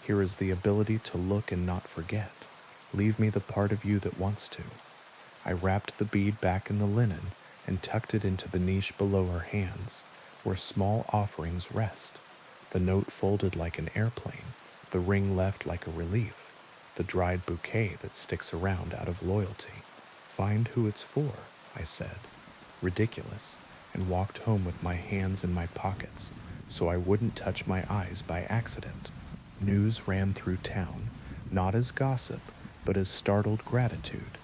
Here is the ability to look and not forget. Leave me the part of you that wants to. I wrapped the bead back in the linen and tucked it into the niche below her hands, where small offerings rest. The note folded like an airplane, the ring left like a relief, the dried bouquet that sticks around out of loyalty. Find who it's for, I said, ridiculous, and walked home with my hands in my pockets so I wouldn't touch my eyes by accident. News ran through town, not as gossip, but as startled gratitude.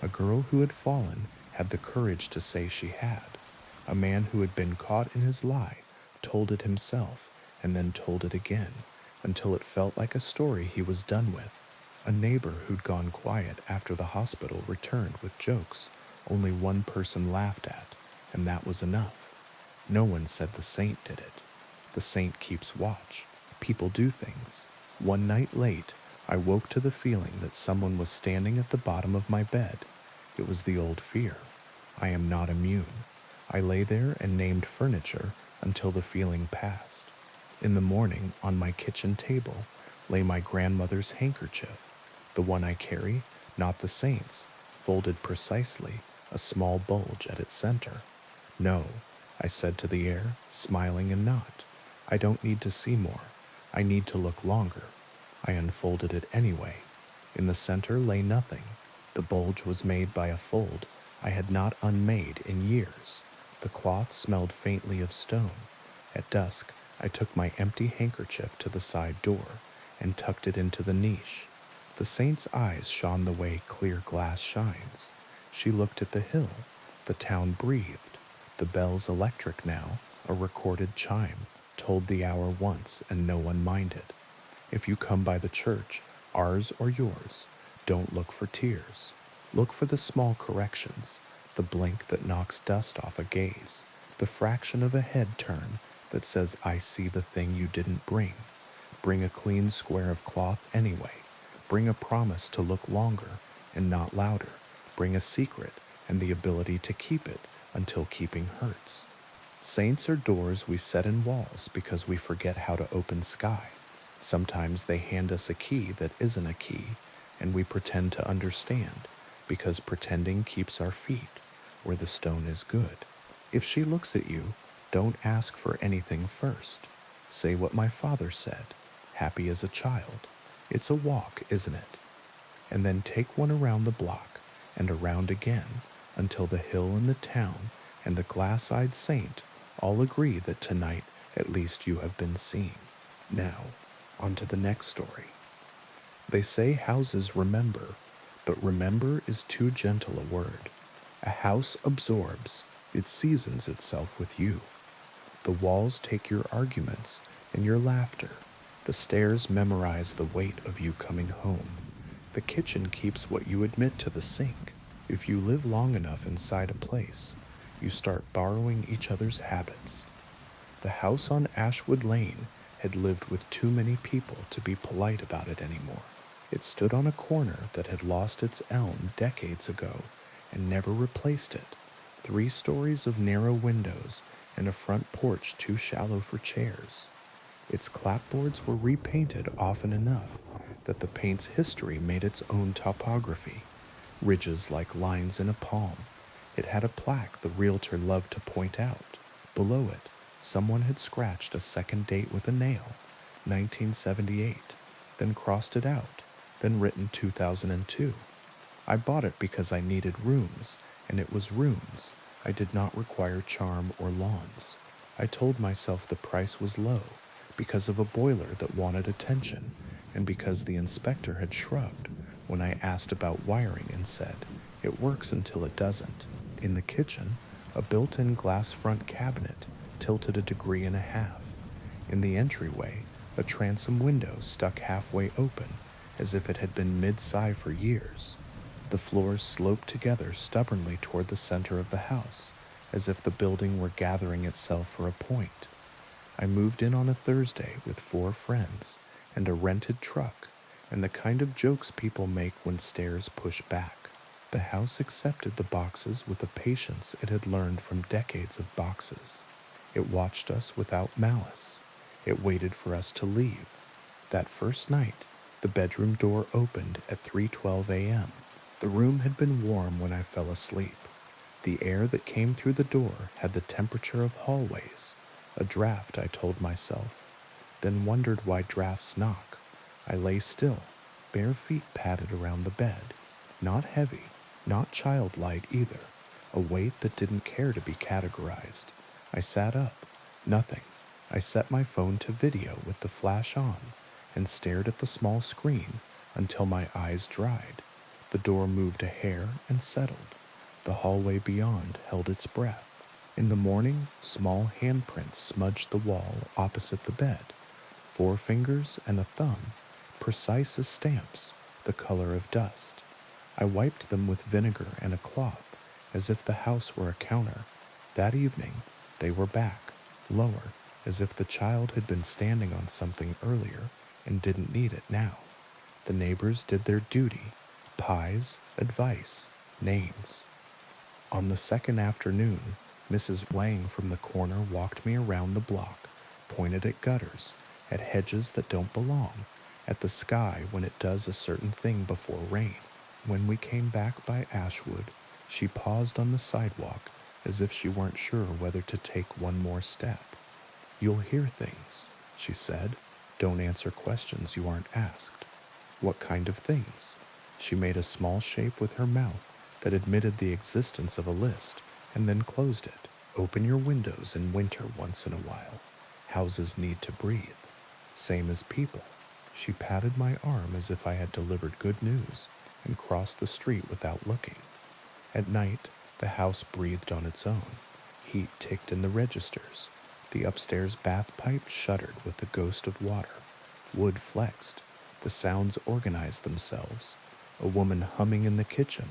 A girl who had fallen had the courage to say she had. A man who had been caught in his lie told it himself and then told it again until it felt like a story he was done with. A neighbor who'd gone quiet after the hospital returned with jokes only one person laughed at, and that was enough. No one said the saint did it. The saint keeps watch. People do things. One night late, I woke to the feeling that someone was standing at the bottom of my bed. It was the old fear. I am not immune. I lay there and named furniture until the feeling passed. In the morning, on my kitchen table, lay my grandmother's handkerchief, the one I carry, not the saint's, folded precisely, a small bulge at its center. No, I said to the air, smiling and not. I don't need to see more. I need to look longer. I unfolded it anyway. In the center lay nothing. The bulge was made by a fold I had not unmade in years. The cloth smelled faintly of stone. At dusk, I took my empty handkerchief to the side door and tucked it into the niche. The saint's eyes shone the way clear glass shines. She looked at the hill. The town breathed. The bell's electric now, a recorded chime, told the hour once and no one minded. If you come by the church, ours or yours, don't look for tears. Look for the small corrections, the blink that knocks dust off a gaze, the fraction of a head turn that says, I see the thing you didn't bring. Bring a clean square of cloth anyway. Bring a promise to look longer and not louder. Bring a secret and the ability to keep it until keeping hurts. Saints are doors we set in walls because we forget how to open sky. Sometimes they hand us a key that isn't a key, and we pretend to understand because pretending keeps our feet where the stone is good. If she looks at you, don't ask for anything first. Say what my father said, happy as a child. It's a walk, isn't it? And then take one around the block and around again until the hill and the town and the glass-eyed saint all agree that tonight at least you have been seen. Now, on to the next story. They say houses remember, but remember is too gentle a word. A house absorbs, it seasons itself with you. The walls take your arguments and your laughter. The stairs memorize the weight of you coming home. The kitchen keeps what you admit to the sink. If you live long enough inside a place, you start borrowing each other's habits. The house on Ashwood Lane had lived with too many people to be polite about it anymore. It stood on a corner that had lost its elm decades ago and never replaced it. 3 stories of narrow windows and a front porch too shallow for chairs. Its clapboards were repainted often enough that the paint's history made its own topography, ridges like lines in a palm. It had a plaque the realtor loved to point out. Below it, someone had scratched a second date with a nail, 1978, then crossed it out, then written 2002. I bought it because I needed rooms, and it was rooms. I did not require charm or lawns. I told myself the price was low because of a boiler that wanted attention, and because the inspector had shrugged when I asked about wiring and said, it works until it doesn't. In the kitchen, a built-in glass front cabinet tilted 1.5 degrees. In the entryway, a transom window stuck halfway open as if it had been mid-sci for years. The floors sloped together stubbornly toward the center of the house, as if the building were gathering itself for a point. I moved in on a Thursday with 4 friends and a rented truck and the kind of jokes people make when stairs push back. The house accepted the boxes with a patience it had learned from decades of boxes. It watched us without malice. It waited for us to leave. That first night, the bedroom door opened at 3:12 a.m. The room had been warm when I fell asleep. The air that came through the door had the temperature of hallways. A draft, I told myself. then wondered why drafts knock. I lay still, bare feet padded around the bed. Not heavy, not childlike either, a weight that didn't care to be categorized. I sat up. Nothing. I set my phone to video with the flash on and stared at the small screen until my eyes dried. The door moved a hair and settled. The hallway beyond held its breath. In the morning, small handprints smudged the wall opposite the bed. 4 fingers and a thumb, precise as stamps, the color of dust. I wiped them with vinegar and a cloth, as if the house were a counter. That evening, they were back, lower, as if the child had been standing on something earlier and didn't need it now. The neighbors did their duty: pies, advice, names. On the second afternoon, Mrs. Lang from the corner walked me around the block, pointed at gutters, at hedges that don't belong, at the sky when it does a certain thing before rain. When we came back by Ashwood, she paused on the sidewalk as if she weren't sure whether to take one more step. "You'll hear things," she said. "Don't answer questions you aren't asked." "What kind of things?" She made a small shape with her mouth that admitted the existence of a list and then closed it. "Open your windows in winter once in a while. Houses need to breathe. Same as people." She patted my arm as if I had delivered good news and crossed the street without looking. At night, the house breathed on its own. Heat ticked in the registers. The upstairs bath pipe shuddered with the ghost of water. Wood flexed. The sounds organized themselves. A woman humming in the kitchen.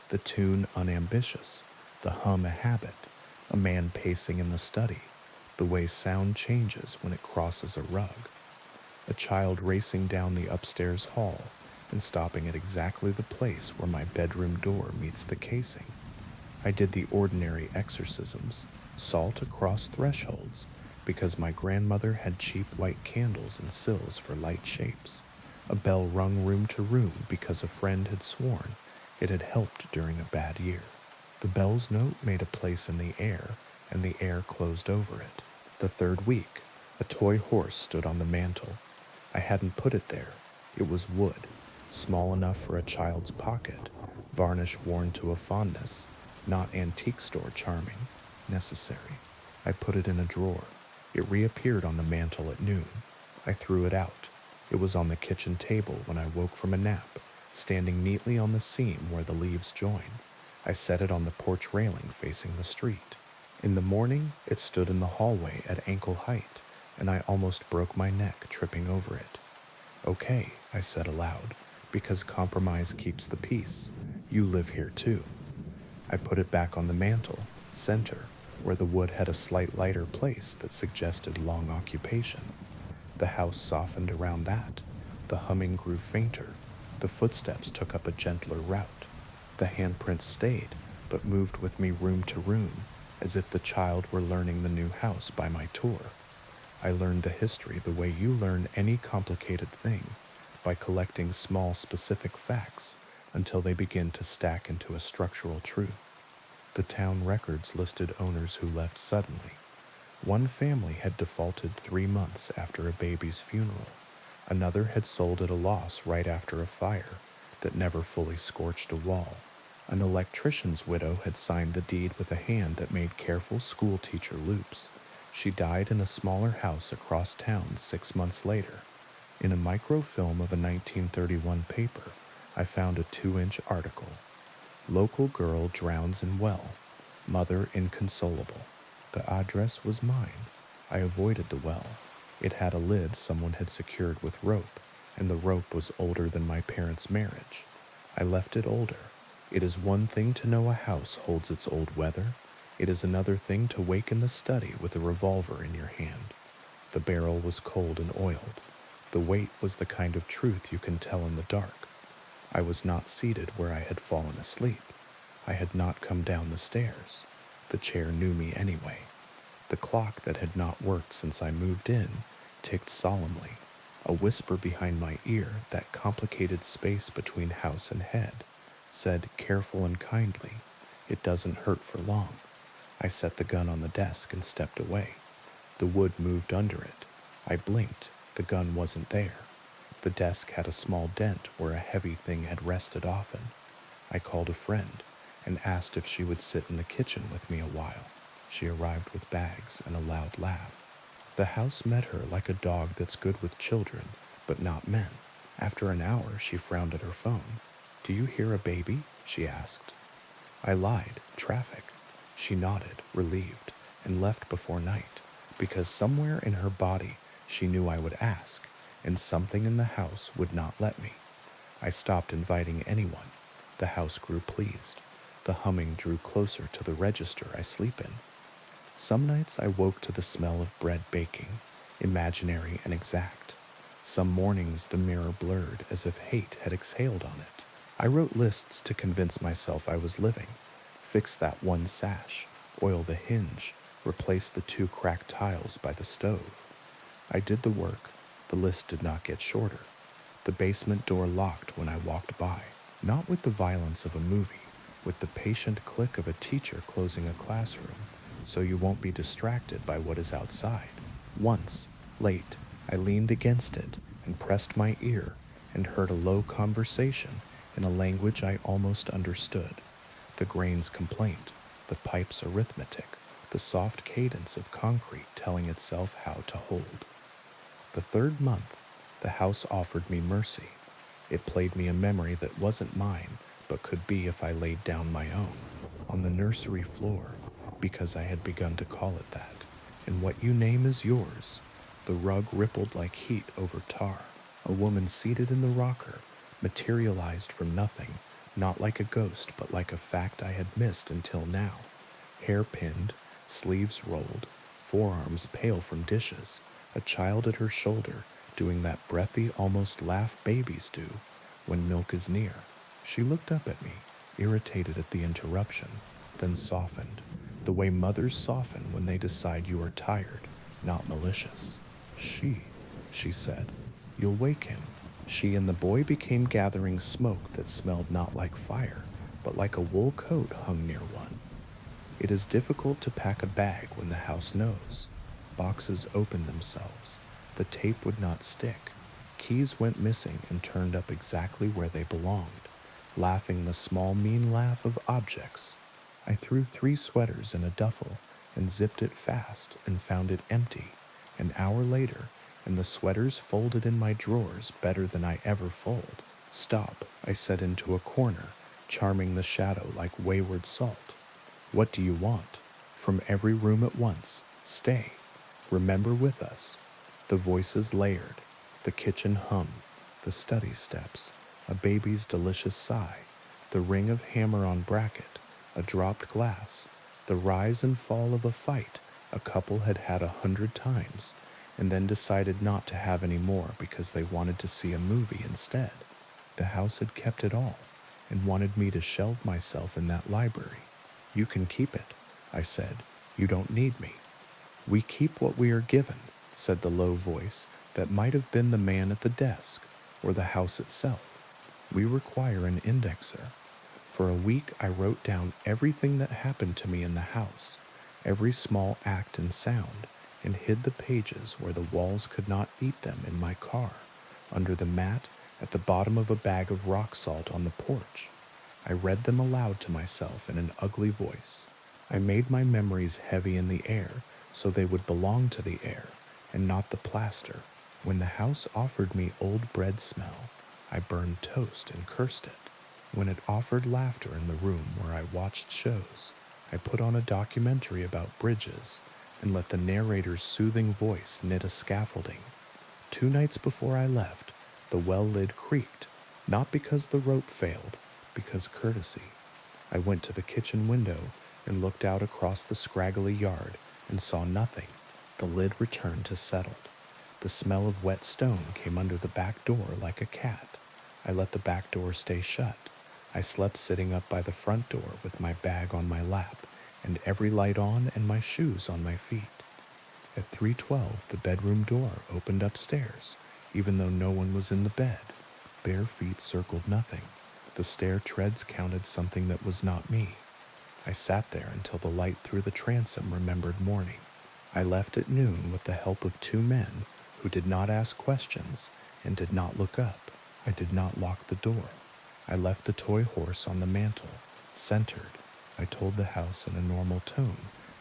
The tune unambitious. The hum a habit. A man pacing in the study. The way sound changes when it crosses a rug. A child racing down the upstairs hall and stopping at exactly the place where my bedroom door meets the casing. I did the ordinary exorcisms, salt across thresholds, because my grandmother had cheap white candles and sills for light shapes. A bell rung room to room because a friend had sworn it had helped during a bad year. The bell's note made a place in the air, and the air closed over it. The third week, a toy horse stood on the mantel. I hadn't put it there. It was wood, small enough for a child's pocket, varnish worn to a fondness, not antique store charming, necessary. I put it in a drawer. It reappeared on the mantel at noon. I threw it out. It was on the kitchen table when I woke from a nap, standing neatly on the seam where the leaves join. I set it on the porch railing facing the street. In the morning, it stood in the hallway at ankle height, and I almost broke my neck tripping over it. "Okay," I said aloud, "because compromise keeps the peace. You live here too." I put it back on the mantel, center, where the wood had a slight lighter place that suggested long occupation. The house softened around that. The humming grew fainter. The footsteps took up a gentler route. The handprints stayed, but moved with me room to room, as if the child were learning the new house by my tour. I learned the history the way you learn any complicated thing, by collecting small specific facts until they begin to stack into a structural truth. The town records listed owners who left suddenly. One family had defaulted 3 months after a baby's funeral. Another had sold at a loss right after a fire that never fully scorched a wall. An electrician's widow had signed the deed with a hand that made careful schoolteacher loops. She died in a smaller house across town 6 months later. In a microfilm of a 1931 paper, I found a 2-inch article. "Local girl drowns in well. Mother inconsolable." The address was mine. I avoided the well. It had a lid someone had secured with rope, and the rope was older than my parents' marriage. I left it older. It is one thing to know a house holds its old weather. It is another thing to wake in the study with a revolver in your hand. The barrel was cold and oiled. The weight was the kind of truth you can tell in the dark. I was not seated where I had fallen asleep. I had not come down the stairs. The chair knew me anyway. The clock that had not worked since I moved in ticked solemnly. A whisper behind my ear, that complicated space between house and head, said careful and kindly, "It doesn't hurt for long." I set the gun on the desk and stepped away. The wood moved under it. I blinked. The gun wasn't there. The desk had a small dent where a heavy thing had rested often. I called a friend and asked if she would sit in the kitchen with me a while. She arrived with bags and a loud laugh. The house met her like a dog that's good with children, but not men. After an hour, she frowned at her phone. "Do you hear a baby?" she asked. I lied, "Traffic." She nodded, relieved, and left before night, because somewhere in her body she knew I would ask, and something in the house would not let me. I stopped inviting anyone. The house grew pleased. The humming drew closer to the register I sleep in. Some nights I woke to the smell of bread baking, imaginary and exact. Some mornings the mirror blurred as if hate had exhaled on it. I wrote lists to convince myself I was living. Fix that one sash, oil the hinge, replace the 2 cracked tiles by the stove. I did the work. The list did not get shorter. The basement door locked when I walked by, not with the violence of a movie, with the patient click of a teacher closing a classroom, so you won't be distracted by what is outside. Once, late, I leaned against it and pressed my ear and heard a low conversation in a language I almost understood. The grain's complaint, the pipe's arithmetic, the soft cadence of concrete telling itself how to hold. The 3rd month, the house offered me mercy. It played me a memory that wasn't mine, but could be if I laid down my own, on the nursery floor, because I had begun to call it that. And what you name is yours. The rug rippled like heat over tar. A woman seated in the rocker, materialized from nothing, not like a ghost, but like a fact I had missed until now. Hair pinned, sleeves rolled, forearms pale from dishes, a child at her shoulder, doing that breathy, almost laugh babies do when milk is near. She looked up at me, irritated at the interruption, then softened, the way mothers soften when they decide you are tired, not malicious. She said, "You'll wake him." She and the boy became gathering smoke that smelled not like fire, but like a wool coat hung near one. It is difficult to pack a bag when the house knows. Boxes opened themselves. The tape would not stick. Keys went missing and turned up exactly where they belonged, laughing the small mean laugh of objects. I threw 3 sweaters in a duffel and zipped it fast and found it empty. An hour later, and the sweaters folded in my drawers better than I ever fold. "Stop," I said into a corner, charming the shadow like wayward salt. "What do you want?" From every room at once. "Stay. Remember with us." The voices layered. The kitchen hummed. The study steps. A baby's delicious sigh. The ring of hammer on bracket. A dropped glass. The rise and fall of a fight a couple had had 100 times, and then decided not to have any more because they wanted to see a movie instead. The house had kept it all, and wanted me to shelve myself in that library. "You can keep it," I said. "You don't need me." "We keep what we are given," said the low voice that might have been the man at the desk or the house itself. "We require an indexer." For a week I wrote down everything that happened to me in the house, every small act and sound, and hid the pages where the walls could not eat them in my car, under the mat, at the bottom of a bag of rock salt on the porch. I read them aloud to myself in an ugly voice. I made my memories heavy in the air so they would belong to the air and not the plaster. When the house offered me old bread smell, I burned toast and cursed it. When it offered laughter in the room where I watched shows, I put on a documentary about bridges and let the narrator's soothing voice knit a scaffolding. 2 nights before I left, the well lid creaked, not because the rope failed, because courtesy. I went to the kitchen window and looked out across the scraggly yard and saw nothing. The lid returned to settled. The smell of wet stone came under the back door like a cat. I let the back door stay shut. I slept sitting up by the front door with my bag on my lap and every light on and my shoes on my feet. At 3:12, the bedroom door opened upstairs, even though no one was in the bed. Bare feet circled nothing. The stair treads counted something that was not me. I sat there until the light through the transom remembered morning. I left at noon with the help of 2 men who did not ask questions and did not look up. I did not lock the door. I left the toy horse on the mantel, centered. I told the house in a normal tone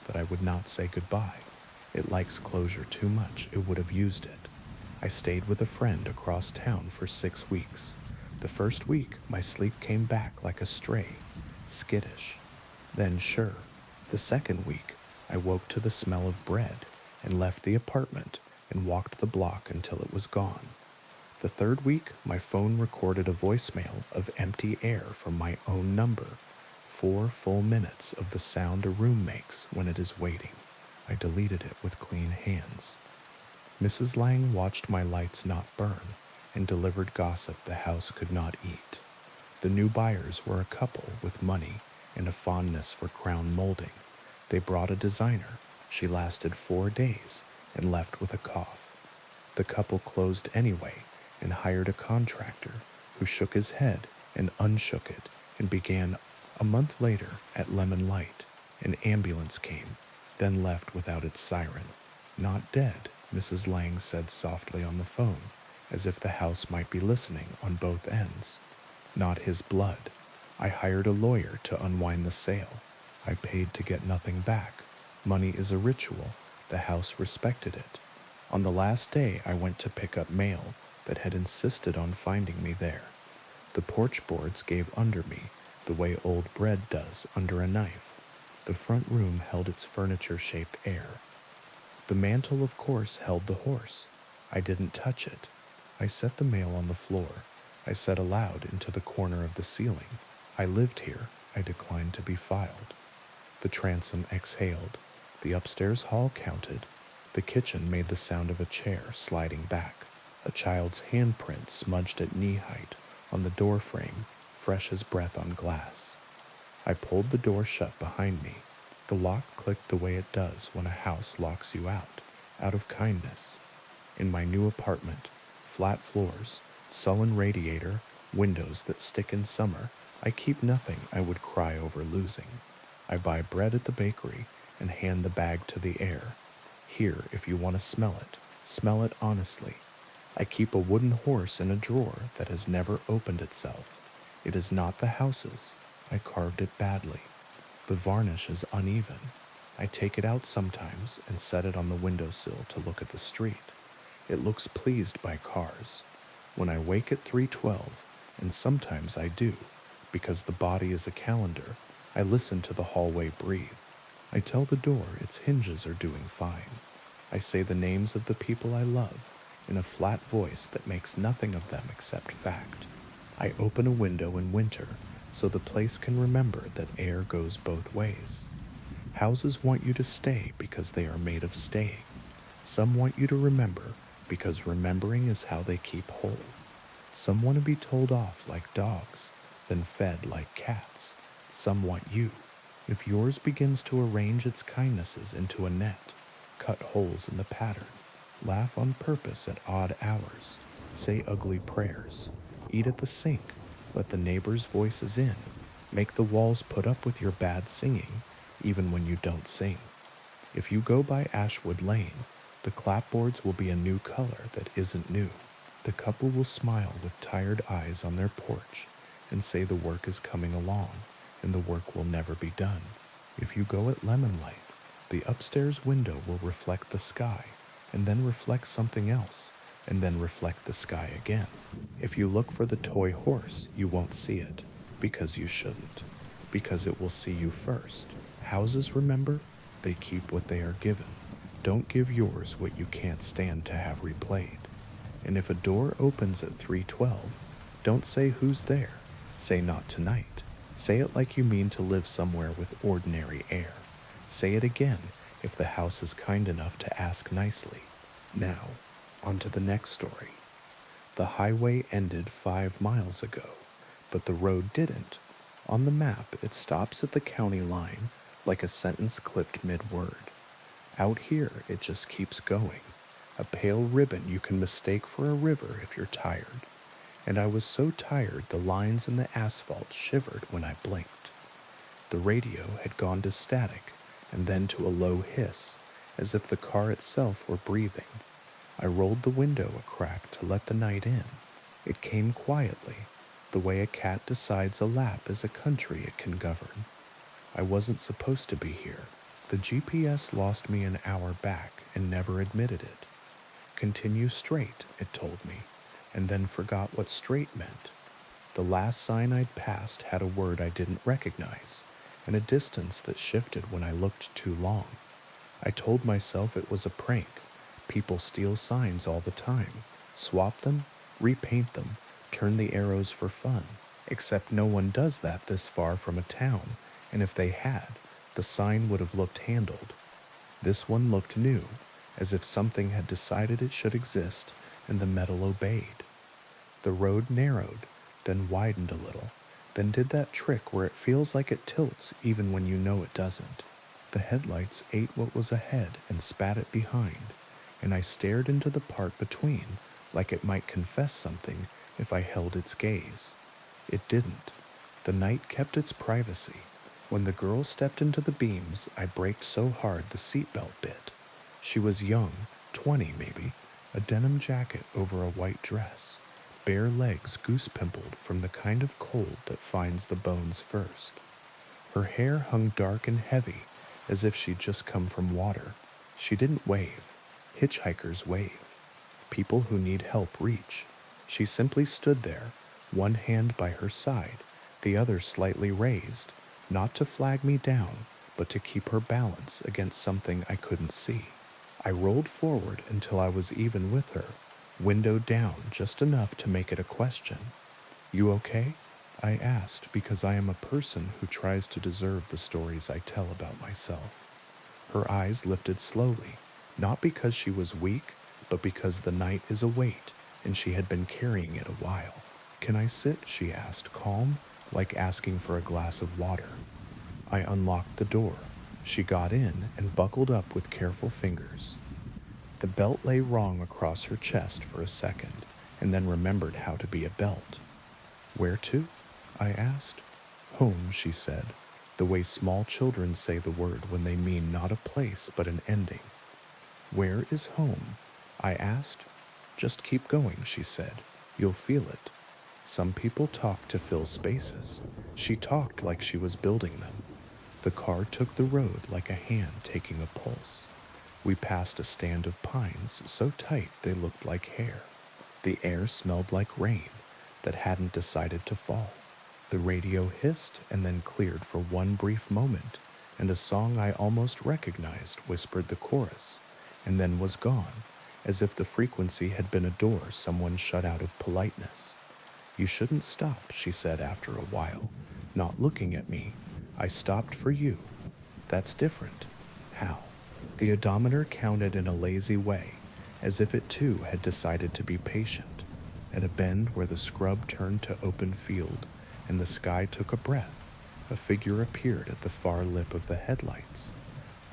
that I would not say goodbye. It likes closure too much, it would have used it. I stayed with a friend across town for 6 weeks. The first week, my sleep came back like a stray, skittish. Then, sure, the second week, I woke to the smell of bread and left the apartment and walked the block until it was gone. The third week, my phone recorded a voicemail of empty air from my own number, 4 full minutes of the sound a room makes when it is waiting. I deleted it with clean hands. Mrs. Lang watched my lights not burn and delivered gossip the house could not eat. The new buyers were a couple with money and a fondness for crown molding. They brought a designer. She lasted 4 days and left with a cough. The couple closed anyway and hired a contractor who shook his head and unshook it and began. A month later, at Lemon Light, an ambulance came, then left without its siren. Not dead, Mrs. Lang said softly on the phone, as if the house might be listening on both ends. Not his blood. I hired a lawyer to unwind the sale. I paid to get nothing back. Money is a ritual. The house respected it. On the last day, I went to pick up mail that had insisted on finding me there. The porch boards gave under me the way old bread does under a knife. The front room held its furniture-shaped air. The mantel, of course, held the horse. I didn't touch it. I set the mail on the floor. I said aloud into the corner of the ceiling, I lived here. I declined to be filed. The transom exhaled. The upstairs hall counted. The kitchen made the sound of a chair sliding back. A child's handprint smudged at knee height on the door frame, fresh as breath on glass. I pulled the door shut behind me. The lock clicked the way it does when a house locks you out of kindness. In my new apartment, flat floors, sullen radiator, windows that stick in summer, I keep nothing I would cry over losing. I buy bread at the bakery and hand the bag to the air. Here, if you want to smell it honestly. I keep a wooden horse in a drawer that has never opened itself. It is not the house's. I carved it badly. The varnish is uneven. I take it out sometimes and set it on the windowsill to look at the street. It looks pleased by cars. When I wake at 3:12, and sometimes I do, because the body is a calendar, I listen to the hallway breathe. I tell the door its hinges are doing fine. I say the names of the people I love in a flat voice that makes nothing of them except fact. I open a window in winter so the place can remember that air goes both ways. Houses want you to stay because they are made of staying. Some want you to remember because remembering is how they keep whole. Some want to be told off like dogs, then fed like cats. Some want you. If yours begins to arrange its kindnesses into a net, cut holes in the pattern, laugh on purpose at odd hours, say ugly prayers, eat at the sink, let the neighbors' voices in, make the walls put up with your bad singing, even when you don't sing. If you go by Ashwood Lane, the clapboards will be a new color that isn't new. The couple will smile with tired eyes on their porch and say the work is coming along and the work will never be done. If you go at lemon light, the upstairs window will reflect the sky and then reflect something else and then reflect the sky again. If you look for the toy horse, you won't see it because you shouldn't, because it will see you first. Houses, remember, they keep what they are given. Don't give yours what you can't stand to have replayed. And if a door opens at 3:12, don't say who's there. Say not tonight. Say it like you mean to live somewhere with ordinary air. Say it again if the house is kind enough to ask nicely. Now, on to the next story. The highway ended 5 miles ago, but the road didn't. On the map, it stops at the county line like a sentence clipped mid-word. Out here, it just keeps going. A pale ribbon you can mistake for a river if you're tired. And I was so tired the lines in the asphalt shivered when I blinked. The radio had gone to static and then to a low hiss, as if the car itself were breathing. I rolled the window a crack to let the night in. It came quietly, the way a cat decides a lap is a country it can govern. I wasn't supposed to be here. The GPS lost me an hour back and never admitted it. Continue straight, it told me, and then forgot what straight meant. The last sign I'd passed had a word I didn't recognize, and a distance that shifted when I looked too long. I told myself it was a prank. People steal signs all the time, swap them, repaint them, turn the arrows for fun. Except no one does that this far from a town, and if they had, the sign would have looked handled. This one looked new, as if something had decided it should exist, and the metal obeyed. The road narrowed, then widened a little, then did that trick where it feels like it tilts even when you know it doesn't. The headlights ate what was ahead and spat it behind, and I stared into the part between like it might confess something if I held its gaze. It didn't. The night kept its privacy. When the girl stepped into the beams, I braked so hard the seatbelt bit. She was young, 20 maybe, a denim jacket over a white dress, bare legs goose-pimpled from the kind of cold that finds the bones first. Her hair hung dark and heavy, as if she'd just come from water. She didn't wave. Hitchhikers wave. People who need help reach. She simply stood there, one hand by her side, the other slightly raised, not to flag me down, but to keep her balance against something I couldn't see. I rolled forward until I was even with her, window down just enough to make it a question. "You okay?" I asked because I am a person who tries to deserve the stories I tell about myself. Her eyes lifted slowly, not because she was weak, but because the night is a weight and she had been carrying it a while. "Can I sit?" she asked, calm, like asking for a glass of water. I unlocked the door. She got in and buckled up with careful fingers. The belt lay wrong across her chest for a second, and then remembered how to be a belt. "Where to?" I asked. "Home," she said, the way small children say the word when they mean not a place but an ending. "Where is home?" I asked. "Just keep going," she said. "You'll feel it." Some people talk to fill spaces. She talked like she was building them. The car took the road like a hand taking a pulse. We passed a stand of pines so tight they looked like hair. The air smelled like rain that hadn't decided to fall. The radio hissed and then cleared for one brief moment, and a song I almost recognized whispered the chorus, and then was gone, as if the frequency had been a door someone shut out of politeness. "You shouldn't stop," she said after a while, not looking at me. "I stopped for you." "That's different." "How?" The odometer counted in a lazy way, as if it too had decided to be patient. At a bend where the scrub turned to open field and the sky took a breath, a figure appeared at the far lip of the headlights.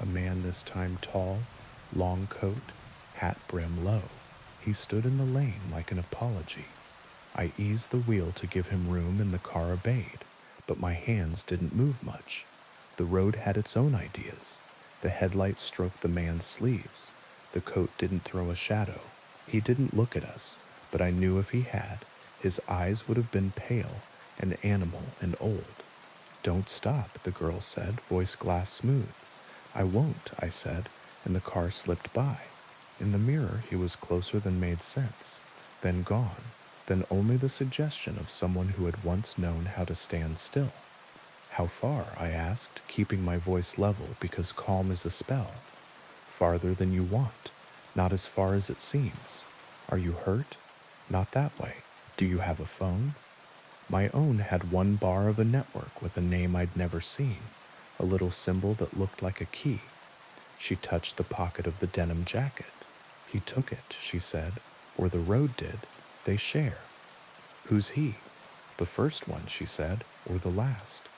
A man this time tall, long coat, hat brim low. He stood in the lane like an apology. I eased the wheel to give him room and the car obeyed, but my hands didn't move much. The road had its own ideas. The headlights stroked the man's sleeves. The coat didn't throw a shadow. He didn't look at us, but I knew if he had, his eyes would have been pale and animal and old. "Don't stop," the girl said, voice glass smooth. "I won't," I said, and the car slipped by. In the mirror, he was closer than made sense, then gone, then only the suggestion of someone who had once known how to stand still. "How far?" I asked, keeping my voice level because calm is a spell. "Farther than you want, not as far as it seems. Are you hurt?" "Not that way." "Do you have a phone?" My own had one bar of a network with a name I'd never seen, a little symbol that looked like a key. She touched the pocket of the denim jacket. "He took it," she said, "or the road did. They share." "Who's he?" "The first one," she said, "or the last."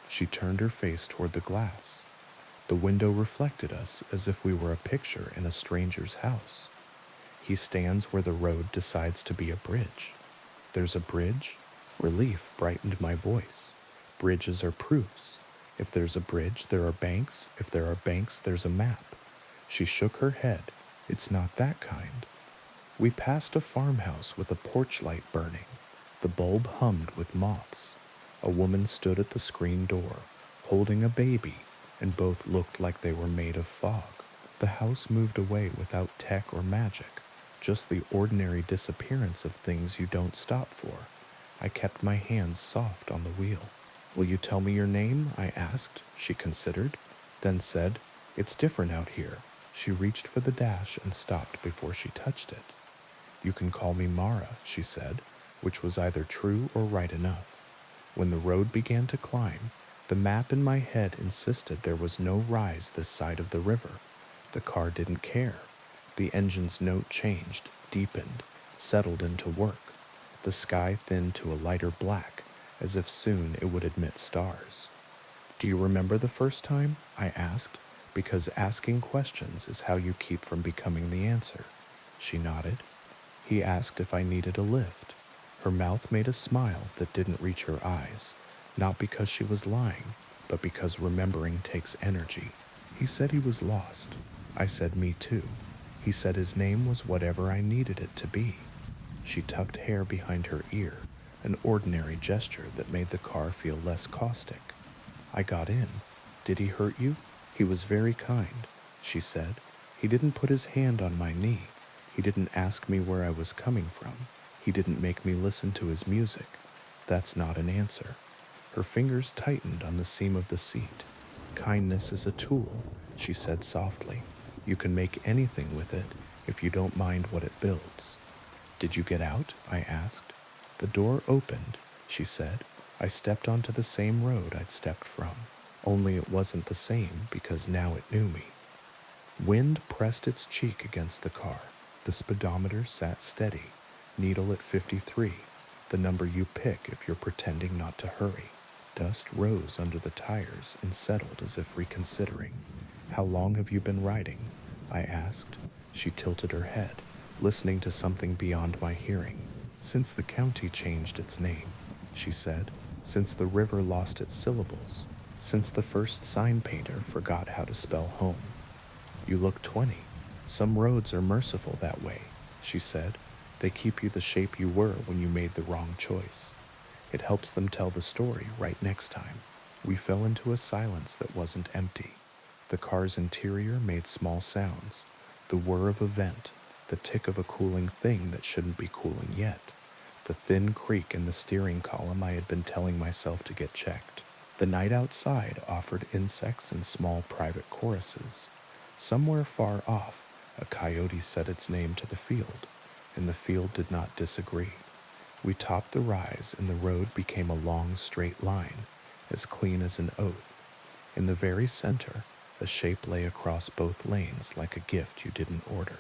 She turned her face toward the glass. The window reflected us as if we were a picture in a stranger's house. "He stands where the road decides to be a bridge." "There's a bridge?" Relief brightened my voice. "Bridges are proofs. If there's a bridge, there are banks. If there are banks, there's a map." She shook her head. "It's not that kind." We passed a farmhouse with a porch light burning. The bulb hummed with moths. A woman stood at the screen door, holding a baby, and both looked like they were made of fog. The house moved away without tech or magic, just the ordinary disappearance of things you don't stop for. I kept my hands soft on the wheel. "Will you tell me your name?" I asked. She considered, then said, "It's different out here." She reached for the dash and stopped before she touched it. "You can call me Mara," she said, which was either true or right enough. When the road began to climb, the map in my head insisted there was no rise this side of the river. The car didn't care. The engine's note changed, deepened, settled into work. The sky thinned to a lighter black, as if soon it would admit stars. "Do you remember the first time?" I asked, because asking questions is how you keep from becoming the answer. She nodded. He asked if I needed a lift. Her mouth made a smile that didn't reach her eyes, not because she was lying, but because remembering takes energy. He said he was lost. I said me too. He said his name was whatever I needed it to be. She tucked hair behind her ear, an ordinary gesture that made the car feel less caustic. I got in. "Did he hurt you?" "He was very kind," she said. "He didn't put his hand on my knee. He didn't ask me where I was coming from. He didn't make me listen to his music. That's not an answer." Her fingers tightened on the seam of the seat. "Kindness is a tool," she said softly. "You can make anything with it if you don't mind what it builds." "Did you get out?" I asked. "The door opened," she said. "I stepped onto the same road I'd stepped from, only it wasn't the same because now it knew me." Wind pressed its cheek against the car. The speedometer sat steady, needle at 53, the number you pick if you're pretending not to hurry. Dust rose under the tires and settled as if reconsidering. "How long have you been riding?" I asked. She tilted her head, listening to something beyond my hearing. "Since the county changed its name," she said. "Since the river lost its syllables. Since the first sign painter forgot how to spell home." "You look 20. Some roads are merciful that way," she said. "They keep you the shape you were when you made the wrong choice. It helps them tell the story right next time." We fell into a silence that wasn't empty. The car's interior made small sounds, the whir of a vent, the tick of a cooling thing that shouldn't be cooling yet, the thin creak in the steering column I had been telling myself to get checked. The night outside offered insects and small private choruses. Somewhere far off, a coyote set its name to the field, and the field did not disagree. We topped the rise, and the road became a long, straight line, as clean as an oath. In the very center, a shape lay across both lanes like a gift you didn't order.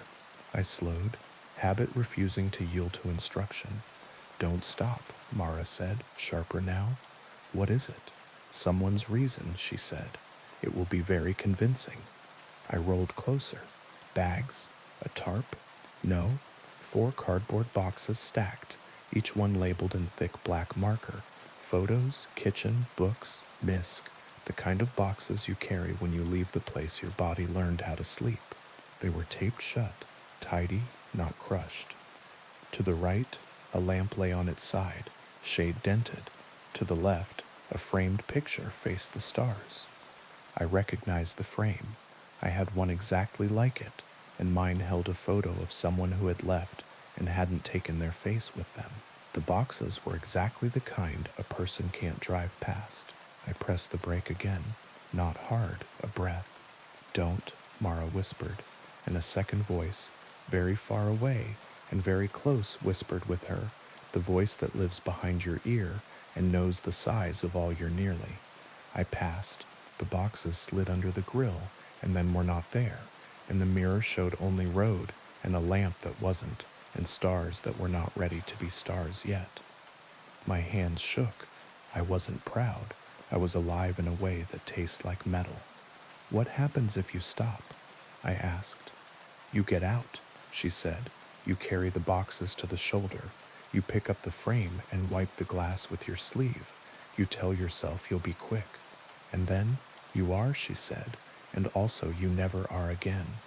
I slowed, habit refusing to yield to instruction. "Don't stop," Mara said, sharper now. "What is it?" "Someone's reason," she said. "It will be very convincing." I rolled closer. Bags? A tarp? No. 4 cardboard boxes stacked, each one labeled in thick black marker. Photos, kitchen, books, misc, the kind of boxes you carry when you leave the place your body learned how to sleep. They were taped shut, tidy, not crushed. To the right, a lamp lay on its side, shade dented. To the left, a framed picture faced the stars. I recognized the frame. I had one exactly like it, and mine held a photo of someone who had left and hadn't taken their face with them. The boxes were exactly the kind a person can't drive past. I pressed the brake again, not hard, a breath. "Don't," Mara whispered, and a second voice, very far away and very close, whispered with her, the voice that lives behind your ear and knows the size of all your nearly. I passed. The boxes slid under the grill and then were not there, and the mirror showed only road and a lamp that wasn't, and stars that were not ready to be stars yet. My hands shook. I wasn't proud. I was alive in a way that tastes like metal. "What happens if you stop?" I asked. "You get out," she said. "You carry the boxes to the shoulder. You pick up the frame and wipe the glass with your sleeve. You tell yourself you'll be quick. And then, you are," she said, "and also you never are again."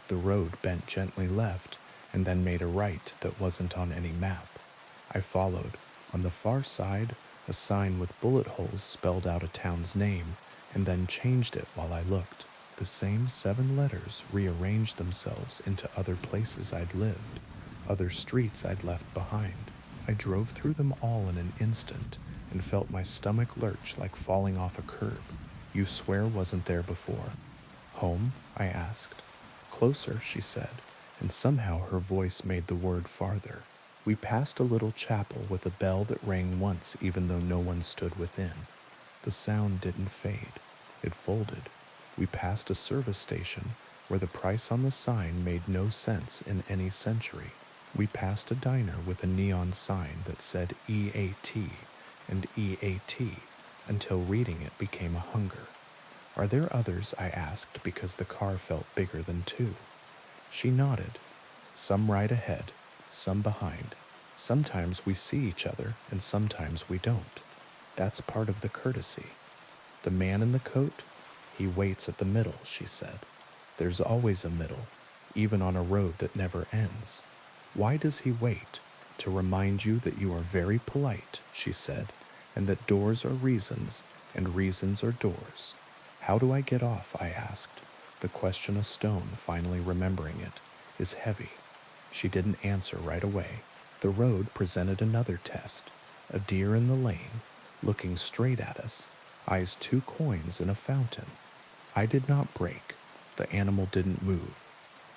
The road bent gently left, and then made a right that wasn't on any map. I followed. On the far side, a sign with bullet holes spelled out a town's name, and then changed it while I looked. The same 7 letters rearranged themselves into other places I'd lived, other streets I'd left behind. I drove through them all in an instant and felt my stomach lurch like falling off a curb. You swear wasn't there before? Home? I asked. Closer, she said, and somehow her voice made the word farther. We passed a little chapel with a bell that rang once even though no one stood within. The sound didn't fade. It folded. We passed a service station where the price on the sign made no sense in any century. We passed a diner with a neon sign that said EAT and EAT until reading it became a hunger. Are there others? I asked because the car felt bigger than 2. She nodded. Some right ahead, some behind. Sometimes we see each other and sometimes we don't. That's part of the courtesy. The man in the coat? He waits at the middle, she said. There's always a middle, even on a road that never ends. Why does he wait? To remind you that you are very polite, she said, and that doors are reasons and reasons are doors. How do I get off? I asked. The question a stone, finally remembering it, is heavy. She didn't answer right away. The road presented another test. A deer in the lane, looking straight at us, eyes 2 coins in a fountain. I did not break. The animal didn't move.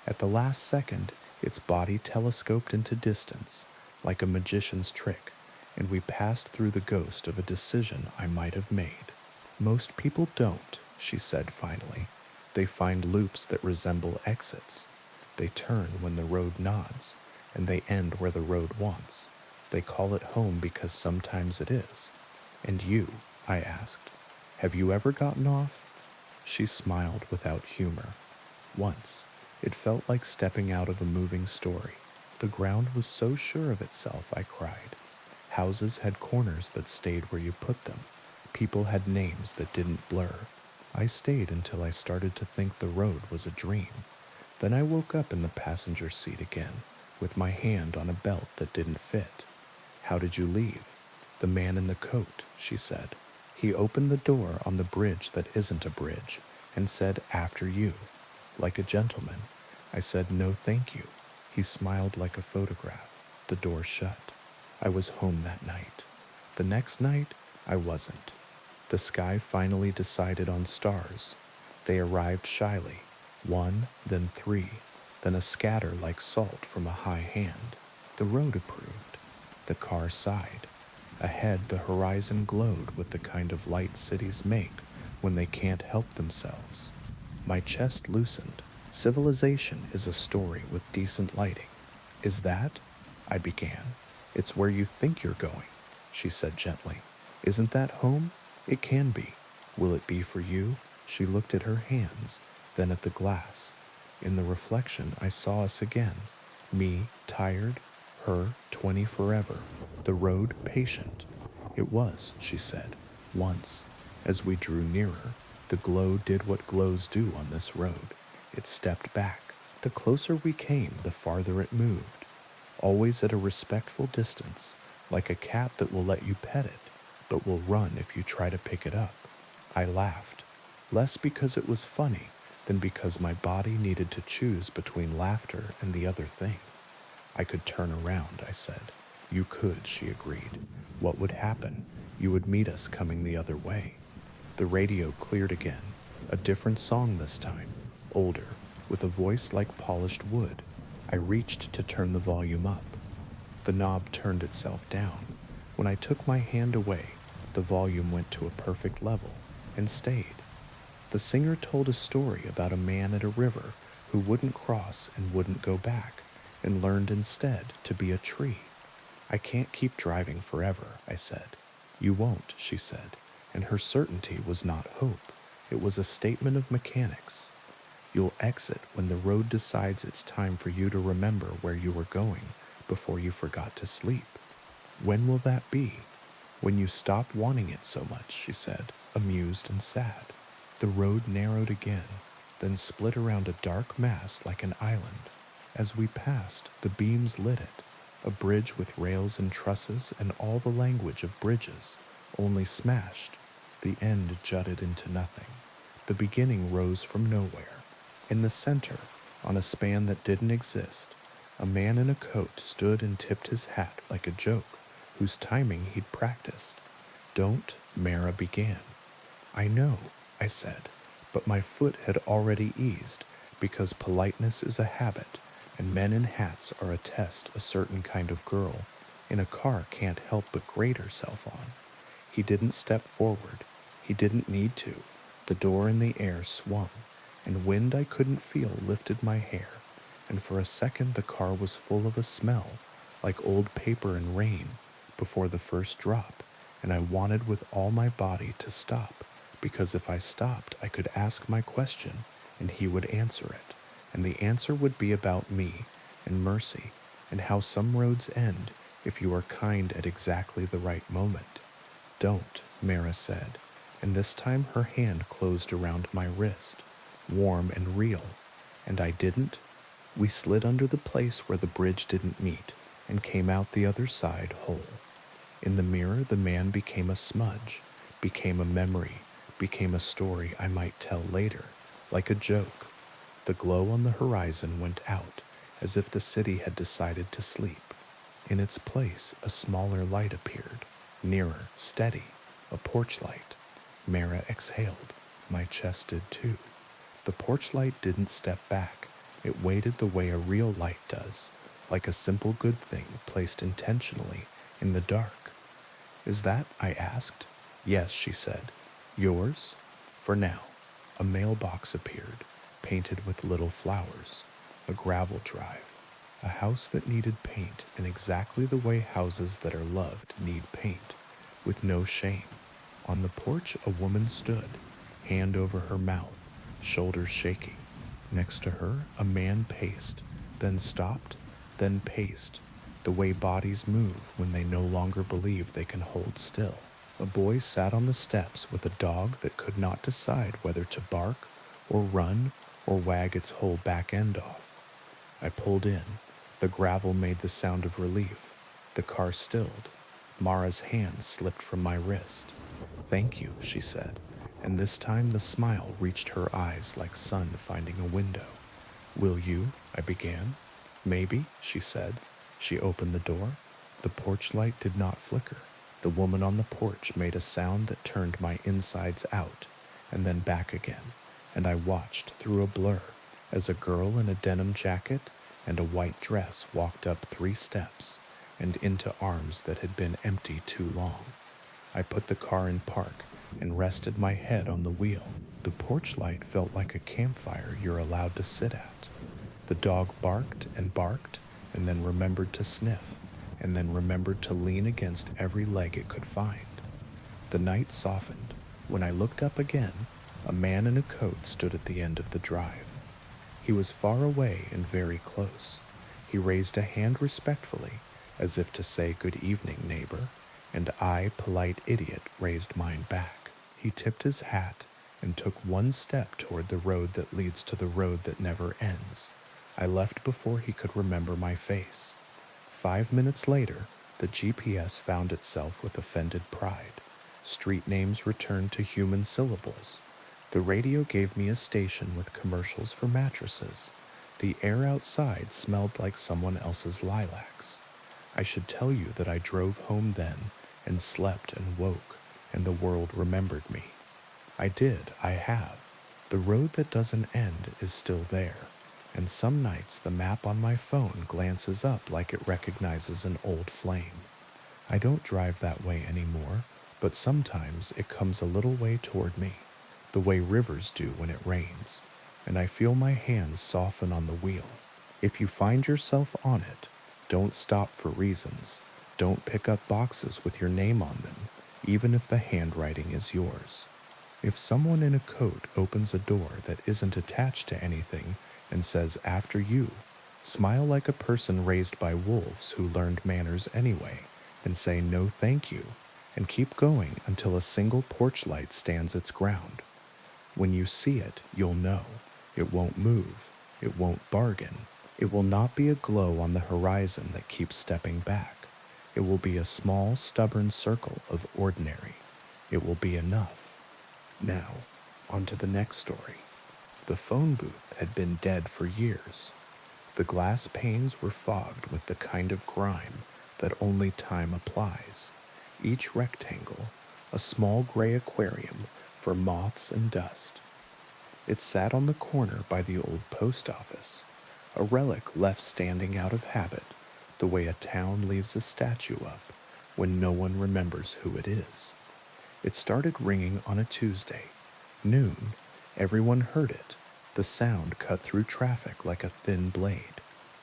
At the last second, its body telescoped into distance, like a magician's trick, and we passed through the ghost of a decision I might have made. Most people don't, she said finally. They find loops that resemble exits. They turn when the road nods, and they end where the road wants. They call it home because sometimes it is. And you? I asked. Have you ever gotten off? She smiled without humor. Once. It felt like stepping out of a moving story. The ground was so sure of itself, I cried. Houses had corners that stayed where you put them. People had names that didn't blur. I stayed until I started to think the road was a dream. Then I woke up in the passenger seat again, with my hand on a belt that didn't fit. How did you leave? The man in the coat, she said. He opened the door on the bridge that isn't a bridge and said, after you, like a gentleman. I said, no thank you. He smiled like a photograph. The door shut. I was home that night. The next night, I wasn't. The sky finally decided on stars. They arrived shyly, 1, then 3, then a scatter like salt from a high hand. The road approved. The car sighed. Ahead, the horizon glowed with the kind of light cities make when they can't help themselves. My chest loosened. Civilization is a story with decent lighting. Is that? I began. It's where you think you're going, she said gently. Isn't that home? It can be. Will it be for you? She looked at her hands, then at the glass. In the reflection, I saw us again. Me, tired, her, 20 forever. The road, patient. It was, she said, once. As we drew nearer, the glow did what glows do on this road. It stepped back. The closer we came, the farther it moved. Always at a respectful distance, like a cat that will let you pet it, but will run if you try to pick it up. I laughed, less because it was funny than because my body needed to choose between laughter and the other thing. I could turn around, I said. You could, she agreed. What would happen? You would meet us coming the other way. The radio cleared again, a different song this time, older, with a voice like polished wood. I reached to turn the volume up. The knob turned itself down. When I took my hand away, the volume went to a perfect level and stayed. The singer told a story about a man at a river who wouldn't cross and wouldn't go back and learned instead to be a tree. I can't keep driving forever, I said. You won't, she said, and her certainty was not hope. It was a statement of mechanics. You'll exit when the road decides it's time for you to remember where you were going before you forgot to sleep. When will that be? When you stop wanting it so much, she said, amused and sad. The road narrowed again, then split around a dark mass like an island. As we passed, the beams lit it, a bridge with rails and trusses and all the language of bridges, only smashed. The end jutted into nothing. The beginning rose from nowhere. In the center, on a span that didn't exist, a man in a coat stood and tipped his hat like a joke, whose timing he'd practiced. Don't, Mara began. I know, I said, but my foot had already eased, because politeness is a habit, and men in hats are a test a certain kind of girl in a car can't help but grate herself on. He didn't step forward. He didn't need to. The door in the air swung, and wind I couldn't feel lifted my hair, and for a second the car was full of a smell, like old paper and rain, before the first drop, and I wanted with all my body to stop, because if I stopped I could ask my question, and he would answer it, and the answer would be about me, and mercy, and how some roads end if you are kind at exactly the right moment. Don't, Mara said, and this time her hand closed around my wrist, warm and real, and I didn't. We slid under the place where the bridge didn't meet, and came out the other side whole. In the mirror the man became a smudge, became a memory, became a story I might tell later, like a joke. The glow on the horizon went out, as if the city had decided to sleep. In its place a smaller light appeared, nearer, steady, a porch light. Mara exhaled. My chest did too. The porch light didn't step back. It waited the way a real light does, like a simple good thing placed intentionally in the dark. Is that? I asked. Yes, she said. Yours? For now. A mailbox appeared, painted with little flowers. A gravel drive. A house that needed paint in exactly the way houses that are loved need paint, with no shame. On the porch a woman stood, hand over her mouth, shoulders shaking. Next to her a man paced, then stopped, then paced, the way bodies move when they no longer believe they can hold still. A boy sat on the steps with a dog that could not decide whether to bark or run or wag its whole back end off. I pulled in. The gravel made the sound of relief. The car stilled. Mara's hand slipped from my wrist. Thank you, she said, and this time the smile reached her eyes like sun finding a window. Will you? I began. Maybe, she said. She opened the door. The porch light did not flicker. The woman on the porch made a sound that turned my insides out, and then back again, and I watched through a blur as a girl in a denim jacket and a white dress walked up 3 steps and into arms that had been empty too long. I put the car in park and rested my head on the wheel. The porch light felt like a campfire you're allowed to sit at. The dog barked and then remembered to sniff, and then remembered to lean against every leg it could find. The night softened. When I looked up again, a man in a coat stood at the end of the drive. He was far away and very close. He raised a hand respectfully, as if to say good evening, neighbor, and I, polite idiot, raised mine back. He tipped his hat and took 1 step toward the road that leads to the road that never ends. I left before he could remember my face. 5 minutes later, the GPS found itself with offended pride. Street names returned to human syllables. The radio gave me a station with commercials for mattresses. The air outside smelled like someone else's lilacs. I should tell you that I drove home then and slept and woke, and the world remembered me. I did, I have. The road that doesn't end is still there, and some nights the map on my phone glances up like it recognizes an old flame. I don't drive that way anymore, but sometimes it comes a little way toward me, the way rivers do when it rains, and I feel my hands soften on the wheel. If you find yourself on it, don't stop for reasons. Don't pick up boxes with your name on them, even if the handwriting is yours. If someone in a coat opens a door that isn't attached to anything and says, "After you," smile like a person raised by wolves who learned manners anyway, and say no thank you, and keep going until a single porch light stands its ground. When you see it, you'll know. It won't move. It won't bargain. It will not be a glow on the horizon that keeps stepping back. It will be a small, stubborn circle of ordinary. It will be enough. Now, on to the next story. The phone booth had been dead for years. The glass panes were fogged with the kind of grime that only time applies. Each rectangle, a small gray aquarium for moths and dust. It sat on the corner by the old post office, a relic left standing out of habit, the way a town leaves a statue up when no one remembers who it is. It started ringing on a Tuesday. Noon. Everyone heard it. The sound cut through traffic like a thin blade.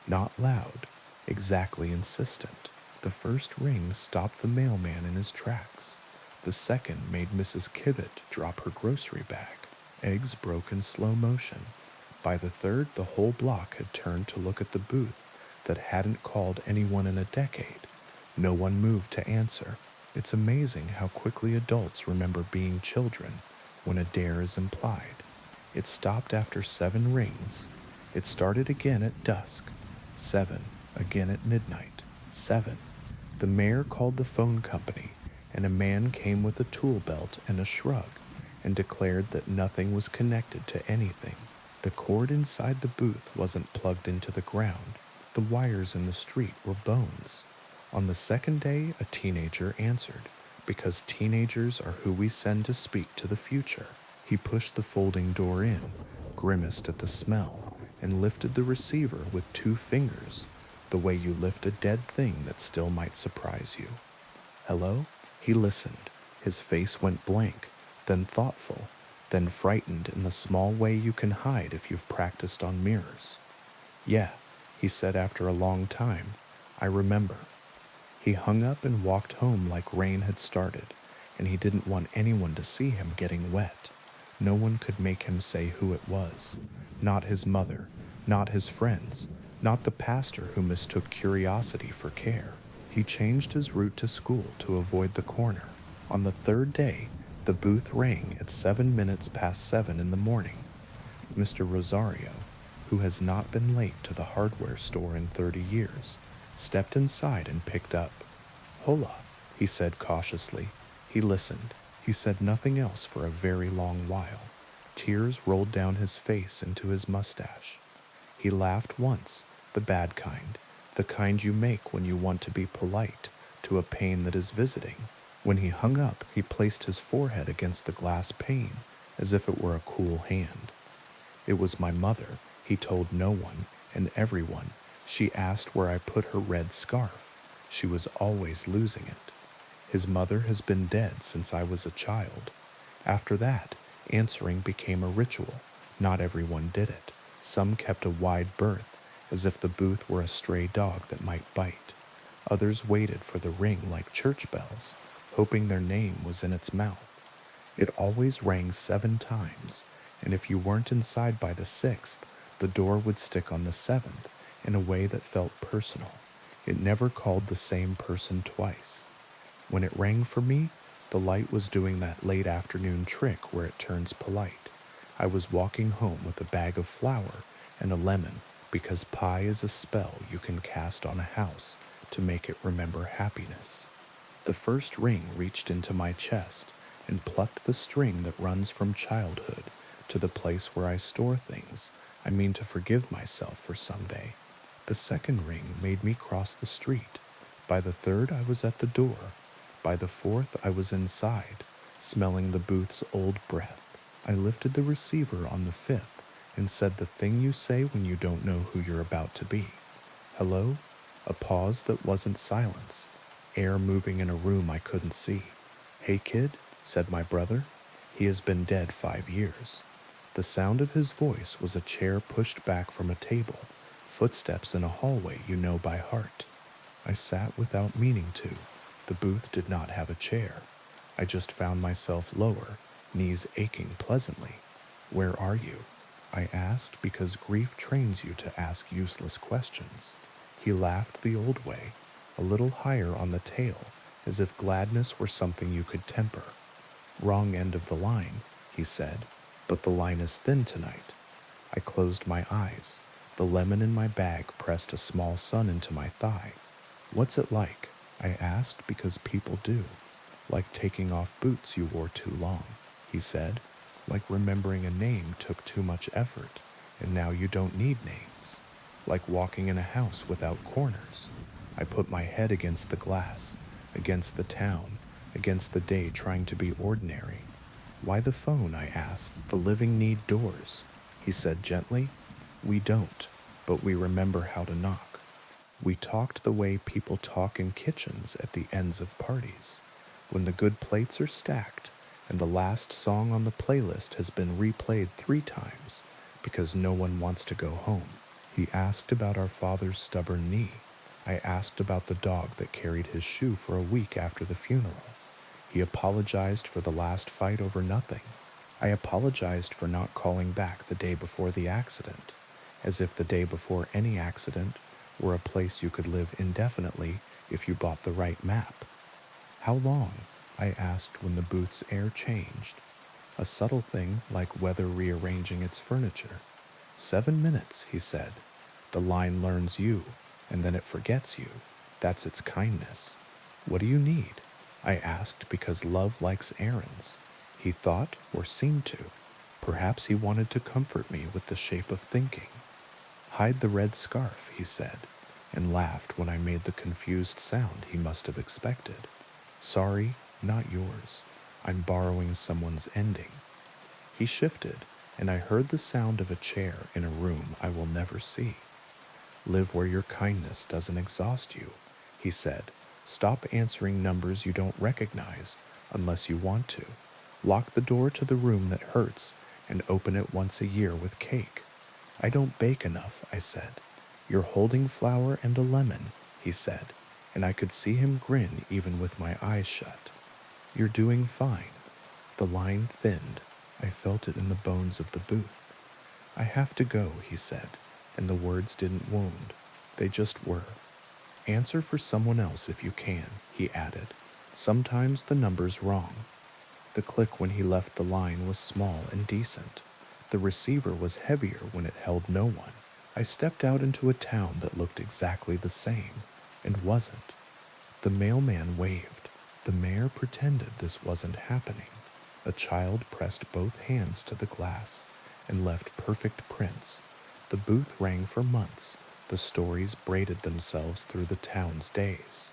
Not loud, exactly insistent. The first ring stopped the mailman in his tracks. The second made Mrs. Kivett drop her grocery bag. Eggs broke in slow motion. By the third, the whole block had turned to look at the booth that hadn't called anyone in a decade. No one moved to answer. It's amazing how quickly adults remember being children when a dare is implied. It stopped after 7 rings. It started again at dusk. 7, again at midnight. 7. The mayor called the phone company, and a man came with a tool belt and a shrug, and declared that nothing was connected to anything. The cord inside the booth wasn't plugged into the ground. The wires in the street were bones. On the second day, a teenager answered, because teenagers are who we send to speak to the future. He pushed the folding door in, grimaced at the smell, and lifted the receiver with 2 fingers, the way you lift a dead thing that still might surprise you. Hello? He listened. His face went blank, then thoughtful, then frightened in the small way you can hide if you've practiced on mirrors. Yeah, he said after a long time, I remember. He hung up and walked home like rain had started, and he didn't want anyone to see him getting wet. No one could make him say who it was. Not his mother, not his friends, not the pastor who mistook curiosity for care. He changed his route to school to avoid the corner. On the third day, the booth rang at 7 minutes past 7 in the morning. Mr. Rosario, who has not been late to the hardware store in 30 years, stepped inside and picked up. Hola, he said cautiously. He listened. He said nothing else for a very long while. Tears rolled down his face into his mustache. He laughed once, the bad kind, the kind you make when you want to be polite to a pain that is visiting. When he hung up, he placed his forehead against the glass pane as if it were a cool hand. It was my mother. He told no one and everyone. She asked where I put her red scarf. She was always losing it. His mother has been dead since I was a child. After that, answering became a ritual. Not everyone did it. Some kept a wide berth, as if the booth were a stray dog that might bite. Others waited for the ring like church bells, hoping their name was in its mouth. It always rang 7 times, and if you weren't inside by the 6th, the door would stick on the 7th in a way that felt personal. It never called the same person twice. When it rang for me, the light was doing that late afternoon trick where it turns polite. I was walking home with a bag of flour and a lemon because pie is a spell you can cast on a house to make it remember happiness. The first ring reached into my chest and plucked the string that runs from childhood to the place where I store things I mean to forgive myself for someday. The second ring made me cross the street. By the third, I was at the door. By the fourth, I was inside, smelling the booth's old breath. I lifted the receiver on the 5th and said the thing you say when you don't know who you're about to be. Hello? A pause that wasn't silence. Air moving in a room I couldn't see. Hey kid, said my brother. He has been dead 5 years. The sound of his voice was a chair pushed back from a table, footsteps in a hallway you know by heart. I sat without meaning to. The booth did not have a chair. I just found myself lower, knees aching pleasantly. Where are you? I asked because grief trains you to ask useless questions. He laughed the old way, a little higher on the tail, as if gladness were something you could temper. Wrong end of the line, he said, but the line is thin tonight. I closed my eyes. The lemon in my bag pressed a small sun into my thigh. "What's it like?" I asked, because people do. "Like taking off boots you wore too long," he said. "Like remembering a name took too much effort, and now you don't need names. Like walking in a house without corners." I put my head against the glass, against the town, against the day trying to be ordinary. "Why the phone?" I asked. "The living need doors," he said gently. "We don't, but we remember how to knock." We talked the way people talk in kitchens at the ends of parties, when the good plates are stacked and the last song on the playlist has been replayed 3 times because no one wants to go home. He asked about our father's stubborn knee. I asked about the dog that carried his shoe for a week after the funeral. He apologized for the last fight over nothing. I apologized for not calling back the day before the accident, as if the day before any accident were a place you could live indefinitely if you bought the right map. "How long?" I asked when the booth's air changed. A subtle thing like weather rearranging its furniture. 7 minutes, he said. "The line learns you, and then it forgets you. That's its kindness." "What do you need?" I asked, because love likes errands. He thought, or seemed to. Perhaps he wanted to comfort me with the shape of thinking. "Hide the red scarf," he said, and laughed when I made the confused sound he must have expected. "Sorry, not yours. I'm borrowing someone's ending." He shifted, and I heard the sound of a chair in a room I will never see. "Live where your kindness doesn't exhaust you," he said. "Stop answering numbers you don't recognize unless you want to. Lock the door to the room that hurts and open it once a year with cake." "I don't bake enough," I said. "You're holding flour and a lemon," he said, and I could see him grin even with my eyes shut. "You're doing fine." The line thinned. I felt it in the bones of the booth. "I have to go," he said, and the words didn't wound. They just were. "Answer for someone else if you can," he added. "Sometimes the number's wrong." The click when he left the line was small and decent. The receiver was heavier when it held no one. I stepped out into a town that looked exactly the same, and wasn't. The mailman waved. The mayor pretended this wasn't happening. A child pressed both hands to the glass and left perfect prints. The booth rang for months. The stories braided themselves through the town's days.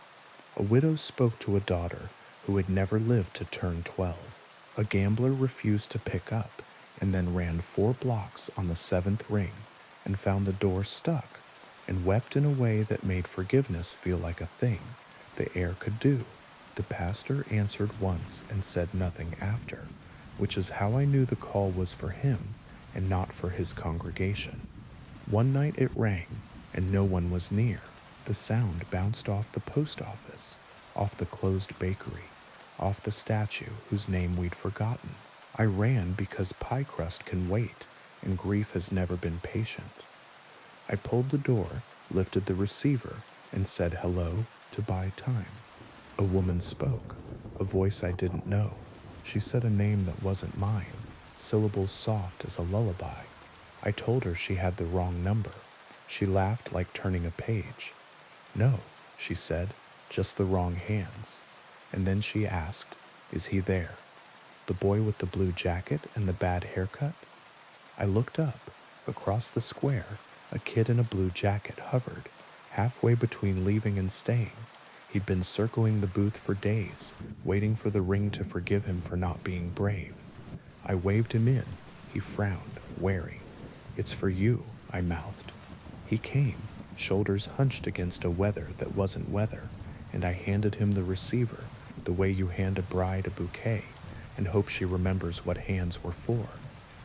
A widow spoke to a daughter who had never lived to turn 12. A gambler refused to pick up and then ran 4 blocks on the 7th ring and found the door stuck and wept in a way that made forgiveness feel like a thing the air could do. The pastor answered once and said nothing after, which is how I knew the call was for him and not for his congregation. One night it rang, and no one was near. The sound bounced off the post office, off the closed bakery, off the statue whose name we'd forgotten. I ran because pie crust can wait, and grief has never been patient. I pulled the door, lifted the receiver, and said hello to buy time. A woman spoke, a voice I didn't know. She said a name that wasn't mine, syllables soft as a lullaby. I told her she had the wrong number. She laughed like turning a page. "No," she said, "just the wrong hands." And then she asked, "Is he there? The boy with the blue jacket and the bad haircut?" I looked up. Across the square, a kid in a blue jacket hovered, halfway between leaving and staying. He'd been circling the booth for days, waiting for the ring to forgive him for not being brave. I waved him in. He frowned, wary. "It's for you," I mouthed. He came, shoulders hunched against a weather that wasn't weather, and I handed him the receiver, the way you hand a bride a bouquet, and hope she remembers what hands were for.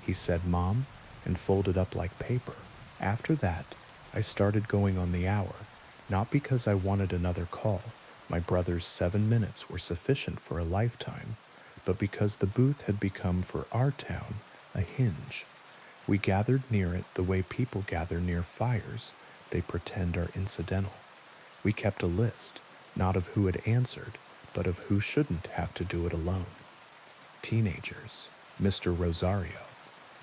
He said, "Mom," and folded up like paper. After that, I started going on the hour, not because I wanted another call. My brother's 7 minutes were sufficient for a lifetime, but because the booth had become for our town a hinge. We gathered near it the way people gather near fires they pretend are incidental. We kept a list, not of who had answered, but of who shouldn't have to do it alone. Teenagers, Mr. Rosario,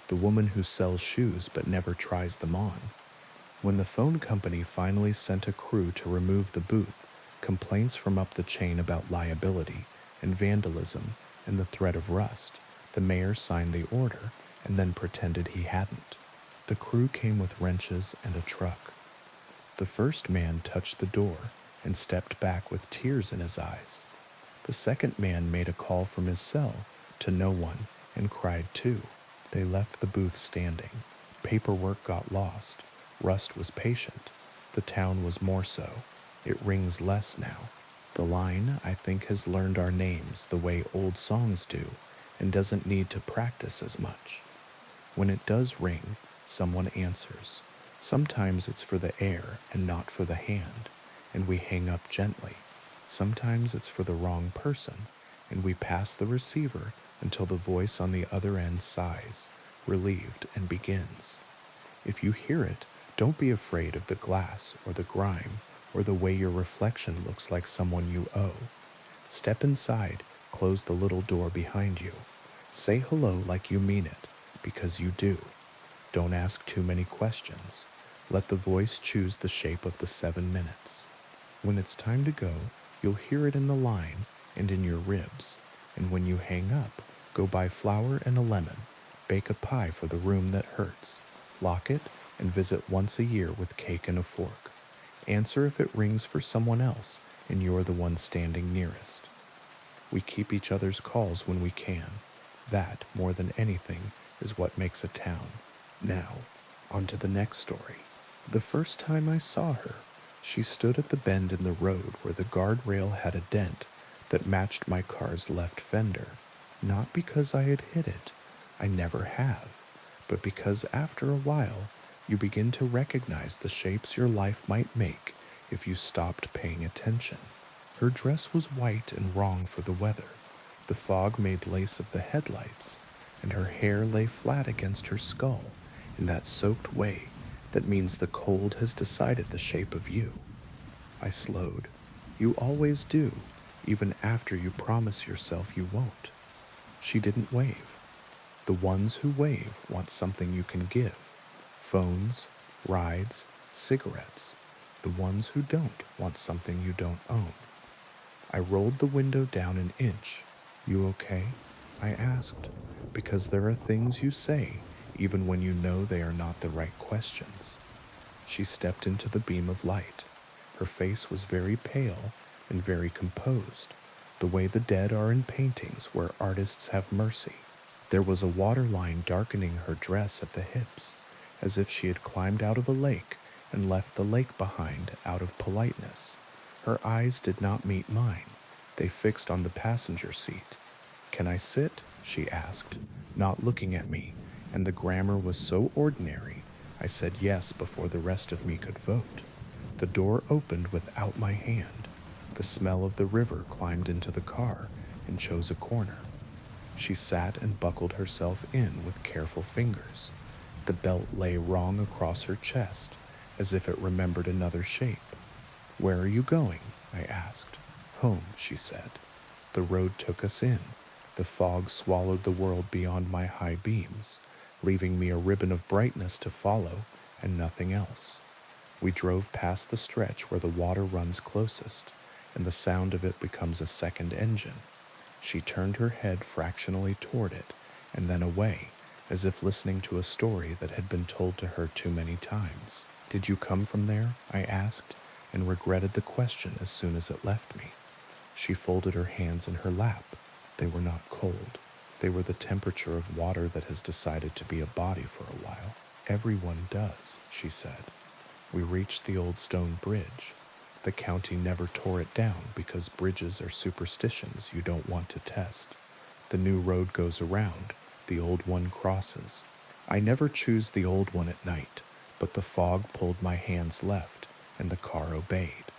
the woman who sells shoes but never tries them on, When the phone company finally sent a crew to remove the booth, complaints from up the chain about liability and vandalism and the threat of rust, the mayor signed the order and then pretended he hadn't. The crew came with wrenches and a truck. The first man touched the door and stepped back with tears in his eyes. The second man made a call from his cell to no one and cried too. They left the booth standing. Paperwork got lost. Rust was patient. The town was more so. It rings less now. The line, I think, has learned our names the way old songs do and doesn't need to practice as much. When it does ring, someone answers. Sometimes it's for the air and not for the hand, and we hang up gently. Sometimes it's for the wrong person, and we pass the receiver until the voice on the other end sighs, relieved, and begins. If you hear it, don't be afraid of the glass or the grime or the way your reflection looks like someone you owe. Step inside, close the little door behind you. Say hello like you mean it, because you do. Don't ask too many questions. Let the voice choose the shape of the 7 minutes. When it's time to go, you'll hear it in the line and in your ribs. And when you hang up, go buy flour and a lemon. Bake a pie for the room that hurts. Lock it and visit once a year with cake and a fork. Answer if it rings for someone else and you're the one standing nearest. We keep each other's calls when we can. That, more than anything, is what makes a town. Now, on to the next story. The first time I saw her, she stood at the bend in the road where the guardrail had a dent that matched my car's left fender. Not because I had hit it, I never have, but because after a while, you begin to recognize the shapes your life might make if you stopped paying attention. Her dress was white and wrong for the weather. The fog made lace of the headlights, and her hair lay flat against her skull in that soaked way that means the cold has decided the shape of you. I slowed. You always do, even after you promise yourself you won't. She didn't wave. The ones who wave want something you can give. Phones, rides, cigarettes. The ones who don't want something you don't own. I rolled the window down an inch. You okay? I asked, because there are things you say even when you know they are not the right questions. She stepped into the beam of light. Her face was very pale and very composed, the way the dead are in paintings where artists have mercy. There was a waterline darkening her dress at the hips, as if she had climbed out of a lake and left the lake behind out of politeness. Her eyes did not meet mine. They fixed on the passenger seat. "Can I sit?" she asked, not looking at me, and the grammar was so ordinary, I said yes before the rest of me could vote. The door opened without my hand. The smell of the river climbed into the car and chose a corner. She sat and buckled herself in with careful fingers. The belt lay wrong across her chest, as if it remembered another shape. "Where are you going?" I asked. "Home," she said. The road took us in. The fog swallowed the world beyond my high beams, leaving me a ribbon of brightness to follow and nothing else. We drove past the stretch where the water runs closest, and the sound of it becomes a second engine. She turned her head fractionally toward it, and then away, as if listening to a story that had been told to her too many times. "Did you come from there?" I asked, and regretted the question as soon as it left me. She folded her hands in her lap. They were not cold. They were the temperature of water that has decided to be a body for a while. "Everyone does," she said. We reached the old stone bridge. The county never tore it down because bridges are superstitions you don't want to test. The new road goes around, the old one crosses. I never choose the old one at night, but the fog pulled my hands left, and the car obeyed.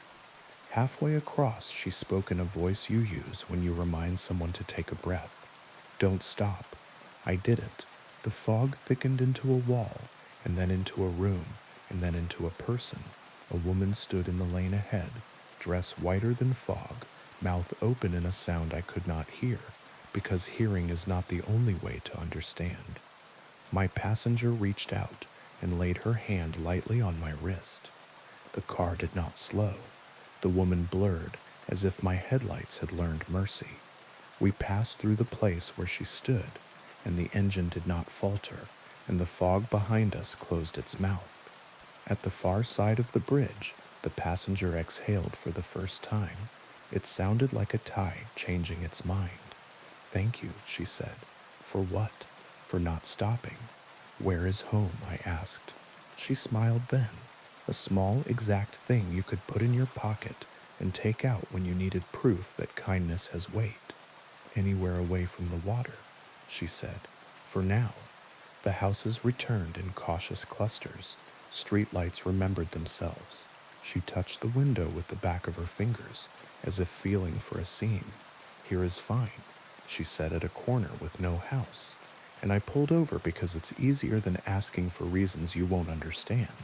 Halfway across, she spoke in a voice you use when you remind someone to take a breath. "Don't stop." I didn't. The fog thickened into a wall, and then into a room, and then into a person. A woman stood in the lane ahead, dress whiter than fog, mouth open in a sound I could not hear, because hearing is not the only way to understand. My passenger reached out, and laid her hand lightly on my wrist. The car did not slow. The woman blurred, as if my headlights had learned mercy. We passed through the place where she stood, and the engine did not falter, and the fog behind us closed its mouth. At the far side of the bridge, the passenger exhaled for the first time. It sounded like a tide changing its mind. "Thank you," she said. "For what?" "For not stopping." "Where is home?" I asked. She smiled then. "A small, exact thing you could put in your pocket and take out when you needed proof that kindness has weight." "Anywhere away from the water," she said. "For now." The houses returned in cautious clusters. Streetlights remembered themselves. She touched the window with the back of her fingers, as if feeling for a seam. "Here is fine," she said, at a corner with no house. And I pulled over because it's easier than asking for reasons you won't understand.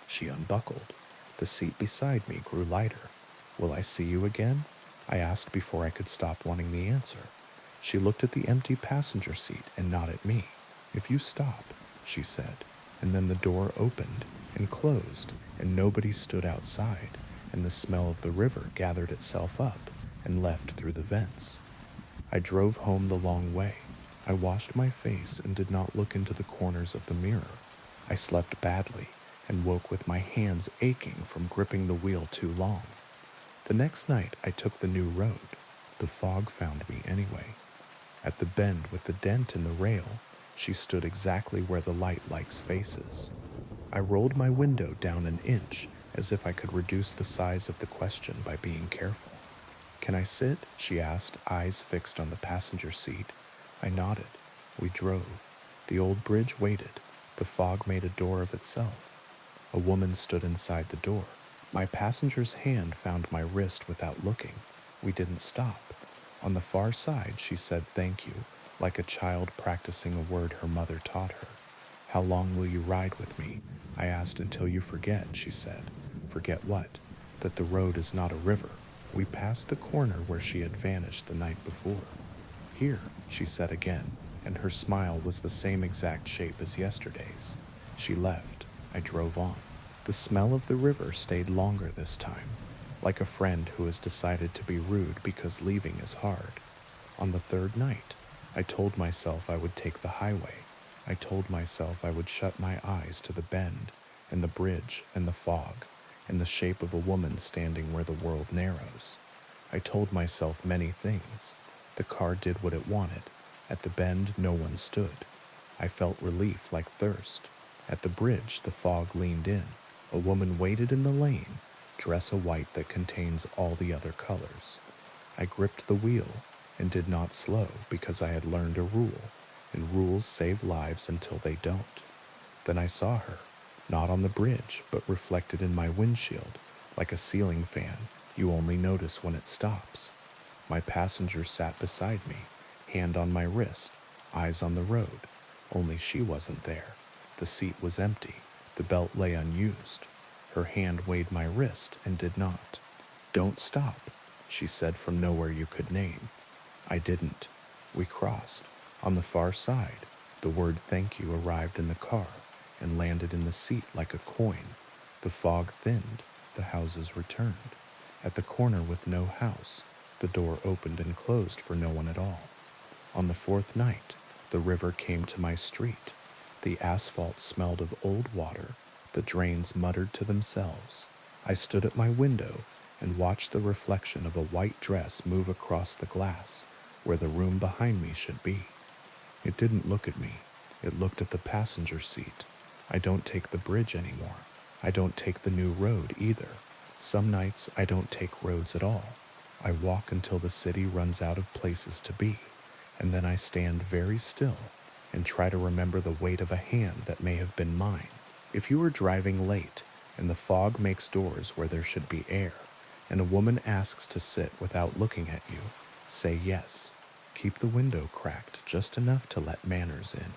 She unbuckled. The seat beside me grew lighter. "Will I see you again?" I asked before I could stop wanting the answer. She looked at the empty passenger seat and not at me. "If you stop," she said. And then the door opened and closed, and nobody stood outside, and the smell of the river gathered itself up and left through the vents. I drove home the long way. I washed my face and did not look into the corners of the mirror. I slept badly and woke with my hands aching from gripping the wheel too long. The next night I took the new road. The fog found me anyway. At the bend with the dent in the rail, she stood exactly where the light likes faces. I rolled my window down an inch, as if I could reduce the size of the question by being careful. "Can I sit?" she asked, eyes fixed on the passenger seat. I nodded. We drove. The old bridge waited. The fog made a door of itself. A woman stood inside the door. My passenger's hand found my wrist without looking. We didn't stop. On the far side, she said thank you, like a child practicing a word her mother taught her. "How long will you ride with me?" I asked. "Until you forget," she said. "Forget what?" "That the road is not a river." We passed the corner where she had vanished the night before. "Here," she said again, and her smile was the same exact shape as yesterday's. She left. I drove on. The smell of the river stayed longer this time, like a friend who has decided to be rude because leaving is hard. On the third night, I told myself I would take the highway. I told myself I would shut my eyes to the bend, and the bridge, and the fog, and the shape of a woman standing where the world narrows. I told myself many things. The car did what it wanted. At the bend, no one stood. I felt relief like thirst. At the bridge, the fog leaned in. A woman waited in the lane, dress a white that contains all the other colors. I gripped the wheel and did not slow because I had learned a rule, and rules save lives until they don't. Then I saw her, not on the bridge, but reflected in my windshield, like a ceiling fan you only notice when it stops. My passenger sat beside me, hand on my wrist, eyes on the road. Only she wasn't there. The seat was empty. The belt lay unused. Her hand weighed my wrist and did not. "Don't stop," she said from nowhere you could name. I didn't. We crossed. On the far side, the word "thank you" arrived in the car and landed in the seat like a coin. The fog thinned. The houses returned. At the corner with no house, the door opened and closed for no one at all. On the fourth night, the river came to my street. The asphalt smelled of old water. The drains muttered to themselves. I stood at my window and watched the reflection of a white dress move across the glass where the room behind me should be. It didn't look at me. It looked at the passenger seat. I don't take the bridge anymore. I don't take the new road either. Some nights I don't take roads at all. I walk until the city runs out of places to be, and then I stand very still and try to remember the weight of a hand that may have been mine. If you are driving late and the fog makes doors where there should be air, and a woman asks to sit without looking at you, say yes. Keep the window cracked just enough to let manners in.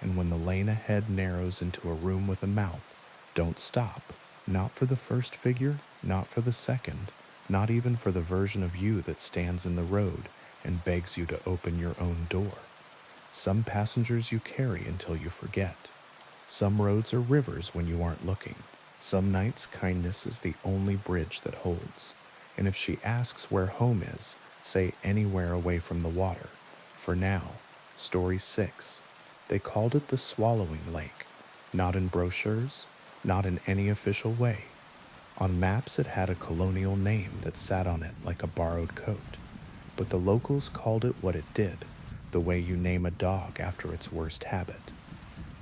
And when the lane ahead narrows into a room with a mouth, don't stop. Not for the first figure, not for the second, not even for the version of you that stands in the road and begs you to open your own door. Some passengers you carry until you forget. Some roads are rivers when you aren't looking. Some nights, kindness is the only bridge that holds. And if she asks where home is, say anywhere away from the water. For now, Story 6. They called it the Swallowing Lake. Not in brochures, not in any official way. On maps, it had a colonial name that sat on it like a borrowed coat. But the locals called it what it did, the way you name a dog after its worst habit.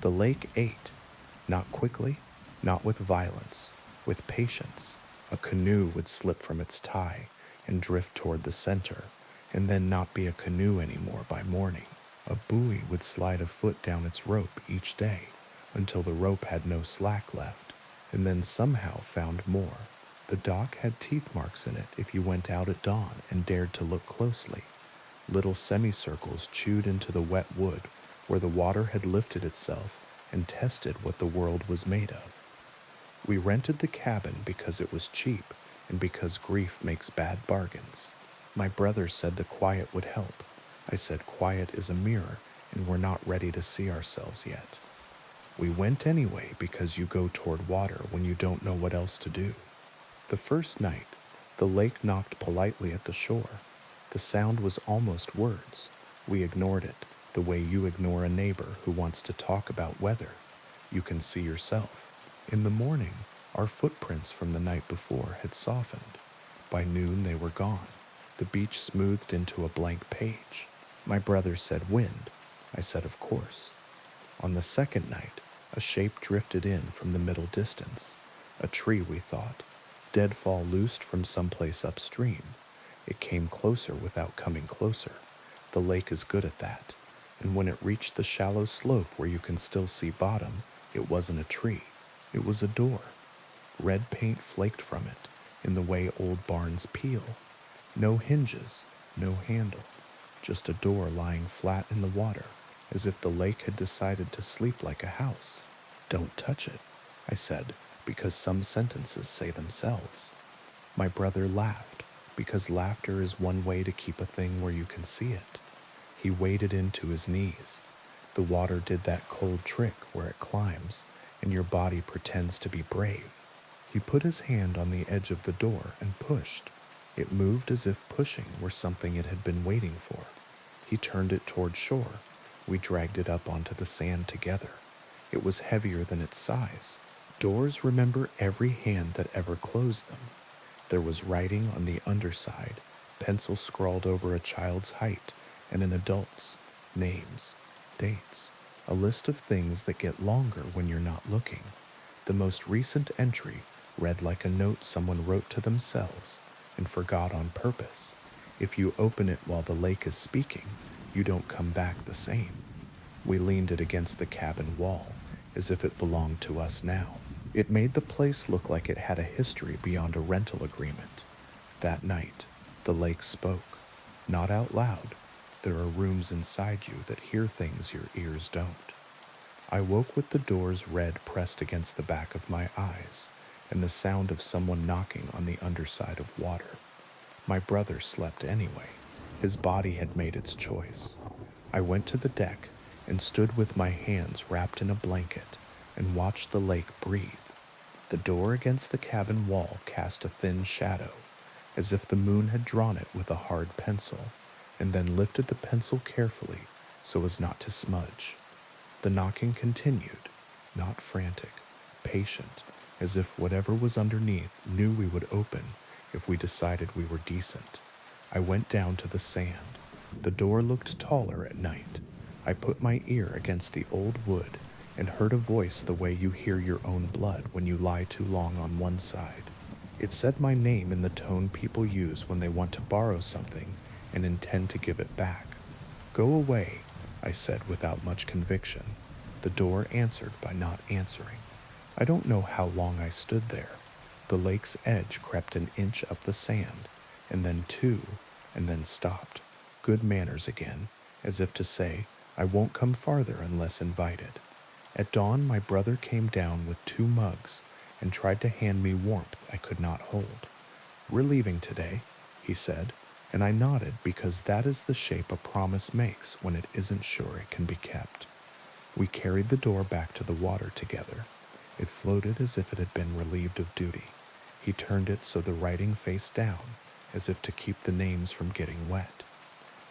The lake ate, not quickly, not with violence, with patience. A canoe would slip from its tie and drift toward the center, and then not be a canoe anymore by morning. A buoy would slide a foot down its rope each day until the rope had no slack left, and then somehow found more. The dock had teeth marks in it if you went out at dawn and dared to look closely. Little semicircles chewed into the wet wood where the water had lifted itself and tested what the world was made of. We rented the cabin because it was cheap and because grief makes bad bargains. My brother said the quiet would help. I said quiet is a mirror and we're not ready to see ourselves yet. We went anyway because you go toward water when you don't know what else to do. The first night, the lake knocked politely at the shore. The sound was almost words. We ignored it, the way you ignore a neighbor who wants to talk about weather. You can see yourself. In the morning, our footprints from the night before had softened. By noon, they were gone. The beach smoothed into a blank page. My brother said wind. I said of course. On the second night, a shape drifted in from the middle distance. A tree, we thought. Deadfall loosed from someplace upstream. It came closer without coming closer. The lake is good at that. And when it reached the shallow slope where you can still see bottom, it wasn't a tree. It was a door. Red paint flaked from it, in the way old barns peel. No hinges, no handle. Just a door lying flat in the water, as if the lake had decided to sleep like a house. Don't touch it, I said, because some sentences say themselves. My brother laughed, because laughter is one way to keep a thing where you can see it. He waded into his knees. The water did that cold trick where it climbs, and your body pretends to be brave. He put his hand on the edge of the door and pushed. It moved as if pushing were something it had been waiting for. He turned it toward shore. We dragged it up onto the sand together. It was heavier than its size. Doors remember every hand that ever closed them. There was writing on the underside, pencil scrawled over a child's height and an adult's, names, dates, a list of things that get longer when you're not looking. The most recent entry read like a note someone wrote to themselves and forgot on purpose. If you open it while the lake is speaking, you don't come back the same. We leaned it against the cabin wall, as if it belonged to us now. It made the place look like it had a history beyond a rental agreement. That night, the lake spoke. Not out loud. There are rooms inside you that hear things your ears don't. I woke with the door's red pressed against the back of my eyes, and the sound of someone knocking on the underside of water. My brother slept anyway. His body had made its choice. I went to the deck and stood with my hands wrapped in a blanket and watched the lake breathe. The door against the cabin wall cast a thin shadow, as if the moon had drawn it with a hard pencil, and then lifted the pencil carefully so as not to smudge. The knocking continued, not frantic, patient, as if whatever was underneath knew we would open if we decided we were decent. I went down to the sand. The door looked taller at night. I put my ear against the old wood and heard a voice the way you hear your own blood when you lie too long on one side. It said my name in the tone people use when they want to borrow something and intend to give it back. Go away, I said without much conviction. The door answered by not answering. I don't know how long I stood there. The lake's edge crept an inch up the sand, and then two, and then stopped. Good manners again, as if to say, I won't come farther unless invited. At dawn, my brother came down with 2 mugs and tried to hand me warmth I could not hold. We're leaving today, he said, and I nodded because that is the shape a promise makes when it isn't sure it can be kept. We carried the door back to the water together. It floated as if it had been relieved of duty. He turned it so the writing faced down, as if to keep the names from getting wet.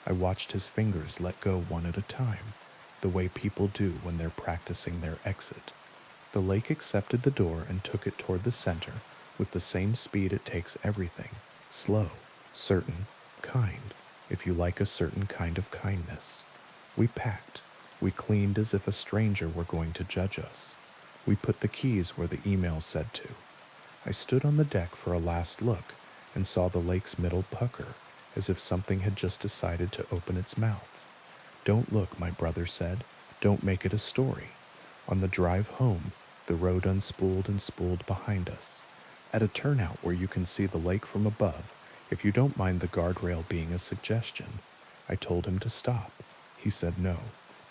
I watched his fingers let go one at a time, the way people do when they're practicing their exit. The lake accepted the door and took it toward the center with the same speed it takes everything, slow, certain, kind, if you like a certain kind of kindness. We packed. We cleaned as if a stranger were going to judge us. We put the keys where the email said to. I stood on the deck for a last look and saw the lake's middle pucker, as if something had just decided to open its mouth. Don't look, my brother said. Don't make it a story. On the drive home, the road unspooled and spooled behind us. At a turnout where you can see the lake from above, if you don't mind the guardrail being a suggestion, I told him to stop. He said no,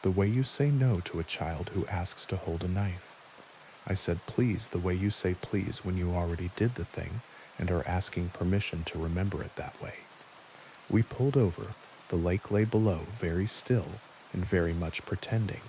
the way you say no to a child who asks to hold a knife. I said please the way you say please when you already did the thing and are asking permission to remember it that way. We pulled over. The lake lay below, very still and very much pretending.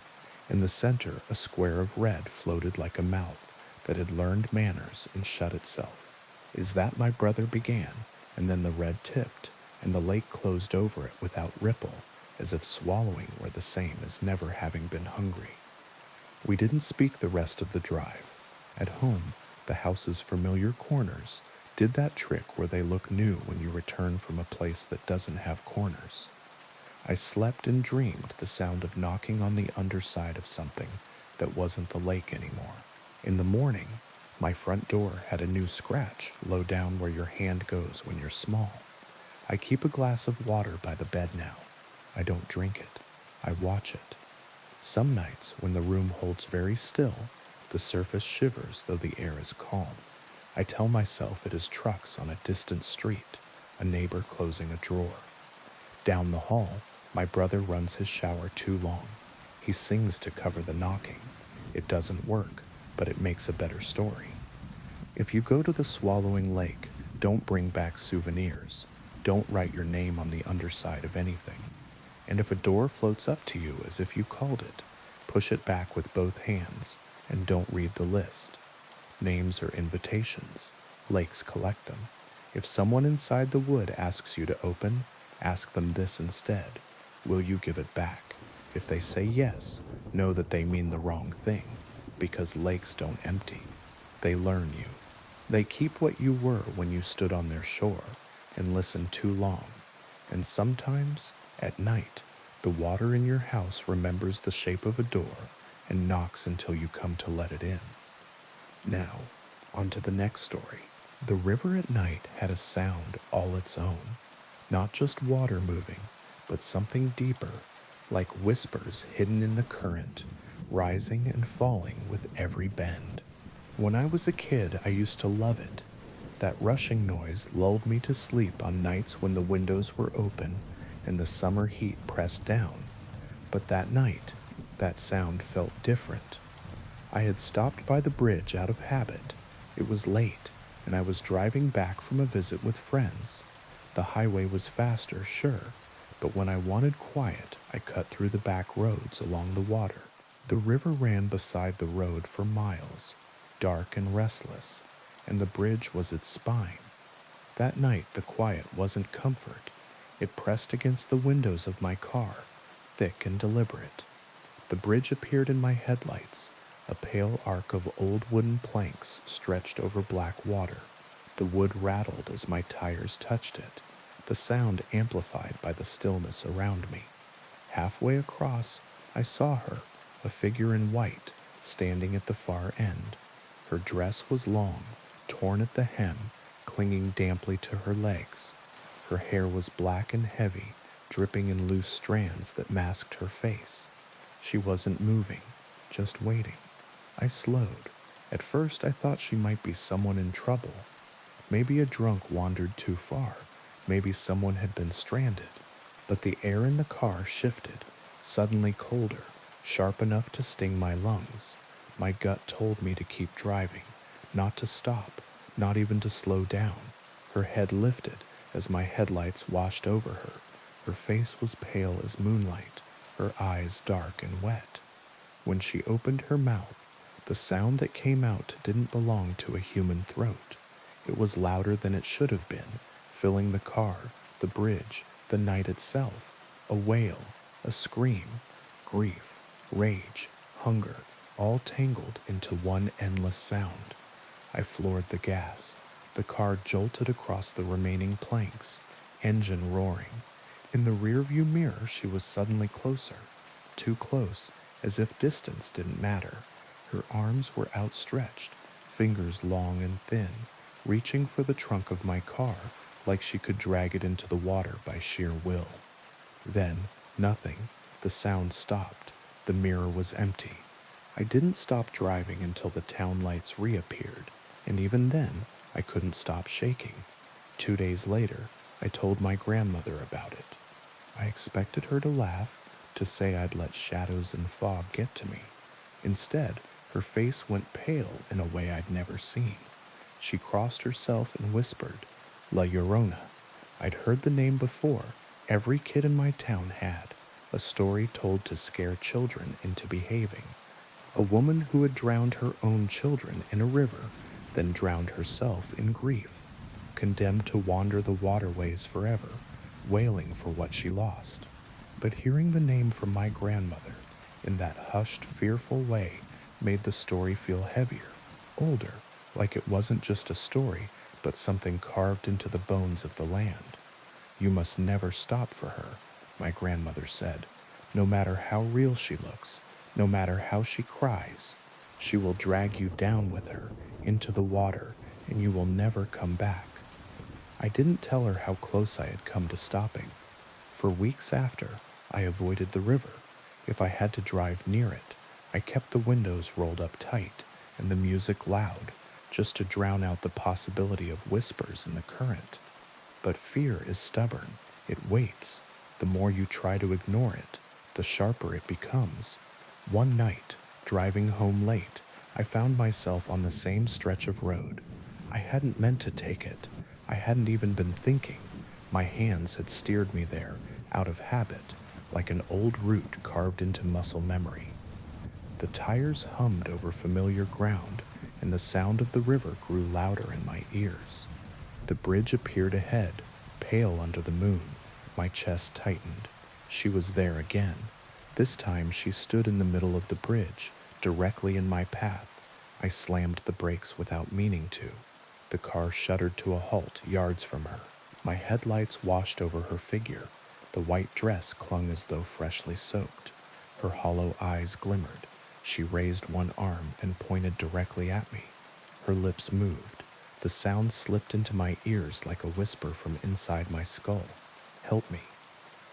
In the center, a square of red floated like a mouth that had learned manners and shut itself. Is that my brother began, and then the red tipped, and the lake closed over it without ripple, as if swallowing were the same as never having been hungry. We didn't speak the rest of the drive. At home, the house's familiar corners did that trick where they look new when you return from a place that doesn't have corners. I slept and dreamed the sound of knocking on the underside of something that wasn't the lake anymore. In the morning, my front door had a new scratch low down where your hand goes when you're small. I keep a glass of water by the bed now. I don't drink it. I watch it. Some nights, when the room holds very still, the surface shivers though the air is calm. I tell myself it is trucks on a distant street, a neighbor closing a drawer. Down the hall, my brother runs his shower too long. He sings to cover the knocking. It doesn't work, but it makes a better story. If you go to the swallowing lake, don't bring back souvenirs. Don't write your name on the underside of anything. And if a door floats up to you as if you called it, push it back with both hands and don't read the list. Names are invitations. Lakes collect them. If someone inside the wood asks you to open, ask them this instead. Will you give it back? If they say yes, know that they mean the wrong thing, because lakes don't empty. They learn you. They keep what you were when you stood on their shore and listened too long. And sometimes, at night, the water in your house remembers the shape of a door and knocks until you come to let it in. Now, on to the next story. The river at night had a sound all its own. Not just water moving, but something deeper, like whispers hidden in the current, rising and falling with every bend. When I was a kid, I used to love it. That rushing noise lulled me to sleep on nights when the windows were open and the summer heat pressed down. But that night, that sound felt different. I had stopped by the bridge out of habit. It was late, and I was driving back from a visit with friends. The highway was faster, sure, but when I wanted quiet, I cut through the back roads along the water. The river ran beside the road for miles, dark and restless, and the bridge was its spine. That night, the quiet wasn't comfort. It pressed against the windows of my car, thick and deliberate. The bridge appeared in my headlights, a pale arc of old wooden planks stretched over black water. The wood rattled as my tires touched it, the sound amplified by the stillness around me. Halfway across, I saw her, a figure in white, standing at the far end. Her dress was long, torn at the hem, clinging damply to her legs. Her hair was black and heavy, dripping in loose strands that masked her face. She wasn't moving, just waiting. I slowed. At first I thought she might be someone in trouble. Maybe a drunk wandered too far. Maybe someone had been stranded. But the air in the car shifted, suddenly colder, sharp enough to sting my lungs. My gut told me to keep driving, not to stop, not even to slow down. Her head lifted as my headlights washed over her. Her face was pale as moonlight, her eyes dark and wet. When she opened her mouth, the sound that came out didn't belong to a human throat. It was louder than it should have been, filling the car, the bridge, the night itself. A wail, a scream, grief, rage, hunger, all tangled into one endless sound. I floored the gas. The car jolted across the remaining planks, engine roaring. In the rearview mirror, she was suddenly closer, too close, as if distance didn't matter. Her arms were outstretched, fingers long and thin, reaching for the trunk of my car like she could drag it into the water by sheer will. Then, nothing. The sound stopped. The mirror was empty. I didn't stop driving until the town lights reappeared, and even then, I couldn't stop shaking. 2 days later, I told my grandmother about it. I expected her to laugh, to say I'd let shadows and fog get to me. Instead, her face went pale in a way I'd never seen. She crossed herself and whispered, La Llorona. I'd heard the name before. Every kid in my town had. A story told to scare children into behaving. A woman who had drowned her own children in a river, then drowned herself in grief, condemned to wander the waterways forever, wailing for what she lost. But hearing the name from my grandmother in that hushed, fearful way made the story feel heavier, older, like it wasn't just a story, but something carved into the bones of the land. You must never stop for her, my grandmother said. No matter how real she looks, no matter how she cries, she will drag you down with her into the water, and you will never come back. I didn't tell her how close I had come to stopping. For weeks after, I avoided the river. If I had to drive near it, I kept the windows rolled up tight and the music loud, just to drown out the possibility of whispers in the current. But fear is stubborn. It waits. The more you try to ignore it, the sharper it becomes. One night, driving home late, I found myself on the same stretch of road. I hadn't meant to take it. I hadn't even been thinking. My hands had steered me there, out of habit, like an old route carved into muscle memory. The tires hummed over familiar ground, and the sound of the river grew louder in my ears. The bridge appeared ahead, pale under the moon. My chest tightened. She was there again. This time she stood in the middle of the bridge, directly in my path. I slammed the brakes without meaning to. The car shuddered to a halt yards from her. My headlights washed over her figure. The white dress clung as though freshly soaked. Her hollow eyes glimmered. She raised one arm and pointed directly at me. Her lips moved. The sound slipped into my ears like a whisper from inside my skull. Help me.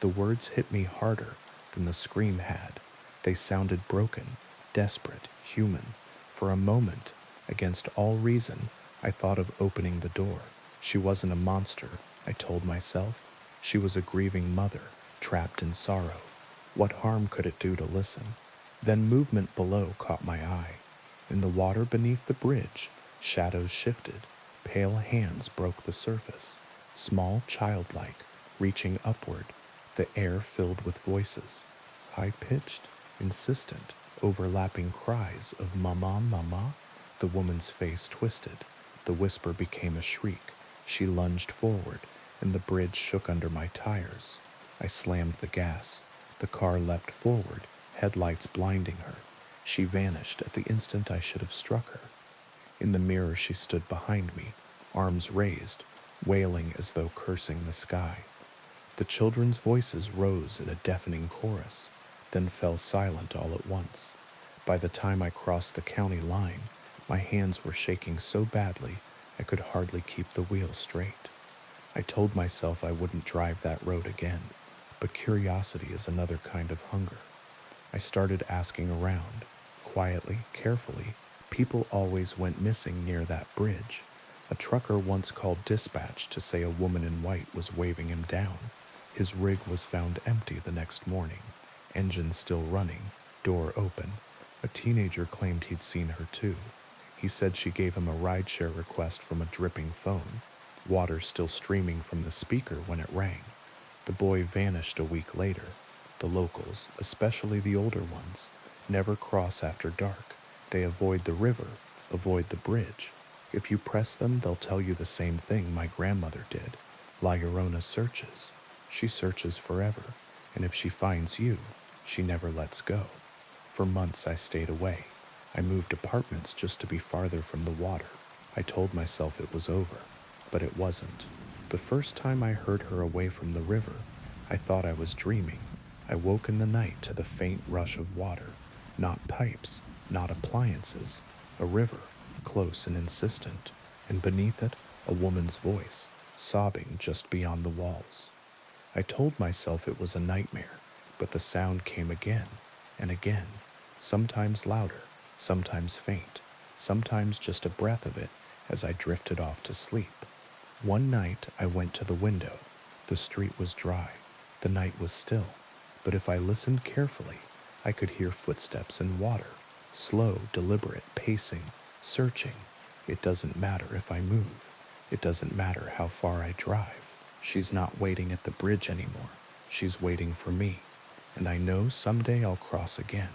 The words hit me harder than the scream had. They sounded broken, desperate, human. For a moment, against all reason, I thought of opening the door. She wasn't a monster, I told myself. She was a grieving mother, trapped in sorrow. What harm could it do to listen? Then movement below caught my eye. In the water beneath the bridge, shadows shifted. Pale hands broke the surface, small, childlike, reaching upward. The air filled with voices, high-pitched, insistent, overlapping cries of "Mama, Mama." The woman's face twisted. The whisper became a shriek. She lunged forward, and the bridge shook under my tires. I slammed the gas. The car leapt forward, headlights blinding her. She vanished at the instant I should have struck her. In the mirror she stood behind me, arms raised, wailing as though cursing the sky. The children's voices rose in a deafening chorus, then fell silent all at once. By the time I crossed the county line, my hands were shaking so badly I could hardly keep the wheel straight. I told myself I wouldn't drive that road again, but curiosity is another kind of hunger. I started asking around, quietly, carefully. People always went missing near that bridge. A trucker once called dispatch to say a woman in white was waving him down. His rig was found empty the next morning, engine still running, door open. A teenager claimed he'd seen her too. He said she gave him a rideshare request from a dripping phone, water still streaming from the speaker when it rang. The boy vanished a week later. The locals, especially the older ones, Never cross after dark. They avoid the river, avoid the bridge. If you press them, they'll tell you the same thing my grandmother did. La Llorona searches. She searches forever, and if she finds you, she never lets go. For months I stayed away. I moved apartments just to be farther from the water. I told myself it was over, but it wasn't. The first time I heard her away from the river, I thought I was dreaming. I woke in the night to the faint rush of water. Not pipes, not appliances, a river, close and insistent, and beneath it, a woman's voice, sobbing just beyond the walls. I told myself it was a nightmare, but the sound came again and again, sometimes louder, sometimes faint, sometimes just a breath of it as I drifted off to sleep. One night I went to the window. The street was dry, the night was still, but if I listened carefully, I could hear footsteps in water, slow, deliberate, pacing, searching. It doesn't matter if I move. It doesn't matter how far I drive. She's not waiting at the bridge anymore. She's waiting for me. And I know someday I'll cross again.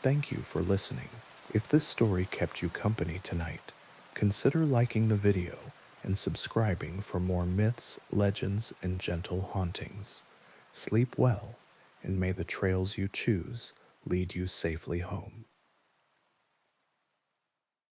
Thank you for listening. If this story kept you company tonight, consider liking the video and subscribing for more myths, legends, and gentle hauntings. Sleep well, and may the trails you choose lead you safely home.